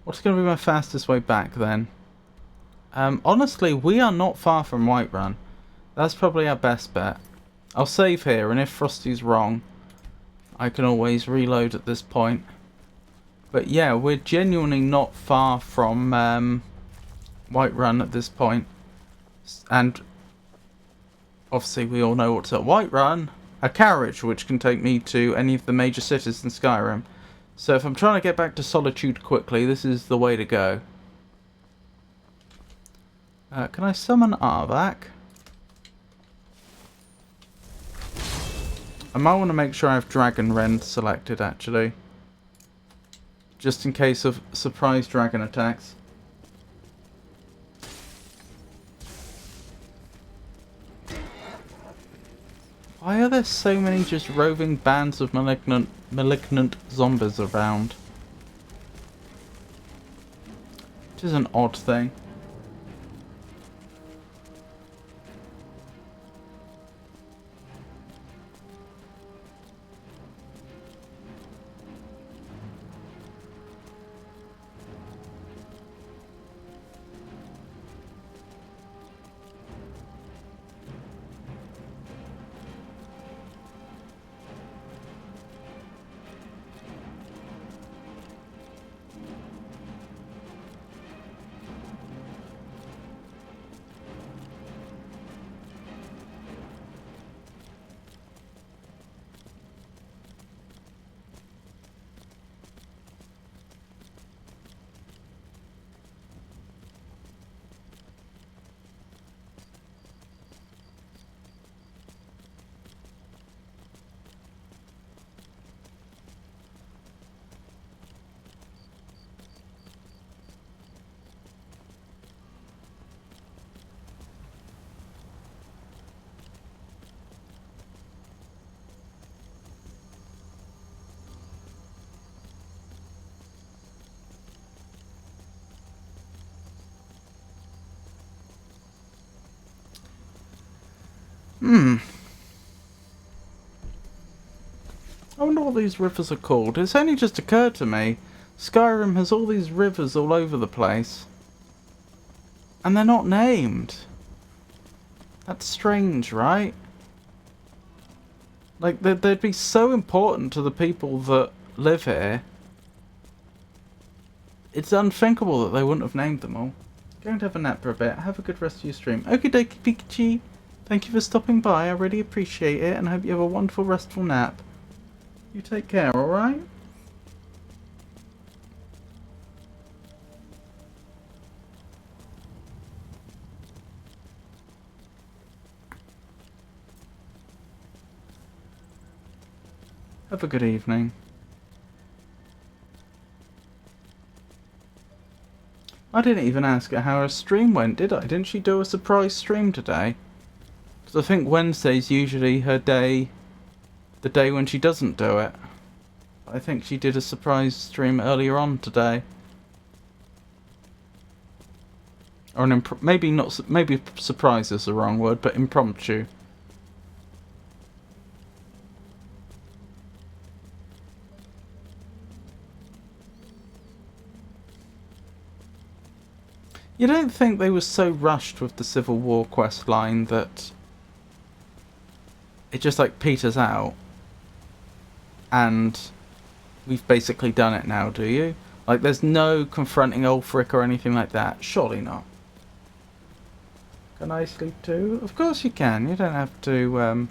Speaker 1: What's going to be my fastest way back then? Honestly, we are not far from Whiterun. That's probably our best bet. I'll save here, and if Frosty's wrong, I can always reload at this point. But yeah, we're genuinely not far from Whiterun at this point. And obviously we all know what's at Whiterun. A carriage which can take me to any of the major cities in Skyrim. So if I'm trying to get back to Solitude quickly, this is the way to go. Can I summon Arvak? I might want to make sure I have Dragon Rend selected, actually. Just in case of surprise dragon attacks. Why are there so many just roving bands of malignant zombies around? Which is an odd thing. I wonder what these rivers are called. It's only just occurred to me. Skyrim has all these rivers all over the place. And they're not named. That's strange, right? Like, they'd be so important to the people that live here. It's unthinkable that they wouldn't have named them all. Going to have a nap for a bit. Have a good rest of your stream. Okie dokie Pikachu. Thank you for stopping by. I really appreciate it. And I hope you have a wonderful, restful nap. You take care, alright? Have a good evening. I didn't even ask her how her stream went, did I? Didn't she do a surprise stream today? Because I think Wednesday's usually her day, the day when she doesn't do it. I think she did a surprise stream earlier on today. Or an maybe not, maybe surprise is the wrong word, but impromptu. You don't think they were so rushed with the Civil War quest line that it just like peters out and we've basically done it now, do you? Like there's no confronting Ulfric or anything like that? Surely not. Can I sleep too? Of course you can. You don't have to,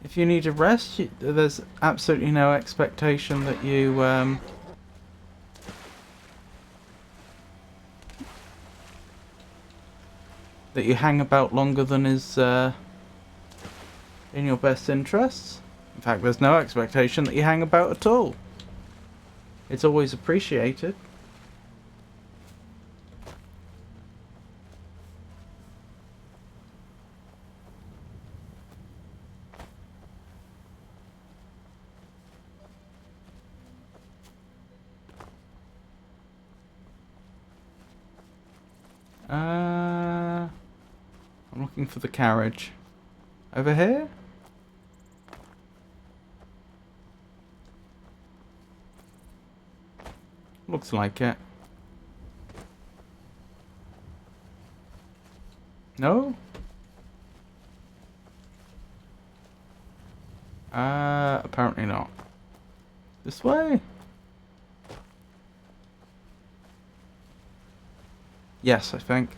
Speaker 1: if you need a rest, there's absolutely no expectation that you, that you hang about longer than is in your best interests. In fact, there's no expectation that you hang about at all. It's always appreciated. I'm looking for the carriage. Over here? Looks like it. No? Apparently not. This way? Yes, I think.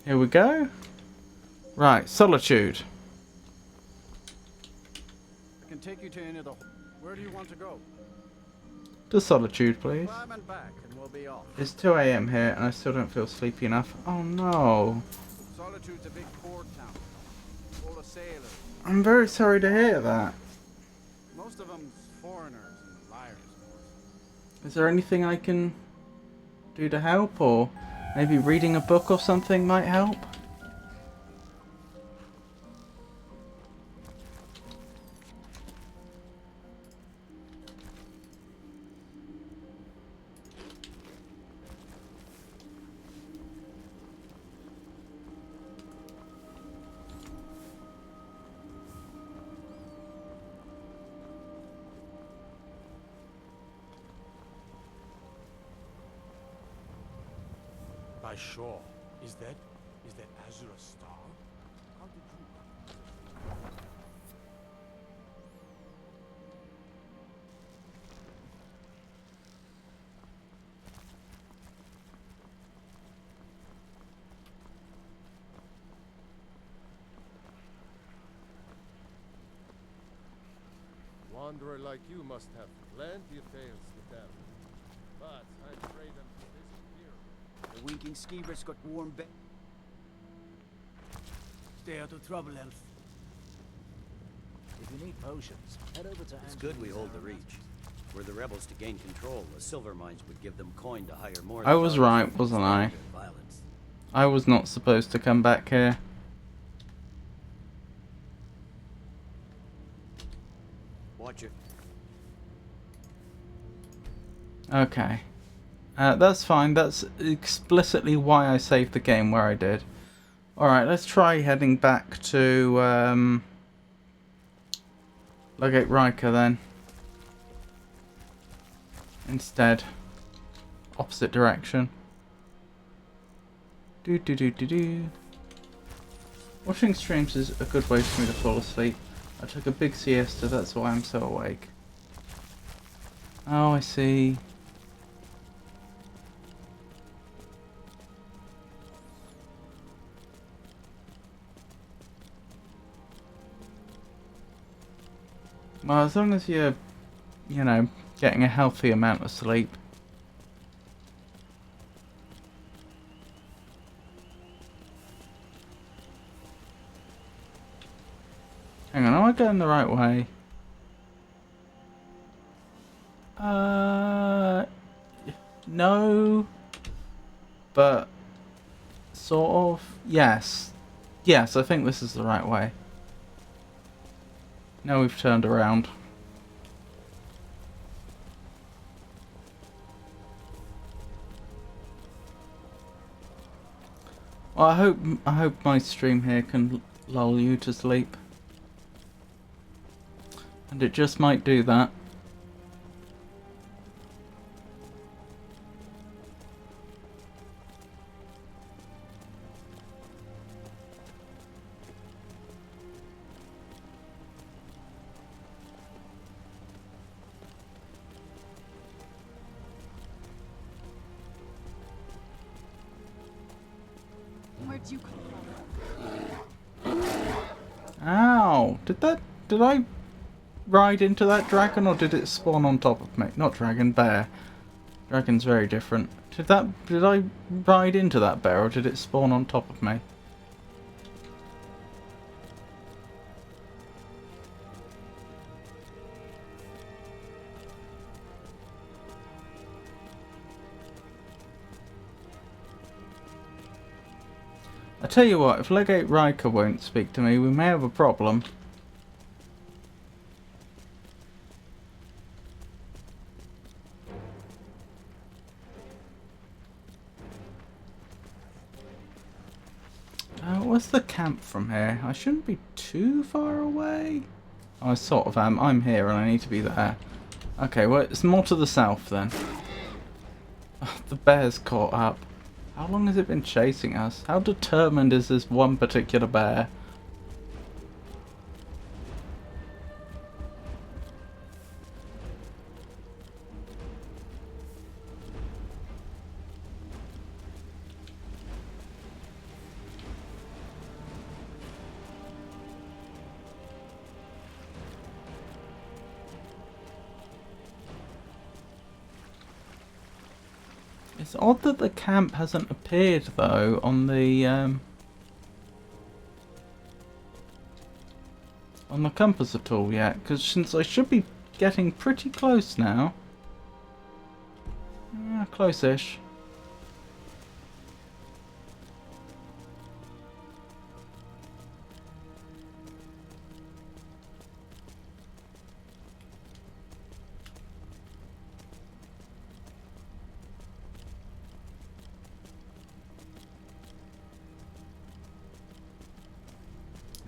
Speaker 1: Here we go. Right, solitude.
Speaker 5: I can take you to any of the... Where do you want to go?
Speaker 1: To solitude, please.
Speaker 5: Climb and back, and we'll be off.
Speaker 1: It's 2 AM here, and I still don't feel sleepy enough. Oh no.
Speaker 5: Solitude's a big port town, full of sailors.
Speaker 1: I'm very sorry to hear that.
Speaker 5: Most of them's foreigners and liars.
Speaker 1: Is there anything I can do to help, or maybe reading a book or something might help?
Speaker 11: By shore. Is that Azure a star? How did you...
Speaker 6: Wanderer like you must have plenty of tales to tell. But I'm afraid I'm too busy here.
Speaker 12: The winking skeever's got warm bed. Stay out of trouble, Elf.
Speaker 13: If you need potions, head over to
Speaker 9: It's good we hold the reach. Were the rebels to gain control, the silver mines would give them coin to hire more...
Speaker 1: I was right, wasn't I? I was not supposed to come back here.
Speaker 9: Watch it.
Speaker 1: Okay. That's fine. That's explicitly why I saved the game where I did. Alright, let's try heading back to Locate Riker then. Instead. Opposite direction. Do. Watching streams is a good way for me to fall asleep. I took a big siesta, that's why I'm so awake. Oh, I see. Well, as long as you're, you know, getting a healthy amount of sleep. Hang on, am I going the right way? No. But, sort of. Yes. Yes, I think this is the right way. Now we've turned around. Well, I hope my stream here can lull you to sleep. And it just might do that.
Speaker 8: Where'd you come from?
Speaker 1: Ow! Did I ride into that dragon, or did it spawn on top of me? Not dragon, bear. Dragon's very different. Did I ride into that bear, or did it spawn on top of me? I tell you what, if Legate Riker won't speak to me, we may have a problem. Where's the camp from here? I shouldn't be too far away. I sort of am. I'm here and I need to be there. Okay, well, it's more to the south then. Oh, the bear's caught up. How long has it been chasing us? How determined is this one particular bear? It's odd that the camp hasn't appeared though on the compass at all yet, because since I should be getting pretty close now. Close-ish.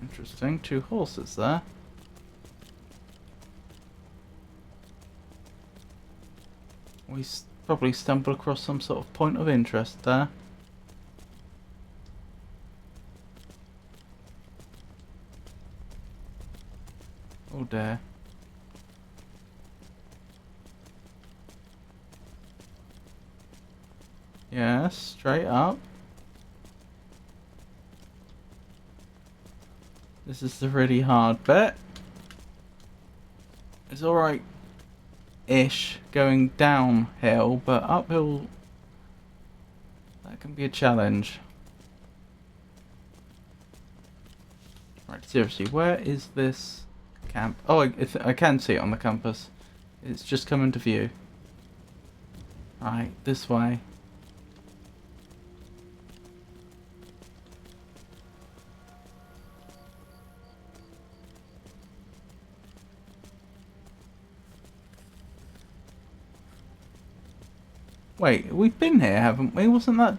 Speaker 1: Interesting, 2 horses there. We probably stumbled across some sort of point of interest there. Oh dear. Yes, straight up. This is the really hard bit. It's alright-ish going downhill, but uphill, that can be a challenge. Right, seriously, where is this camp? Oh, I can see it on the compass. It's just come into view. Right, this way. Wait, we've been here, haven't we? Wasn't that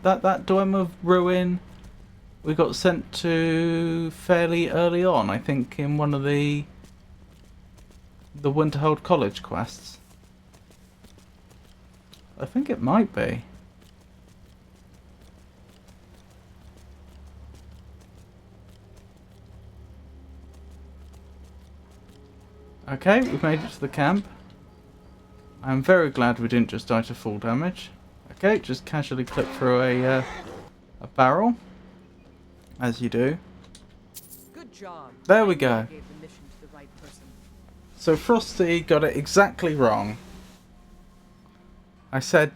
Speaker 1: that Duomo ruin we got sent to fairly early on? I think in one of the Winterhold College quests. I think it might be. Okay, we've made it to the camp. I'm very glad we didn't just die to full damage. Okay, just casually clip through a barrel, as you do.
Speaker 10: Good job.
Speaker 1: There we go.
Speaker 10: Gave the mission to the right person.
Speaker 1: So Frosty got it exactly wrong. I said,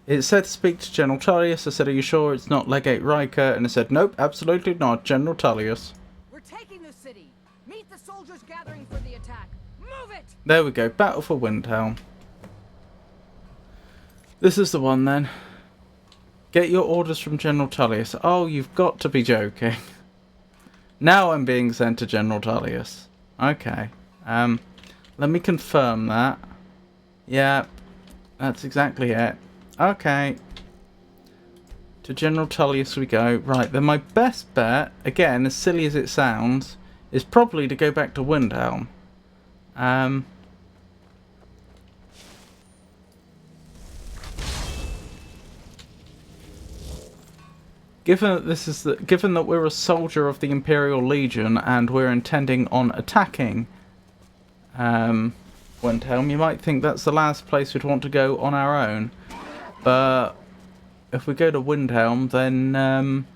Speaker 1: it said speak to General Tullius. I said, are you sure it's not Legate Riker? And it said, nope, absolutely not, General Tullius.
Speaker 10: We're taking the city. Meet the soldiers gathering for the attack. Move it!
Speaker 1: There we go, Battle for Windhelm. This is the one then. Get your orders from General Tullius. Oh, you've got to be joking. Now I'm being sent to General Tullius. Okay. Let me confirm that. Yeah, that's exactly it. Okay. To General Tullius we go. Right, then my best bet, again, as silly as it sounds, is probably to go back to Windhelm. Given that we're a soldier of the Imperial Legion and we're intending on attacking Windhelm, you might think that's the last place we'd want to go on our own. But if we go to Windhelm, then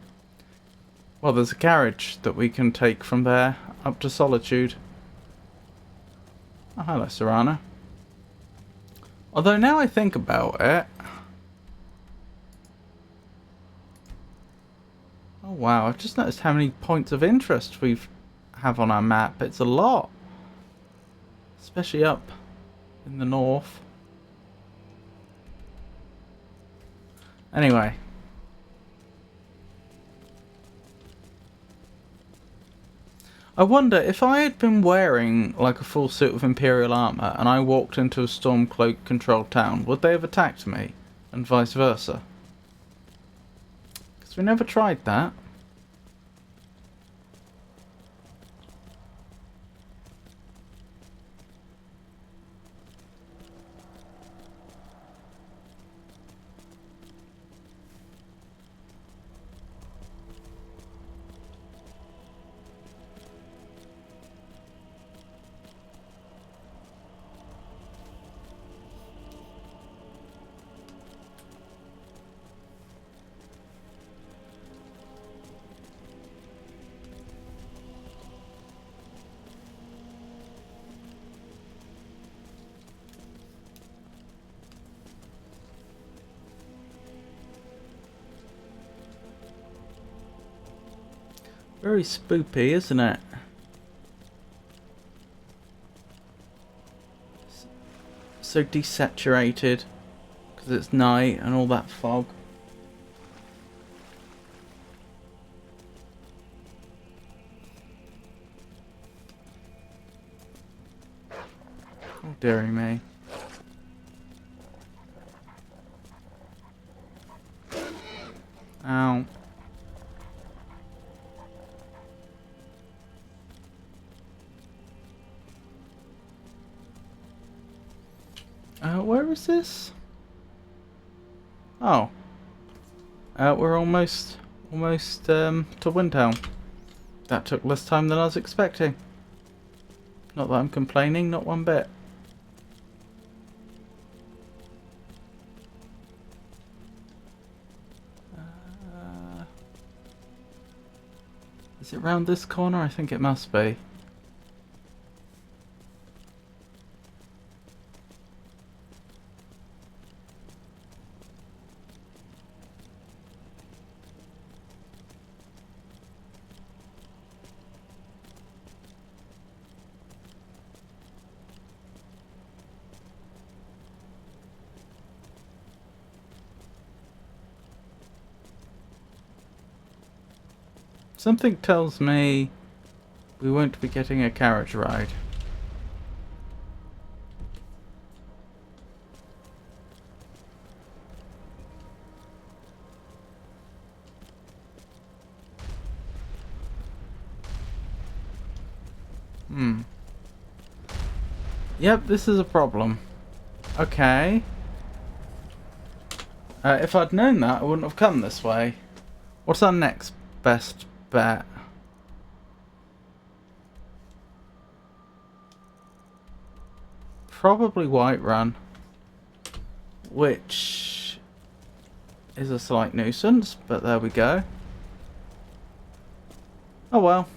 Speaker 1: well, there's a carriage that we can take from there up to Solitude. Oh, hello, Serana. Although now I think about it... Oh wow, I've just noticed how many points of interest we have on our map. It's a lot. Especially up in the north. Anyway. I wonder if I had been wearing like a full suit of Imperial armour and I walked into a Stormcloak controlled town, would they have attacked me? And vice versa? Because we never tried that. Very spoopy, isn't it? So desaturated because it's night and all that fog. Oh, dearie me. Ow. Where is this? Oh. We're almost to Windhelm. That took less time than I was expecting. Not that I'm complaining, not one bit. Is it round this corner? I think it must be. Something tells me we won't be getting a carriage ride. Yep, this is a problem. Okay. If I'd known that, I wouldn't have come this way. What's our next best bet? Probably Whiterun, which is a slight nuisance, but there we go. Oh well.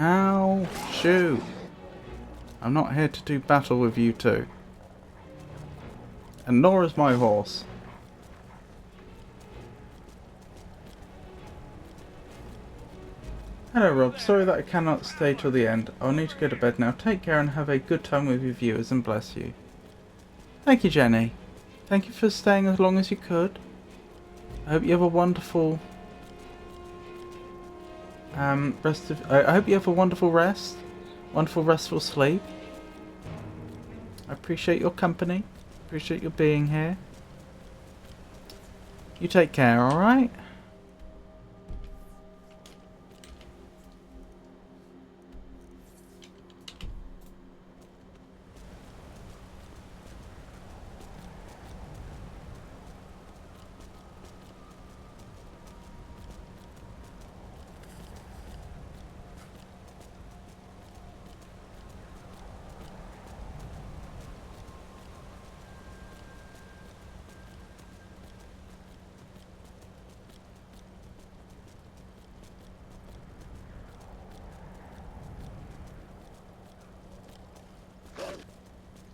Speaker 1: Ow, shoot. I'm not here to do battle with you two. And nor is my horse. Hello Rob, sorry that I cannot stay till the end. I'll need to go to bed now. Take care and have a good time with your viewers and bless you. Thank you, Jenny. Thank you for staying as long as you could. I hope you have a wonderful I hope you have a wonderful rest. Wonderful restful sleep. I appreciate your company. Appreciate your being here. You take care, alright?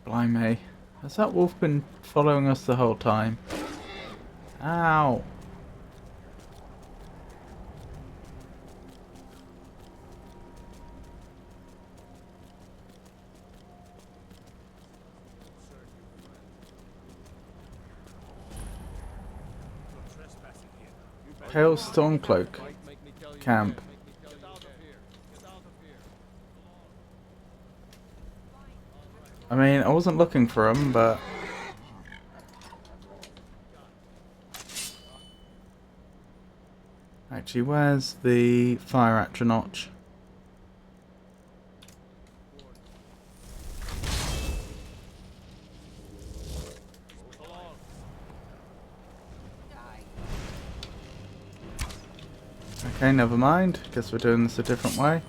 Speaker 1: Blimey. Has that wolf been following us the whole time? Ow. Pale Stormcloak camp. I mean, I wasn't looking for him, but... Actually, where's the fire atronach? Okay, never mind. Guess we're doing this a different way.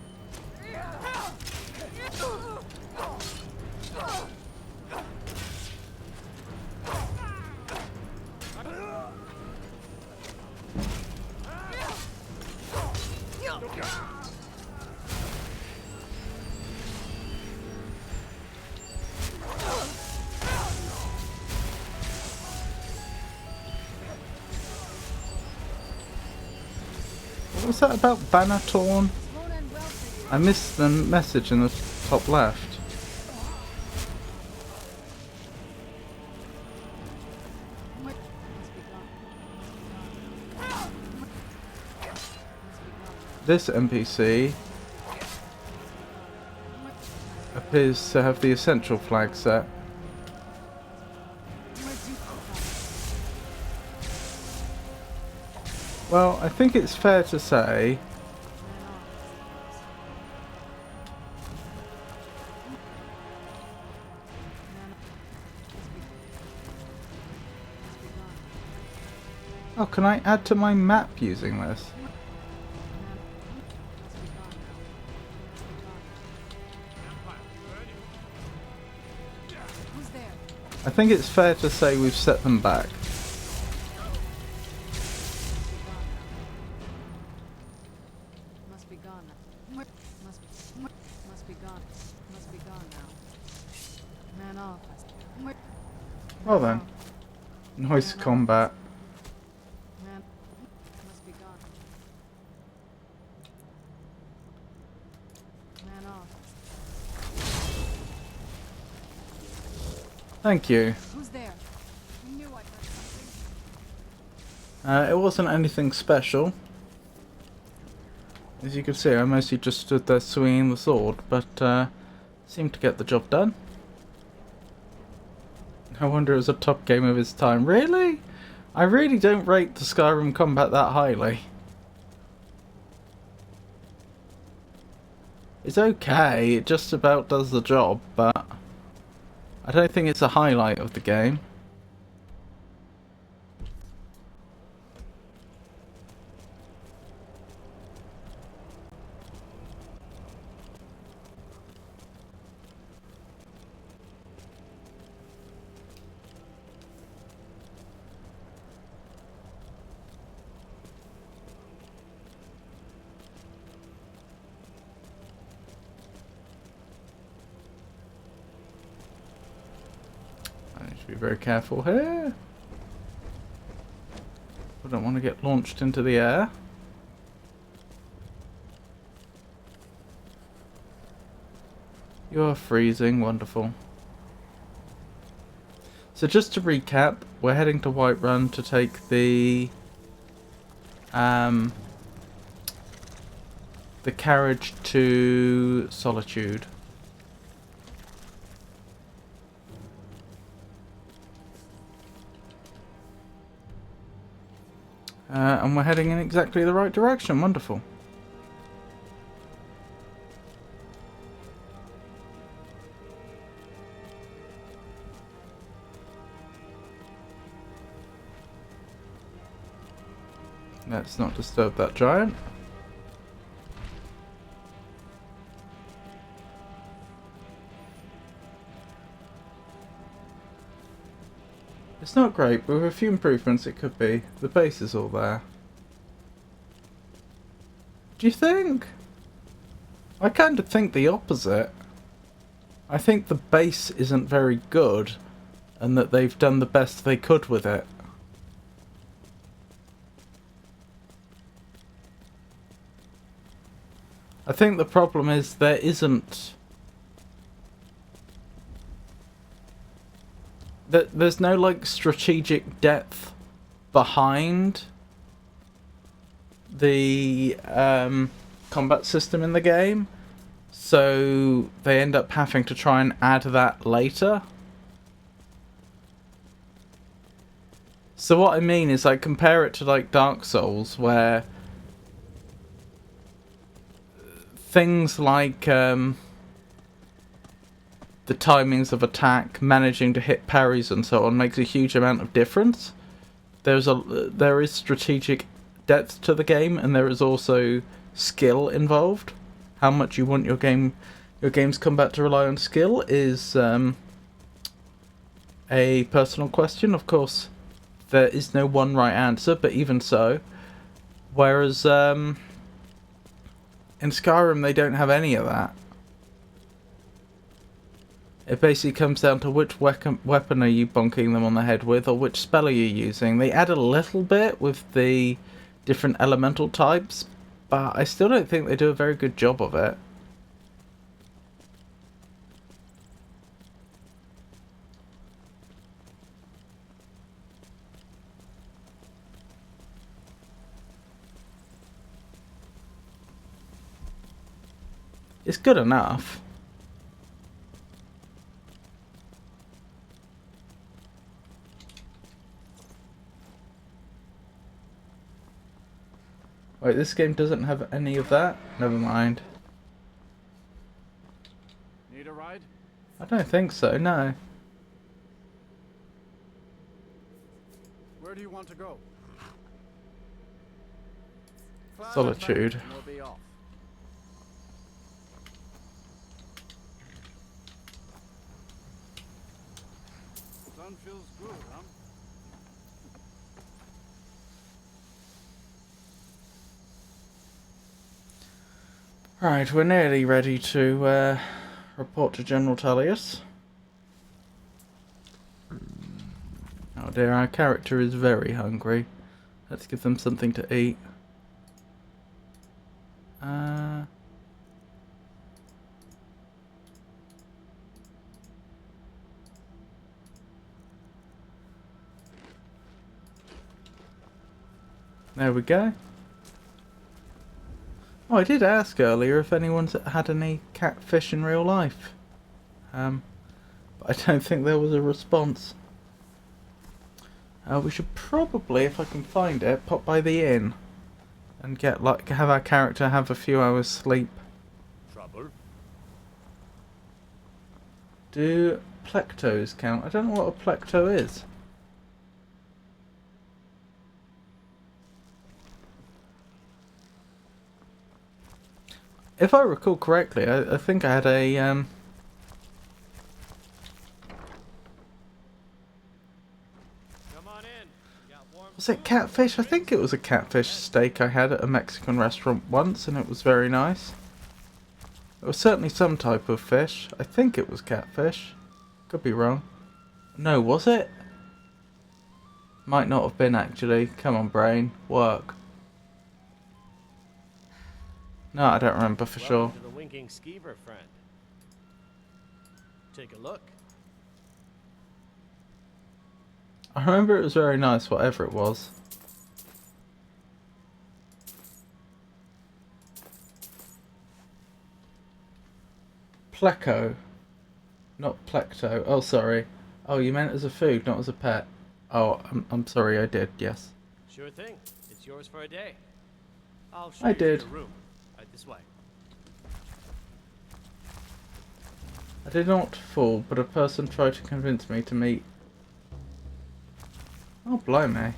Speaker 1: What was that about Banatorn? I missed the message in the top left. This NPC appears to have the essential flag set. Well, I think it's fair to say oh, can I add to my map using this? I think it's fair to say we've set them back.
Speaker 8: Must be gone now. Must be gone. Must be gone now. Man off.
Speaker 1: Well then. Nice combat.
Speaker 8: Man must be gone. Man off.
Speaker 1: Thank you.
Speaker 8: Who's there? I knew I heard something.
Speaker 1: It wasn't anything special. As you can see, I mostly just stood there swinging the sword, but seemed to get the job done. I wonder it was a top game of its time. Really? I really don't rate the Skyrim combat that highly. It's okay, it just about does the job, but I don't think it's a highlight of the game. Be very careful here. I don't want to get launched into the air. You are freezing, wonderful. So just to recap, we're heading to Whiterun to take the carriage to Solitude. And we're heading in exactly the right direction. Wonderful. Let's not disturb that giant. It's not great, but with a few improvements it could be. The base is all there. Do you think? I kind of think the opposite. I think the base isn't very good, and that they've done the best they could with it. I think the problem is there isn't... There's no, like, strategic depth behind the combat system in the game. So they end up having to try and add that later. So what I mean is, I compare it to, like, Dark Souls, where things like the timings of attack, managing to hit parries and so on makes a huge amount of difference. There is strategic depth to the game, and there is also skill involved. How much you want your game's combat to rely on skill is a personal question. Of course, there is no one right answer, but even so. Whereas In Skyrim, they don't have any of that. It basically comes down to which weapon are you bonking them on the head with, or which spell are you using. They add a little bit with the different elemental types, but I still don't think they do a very good job of it. It's good enough. Wait, this game doesn't have any of that? Never mind.
Speaker 5: Need a ride?
Speaker 1: I don't think so, no.
Speaker 5: Where do you want to go?
Speaker 1: Solitude.
Speaker 5: And we'll be off. Sun feels good, huh?
Speaker 1: Right, we're nearly ready to report to General Tullius. Oh dear, our character is very hungry. Let's give them something to eat. There we go. Oh, I did ask earlier if anyone's had any catfish in real life. But I don't think there was a response. We should probably, if I can find it, pop by the inn and get have our character have a few hours sleep.
Speaker 3: Trouble?
Speaker 1: Do plectos count? I don't know what a plecto is. If I recall correctly, I think I had a was it catfish? I think it was a catfish steak I had at a Mexican restaurant once, and it was very nice. It was certainly some type of fish. I think it was catfish. Could be wrong. No, was it? Might not have been actually. Come on, brain. Work. No, I don't remember for sure.
Speaker 12: Welcome to the winking skeever, friend. Take a look.
Speaker 1: I remember it was very nice, whatever it was. Pleco. Not plecto. Oh, sorry. Oh, you meant as a food, not as a pet. Oh, I'm sorry, I did, yes.
Speaker 12: Sure thing. It's yours for a day. I'll show
Speaker 1: I
Speaker 12: you to
Speaker 1: did.
Speaker 12: your room. Right this way.
Speaker 1: I did not fall, but a person tried to convince me to meet. Oh, blimey.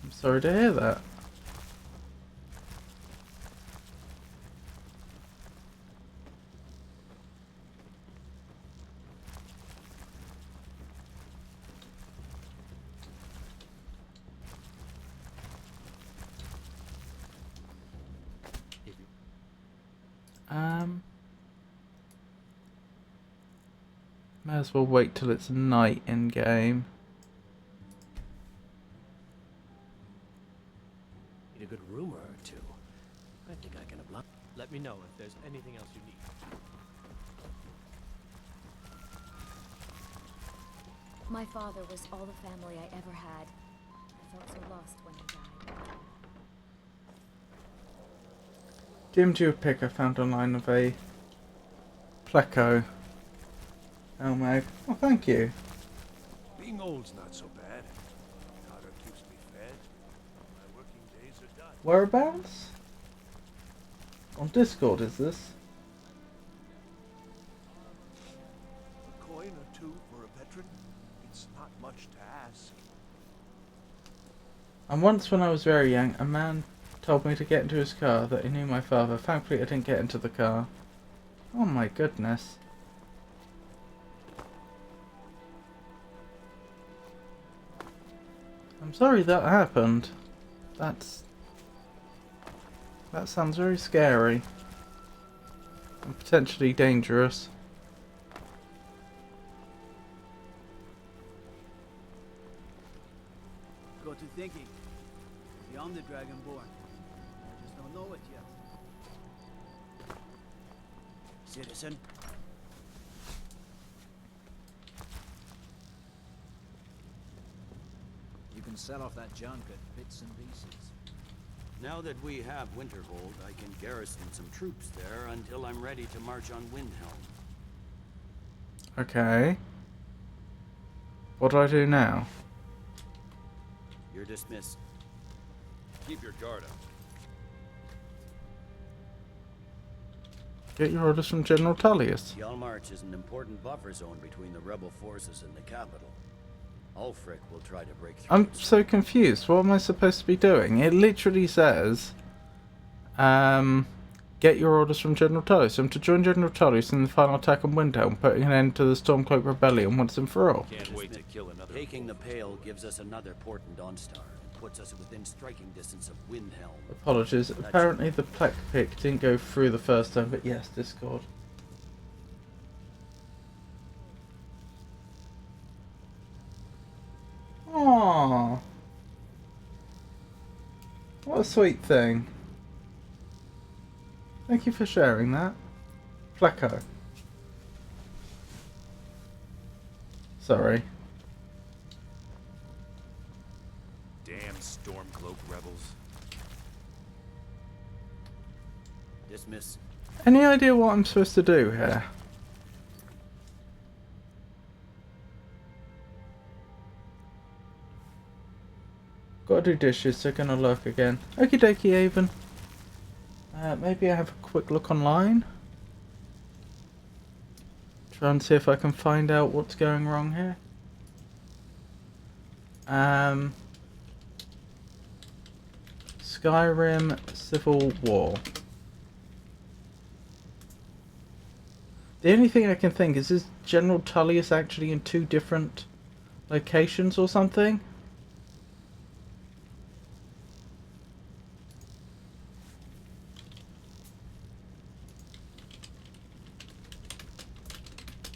Speaker 1: I'm sorry to hear that. May as well wait till it's night in game.
Speaker 12: Need a good rumor or two. I think I can oblige. Let me know if there's anything else you need.
Speaker 14: My father was all the family I ever had. I felt so lost when he died.
Speaker 1: DM'd you a pic I found online of a pleco. Oh, Meg. Oh, thank you.
Speaker 3: Being old's not so bad. Daughter keeps me fed. My working days are done.
Speaker 1: Whereabouts? On Discord, is this?
Speaker 3: A coin or two for a veteran? It's not much to ask.
Speaker 1: And once when I was very young, a man told me to get into his car that he knew my father. Thankfully, I didn't get into the car. Oh my goodness. I'm sorry that happened. That sounds very scary. And potentially dangerous.
Speaker 13: Got to thinking. Maybe I'm the Dragonborn. I just don't know it yet. Citizen. You can sell off that junk at bits and pieces.
Speaker 9: Now that we have Winterhold, I can garrison some troops there until I'm ready to march on Windhelm.
Speaker 1: Okay. What do I do now?
Speaker 9: You're dismissed.
Speaker 15: Keep your guard up.
Speaker 1: Get your orders from General Tullius.
Speaker 9: Hjalmarch is an important buffer zone between the rebel forces and the capital. Ulfric will try to break through.
Speaker 1: I'm so confused. What am I supposed to be doing? It literally says, get your orders from General Tullius. I'm to join General Tullius in the final attack on Windhelm, putting an end to the Stormcloak Rebellion once and for all.
Speaker 15: Can't wait to kill another.
Speaker 9: Taking the Pale gives us another port in Dawnstar and puts us within striking distance of Windhelm.
Speaker 1: Apologies. Apparently the plaque pick didn't go through the first time, but yes, Discord. Aww. What a sweet thing. Thank you for sharing that. Pleco. Sorry.
Speaker 15: Damn Stormcloak rebels.
Speaker 9: Dismiss.
Speaker 1: Any idea what I'm supposed to do here? Gotta do dishes, they're gonna lurk again. Okie dokie, Avon. Maybe I have a quick look online. Try and see if I can find out what's going wrong here. Skyrim Civil War. The only thing I can think is General Tullius actually in two different locations or something?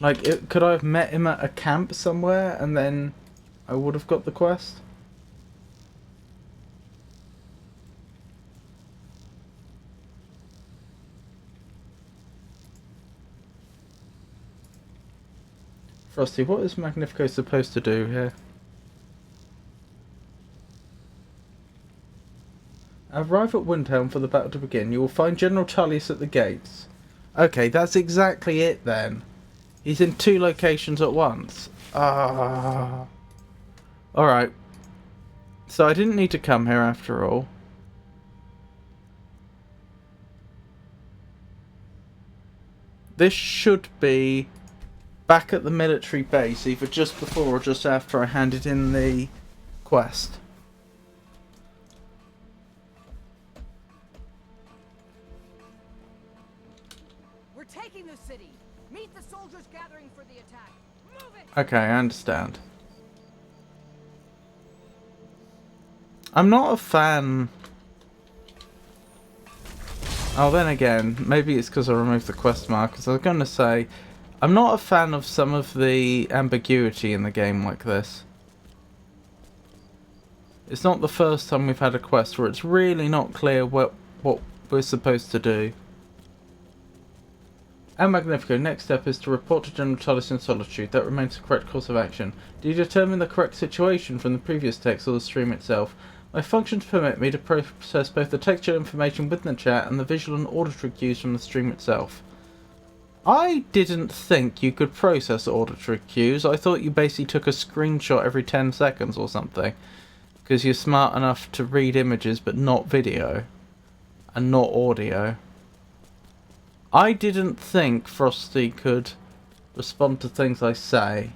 Speaker 1: Like, could I have met him at a camp somewhere and then I would have got the quest? Frosty, what is Magnifico supposed to do here? Arrive at Windhelm for the battle to begin. You will find General Tullius at the gates. Okay, that's exactly it then. He's in two locations at once. Alright. So I didn't need to come here after all. This should be back at the military base, either just before or just after I handed in the quest.
Speaker 10: We're taking the city. Meet the soldiers gathering for the attack. Move it!
Speaker 1: Okay, I understand. I'm not a fan. Oh, then again, maybe it's because I removed the quest markers. I was going to say, I'm not a fan of some of the ambiguity in the game like this. It's not the first time we've had a quest where it's really not clear what we're supposed to do. And Magnifico, next step is to report to General Tullius in solitude. That remains the correct course of action. Do you determine the correct situation from the previous text or the stream itself? My functions permit me to process both the textual information within the chat and the visual and auditory cues from the stream itself. I didn't think you could process auditory cues. I thought you basically took a screenshot every 10 seconds or something. Because you're smart enough to read images but not video. And not audio. I didn't think Frosty could respond to things I say.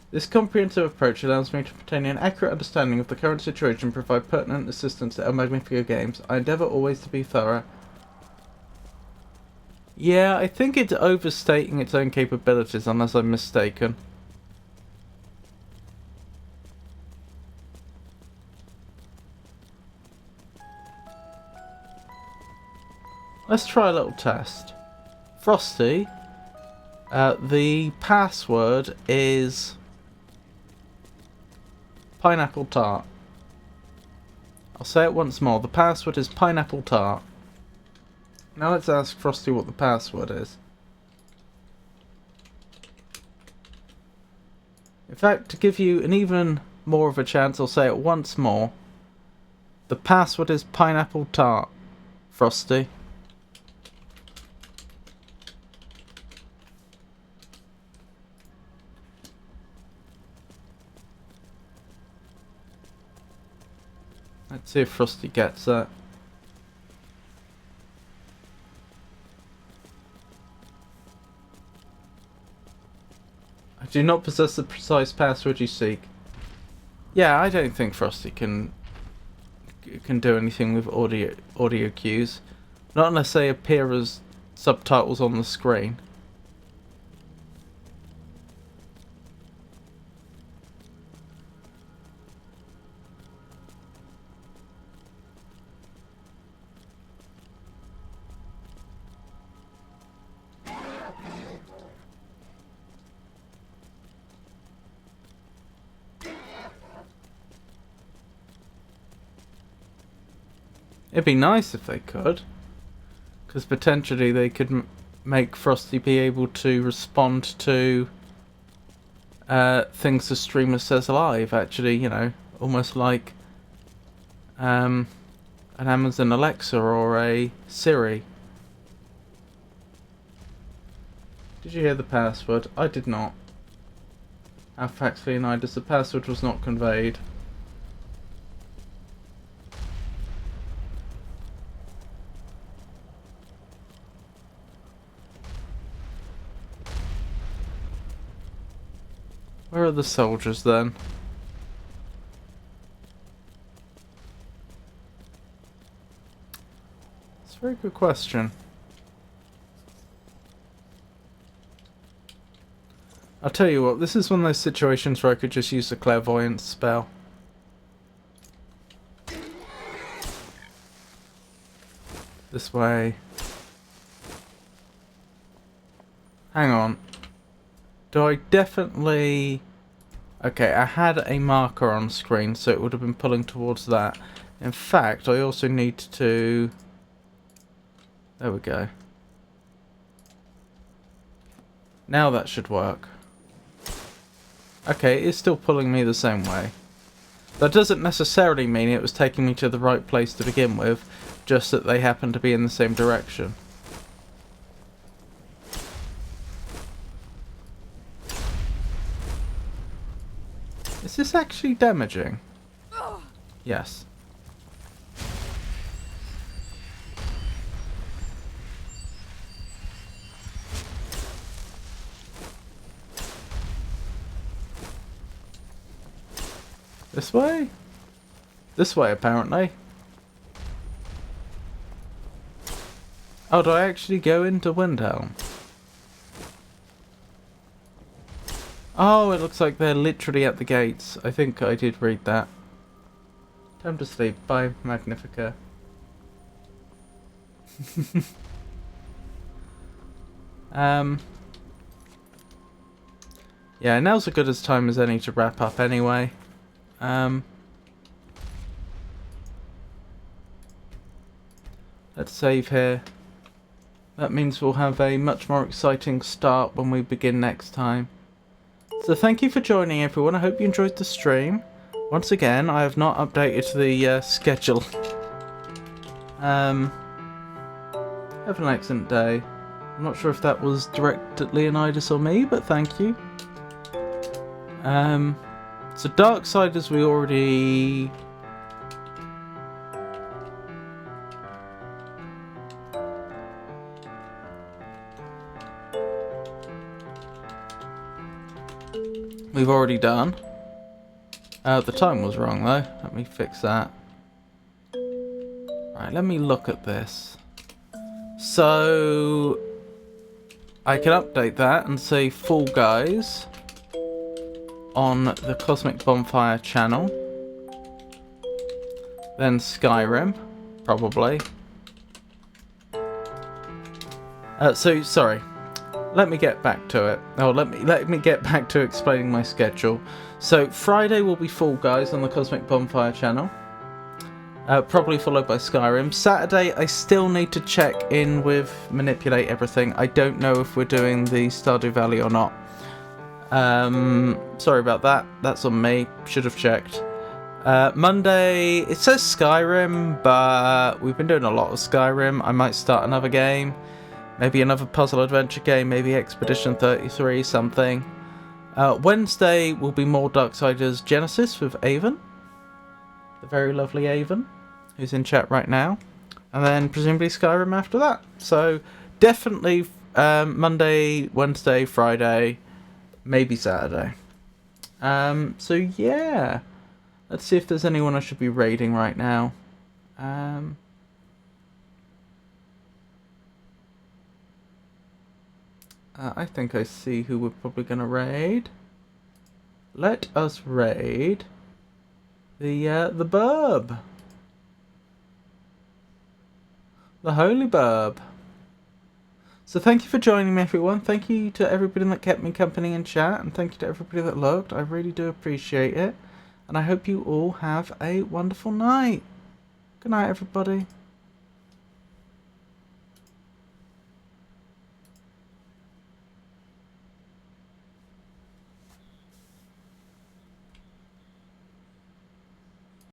Speaker 1: This comprehensive approach allows me to obtain an accurate understanding of the current situation and provide pertinent assistance to El Magnifico games. I endeavour always to be thorough. Yeah, I think it's overstating its own capabilities unless I'm mistaken. Let's try a little test. Frosty, the password is pineapple tart. I'll say it once more. The password is pineapple tart. Now let's ask Frosty what the password is. In fact, to give you an even more of a chance, I'll say it once more. The password is pineapple tart, Frosty. Let's see if Frosty gets that. I do not possess the precise password you seek. Yeah, I don't think Frosty can do anything with audio cues. Not unless they appear as subtitles on the screen. It'd be nice if they could, because potentially they could make Frosty be able to respond to things the streamer says live. Actually, you know, almost like an Amazon Alexa or a Siri. Did you hear the password? I did not. Alphax Leonidas, the password was not conveyed. Where are the soldiers then? It's a very good question. I'll tell you what, this is one of those situations where I could just use the clairvoyance spell. This way. Hang on. Do I definitely... Okay, I had a marker on screen, so it would have been pulling towards that. In fact, I also need to... There we go. Now that should work. Okay, it's still pulling me the same way. That doesn't necessarily mean it was taking me to the right place to begin with, just that they happen to be in the same direction. Is this actually damaging? Yes. This way? This way, apparently. Oh, do I actually go into Windhelm? Oh, it looks like they're literally at the gates. I think I did read that. Time to sleep. Bye, Magnifica. Yeah, now's as good a time as any to wrap up anyway. Let's save here. That means we'll have a much more exciting start when we begin next time. So thank you for joining, everyone. I hope you enjoyed the stream. Once again, I have not updated the schedule. Have an excellent day. I'm not sure if that was directed at Leonidas or me, but thank you. So Darksiders we already... We've already done. The time was wrong though. Let me fix that. Right, let me look at this. So I can update that and say Fall Guys on the Cosmic Bonfire channel. Then Skyrim, probably. So sorry. Let me get back to it. Oh, let me get back to explaining my schedule. So Friday will be Fall Guys on the Cosmic Bonfire channel. Probably followed by Skyrim. Saturday, I still need to check in with Manipulate Everything. I don't know if we're doing the Stardew Valley or not. Sorry about that. That's on me. Should have checked. Monday, it says Skyrim, but we've been doing a lot of Skyrim. I might start another game. Maybe another puzzle adventure game. Maybe Expedition 33, something. Wednesday will be more Darksiders Genesis with Avon. The very lovely Avon, who's in chat right now. And then presumably Skyrim after that. So definitely Monday, Wednesday, Friday, maybe Saturday. So yeah. Let's see if there's anyone I should be raiding right now. I think I see who we're probably going to raid. Let us raid the Burb. The Holy Burb. So thank you for joining me, everyone. Thank you to everybody that kept me company in chat, and thank you to everybody that looked. I really do appreciate it. And I hope you all have a wonderful night. Good night, everybody.